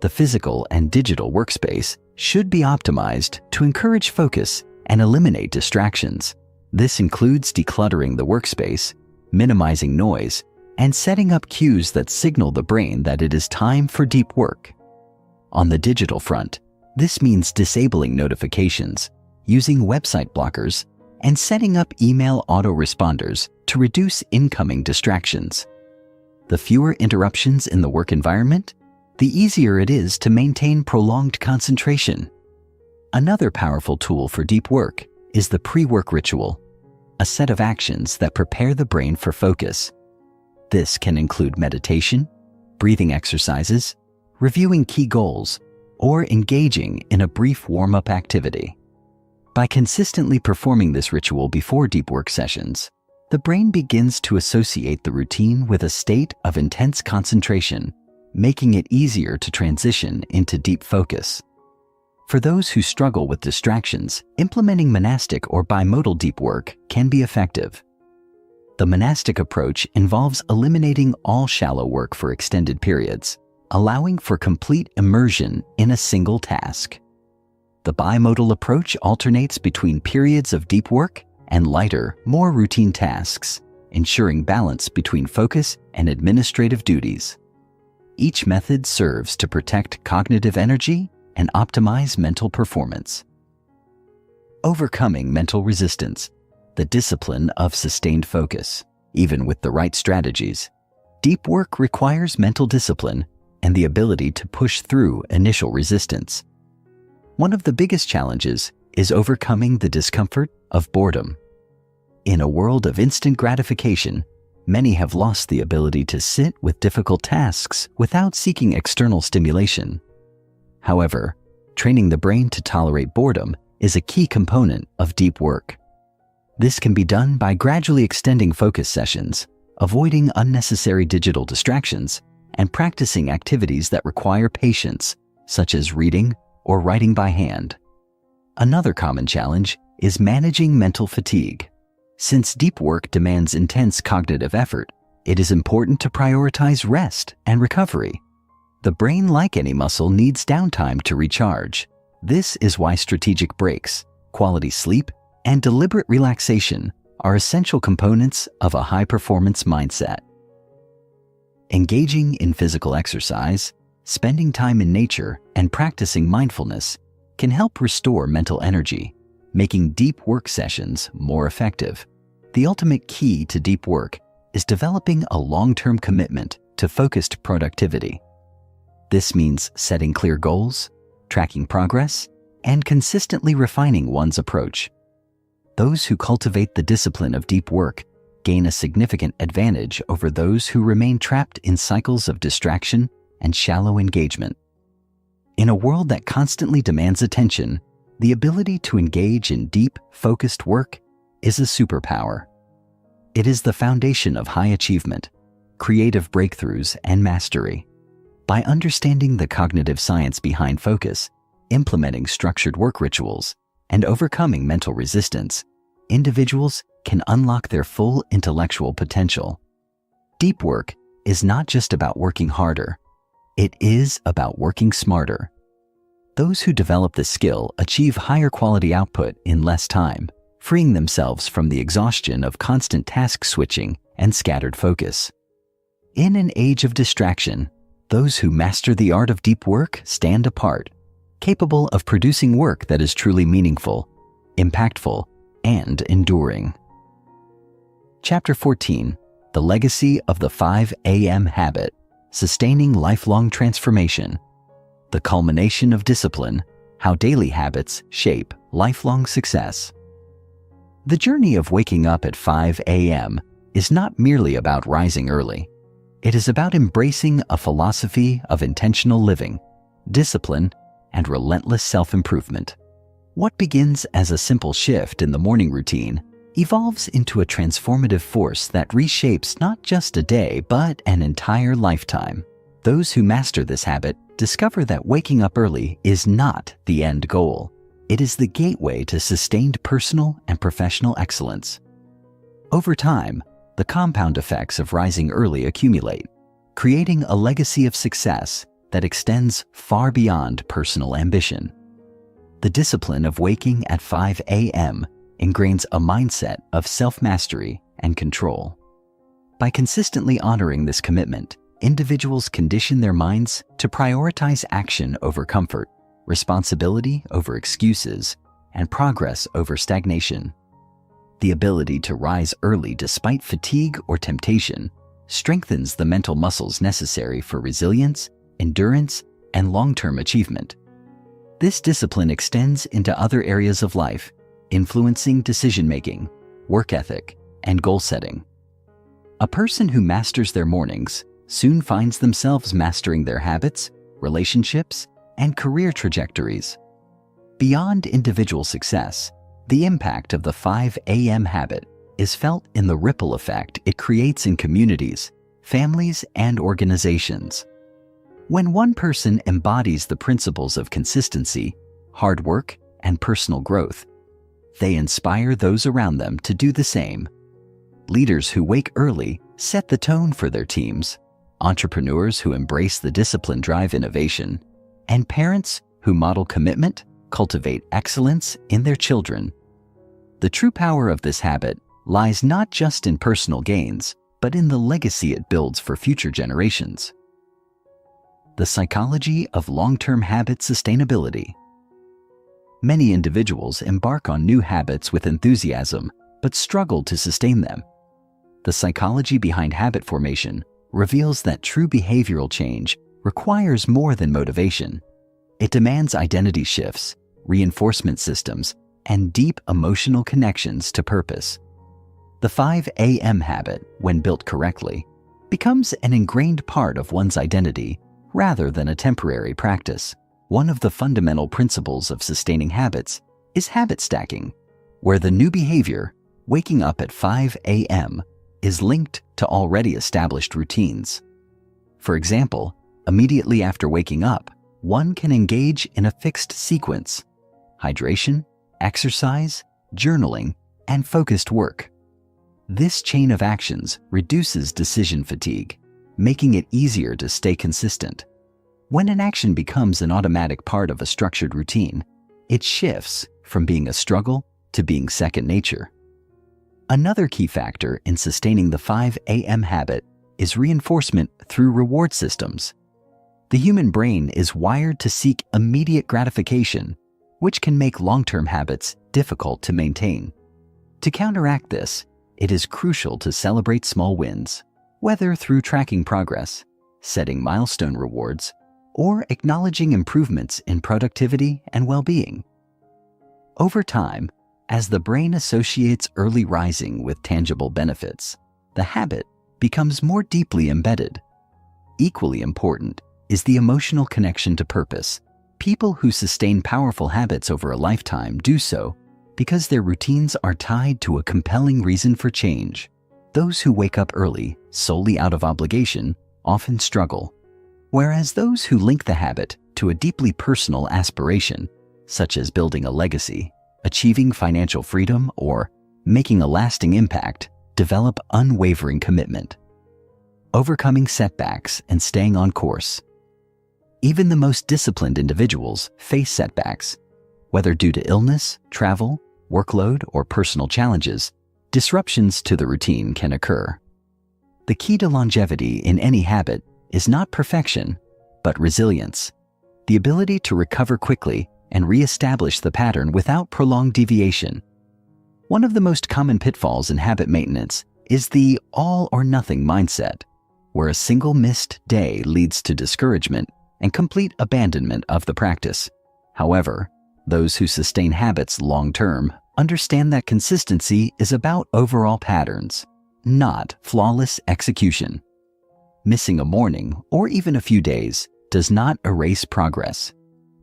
The physical and digital workspace should be optimized to encourage focus and eliminate distractions. This includes decluttering the workspace, minimizing noise, and setting up cues that signal the brain that it is time for deep work. On the digital front, this means disabling notifications, using website blockers, and setting up email autoresponders to reduce incoming distractions. The fewer interruptions in the work environment, the easier it is to maintain prolonged concentration. Another powerful tool for deep work is the pre-work ritual, a set of actions that prepare the brain for focus. This can include meditation, breathing exercises, reviewing key goals, or engaging in a brief warm-up activity. By consistently performing this ritual before deep work sessions, the brain begins to associate the routine with a state of intense concentration, making it easier to transition into deep focus. For those who struggle with distractions, implementing monastic or bimodal deep work can be effective. The monastic approach involves eliminating all shallow work for extended periods, allowing for complete immersion in a single task. The bimodal approach alternates between periods of deep work and lighter, more routine tasks, ensuring balance between focus and administrative duties. Each method serves to protect cognitive energy and optimize mental performance. Overcoming mental resistance, the discipline of sustained focus. Even with the right strategies, deep work requires mental discipline and the ability to push through initial resistance. One of the biggest challenges is overcoming the discomfort of boredom. In a world of instant gratification, many have lost the ability to sit with difficult tasks without seeking external stimulation. However, training the brain to tolerate boredom is a key component of deep work. This can be done by gradually extending focus sessions, avoiding unnecessary digital distractions, and practicing activities that require patience, such as reading or writing by hand. Another common challenge is managing mental fatigue. Since deep work demands intense cognitive effort, it is important to prioritize rest and recovery. The brain, like any muscle, needs downtime to recharge. This is why strategic breaks, quality sleep, and deliberate relaxation are essential components of a high-performance mindset. Engaging in physical exercise, spending time in nature, and practicing mindfulness can help restore mental energy, making deep work sessions more effective. The ultimate key to deep work is developing a long-term commitment to focused productivity. This means setting clear goals, tracking progress, and consistently refining one's approach. Those who cultivate the discipline of deep work gain a significant advantage over those who remain trapped in cycles of distraction and shallow engagement. In a world that constantly demands attention, the ability to engage in deep, focused work is a superpower. It is the foundation of high achievement, creative breakthroughs, and mastery. By understanding the cognitive science behind focus, implementing structured work rituals, and overcoming mental resistance, individuals can unlock their full intellectual potential. Deep work is not just about working harder, it is about working smarter. Those who develop this skill achieve higher quality output in less time, freeing themselves from the exhaustion of constant task switching and scattered focus. In an age of distraction, those who master the art of deep work stand apart, capable of producing work that is truly meaningful, impactful, and enduring. Chapter 14, The Legacy of the 5 a.m. Habit, Sustaining Lifelong Transformation. The Culmination of Discipline, How Daily Habits Shape Lifelong Success. The journey of waking up at 5 a.m. is not merely about rising early. It is about embracing a philosophy of intentional living, discipline, and relentless self-improvement. What begins as a simple shift in the morning routine evolves into a transformative force that reshapes not just a day, but an entire lifetime. Those who master this habit discover that waking up early is not the end goal. It is the gateway to sustained personal and professional excellence. Over time, the compound effects of rising early accumulate, creating a legacy of success that extends far beyond personal ambition. The discipline of waking at 5 a.m. ingrains a mindset of self-mastery and control. By consistently honoring this commitment, individuals condition their minds to prioritize action over comfort, responsibility over excuses, and progress over stagnation. The ability to rise early despite fatigue or temptation strengthens the mental muscles necessary for resilience endurance, and long-term achievement. This discipline extends into other areas of life, influencing decision-making, work ethic, and goal setting. A person who masters their mornings soon finds themselves mastering their habits, relationships, and career trajectories. Beyond individual success, the impact of the 5 a.m. habit is felt in the ripple effect it creates in communities, families, and organizations. When one person embodies the principles of consistency, hard work, and personal growth, they inspire those around them to do the same. Leaders who wake early set the tone for their teams, entrepreneurs who embrace the discipline drive innovation, and parents who model commitment cultivate excellence in their children. The true power of this habit lies not just in personal gains, but in the legacy it builds for future generations. The psychology of long-term habit sustainability. Many individuals embark on new habits with enthusiasm, but struggle to sustain them. The psychology behind habit formation reveals that true behavioral change requires more than motivation. It demands identity shifts, reinforcement systems, and deep emotional connections to purpose. The 5 a.m. habit, when built correctly, becomes an ingrained part of one's identity rather than a temporary practice. One of the fundamental principles of sustaining habits is habit stacking, where the new behavior, waking up at 5 a.m., is linked to already established routines. For example, immediately after waking up, one can engage in a fixed sequence: hydration, exercise, journaling, and focused work. This chain of actions reduces decision fatigue, making it easier to stay consistent. When an action becomes an automatic part of a structured routine, it shifts from being a struggle to being second nature. Another key factor in sustaining the 5 a.m. habit is reinforcement through reward systems. The human brain is wired to seek immediate gratification, which can make long-term habits difficult to maintain. To counteract this, it is crucial to celebrate small wins, whether through tracking progress, setting milestone rewards, or acknowledging improvements in productivity and well-being. Over time, as the brain associates early rising with tangible benefits, the habit becomes more deeply embedded. Equally important is the emotional connection to purpose. People who sustain powerful habits over a lifetime do so because their routines are tied to a compelling reason for change. Those who wake up early solely out of obligation often struggle, whereas those who link the habit to a deeply personal aspiration, such as building a legacy, achieving financial freedom, or making a lasting impact, develop unwavering commitment. Overcoming setbacks and staying on course. Even the most disciplined individuals face setbacks. Whether due to illness, travel, workload, or personal challenges, disruptions to the routine can occur. The key to longevity in any habit is not perfection, but resilience, the ability to recover quickly and reestablish the pattern without prolonged deviation. One of the most common pitfalls in habit maintenance is the all-or-nothing mindset, where a single missed day leads to discouragement and complete abandonment of the practice. However, those who sustain habits long-term understand that consistency is about overall patterns, not flawless execution. Missing a morning or even a few days does not erase progress.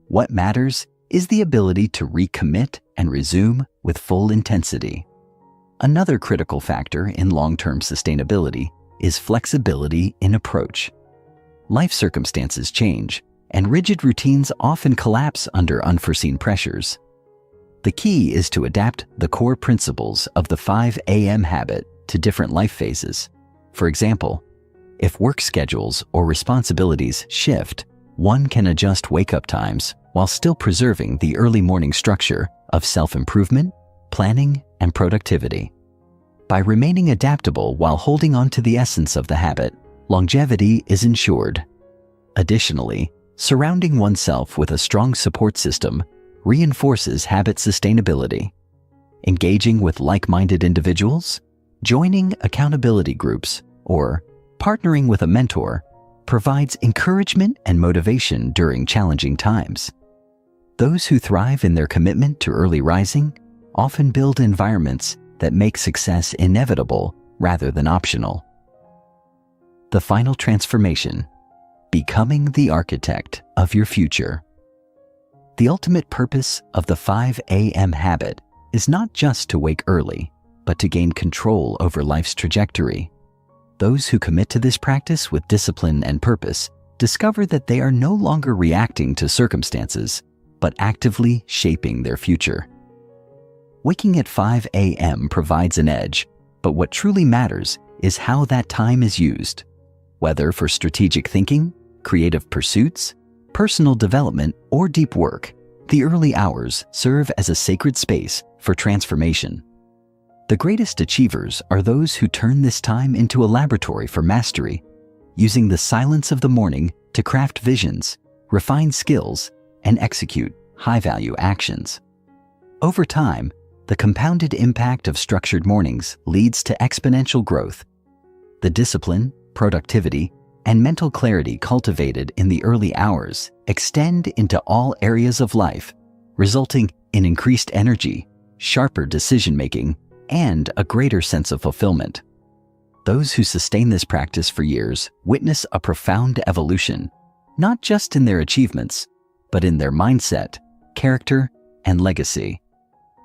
What matters is the ability to recommit and resume with full intensity. Another critical factor in long-term sustainability is flexibility in approach. Life circumstances change, and rigid routines often collapse under unforeseen pressures. The key is to adapt the core principles of the 5 a.m. habit to different life phases. For example, if work schedules or responsibilities shift, one can adjust wake-up times while still preserving the early morning structure of self-improvement, planning, and productivity. By remaining adaptable while holding on to the essence of the habit, longevity is ensured. Additionally, surrounding oneself with a strong support system reinforces habit sustainability. Engaging with like-minded individuals, joining accountability groups, or partnering with a mentor provides encouragement and motivation during challenging times. Those who thrive in their commitment to early rising often build environments that make success inevitable rather than optional. The final transformation: becoming the architect of your future. The ultimate purpose of the 5 a.m. habit is not just to wake early, but to gain control over life's trajectory. Those who commit to this practice with discipline and purpose discover that they are no longer reacting to circumstances, but actively shaping their future. Waking at 5 a.m. provides an edge, but what truly matters is how that time is used. Whether for strategic thinking, creative pursuits, personal development, or deep work, the early hours serve as a sacred space for transformation. The greatest achievers are those who turn this time into a laboratory for mastery, using the silence of the morning to craft visions, refine skills, and execute high-value actions. Over time, the compounded impact of structured mornings leads to exponential growth. The discipline, productivity, and mental clarity cultivated in the early hours extend into all areas of life, resulting in increased energy, sharper decision-making, and a greater sense of fulfillment. Those who sustain this practice for years witness a profound evolution, not just in their achievements, but in their mindset, character, and legacy.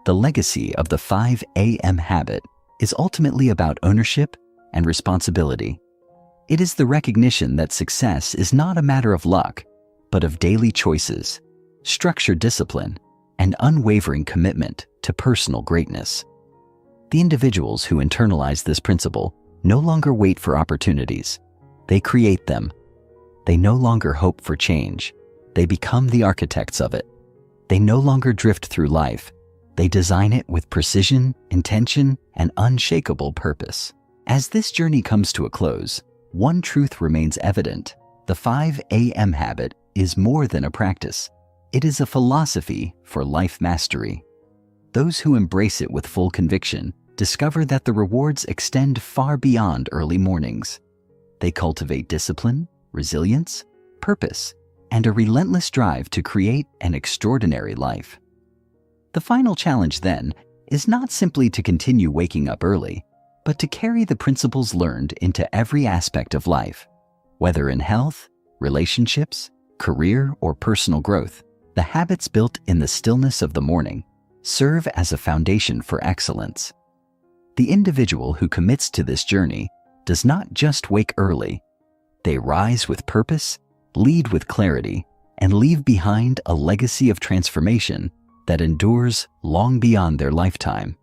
The legacy of the 5 a.m. habit is ultimately about ownership and responsibility. It is the recognition that success is not a matter of luck, but of daily choices, structured discipline, and unwavering commitment to personal greatness. The individuals who internalize this principle no longer wait for opportunities. They create them. They no longer hope for change. They become the architects of it. They no longer drift through life. They design it with precision, intention, and unshakable purpose. As this journey comes to a close, one truth remains evident. The 5 a.m. habit is more than a practice. It is a philosophy for life mastery. Those who embrace it with full conviction discover that the rewards extend far beyond early mornings. They cultivate discipline, resilience, purpose, and a relentless drive to create an extraordinary life. The final challenge, then, is not simply to continue waking up early, but to carry the principles learned into every aspect of life. Whether in health, relationships, career, or personal growth, the habits built in the stillness of the morning serve as a foundation for excellence. The individual who commits to this journey does not just wake early. They rise with purpose, lead with clarity, and leave behind a legacy of transformation that endures long beyond their lifetime.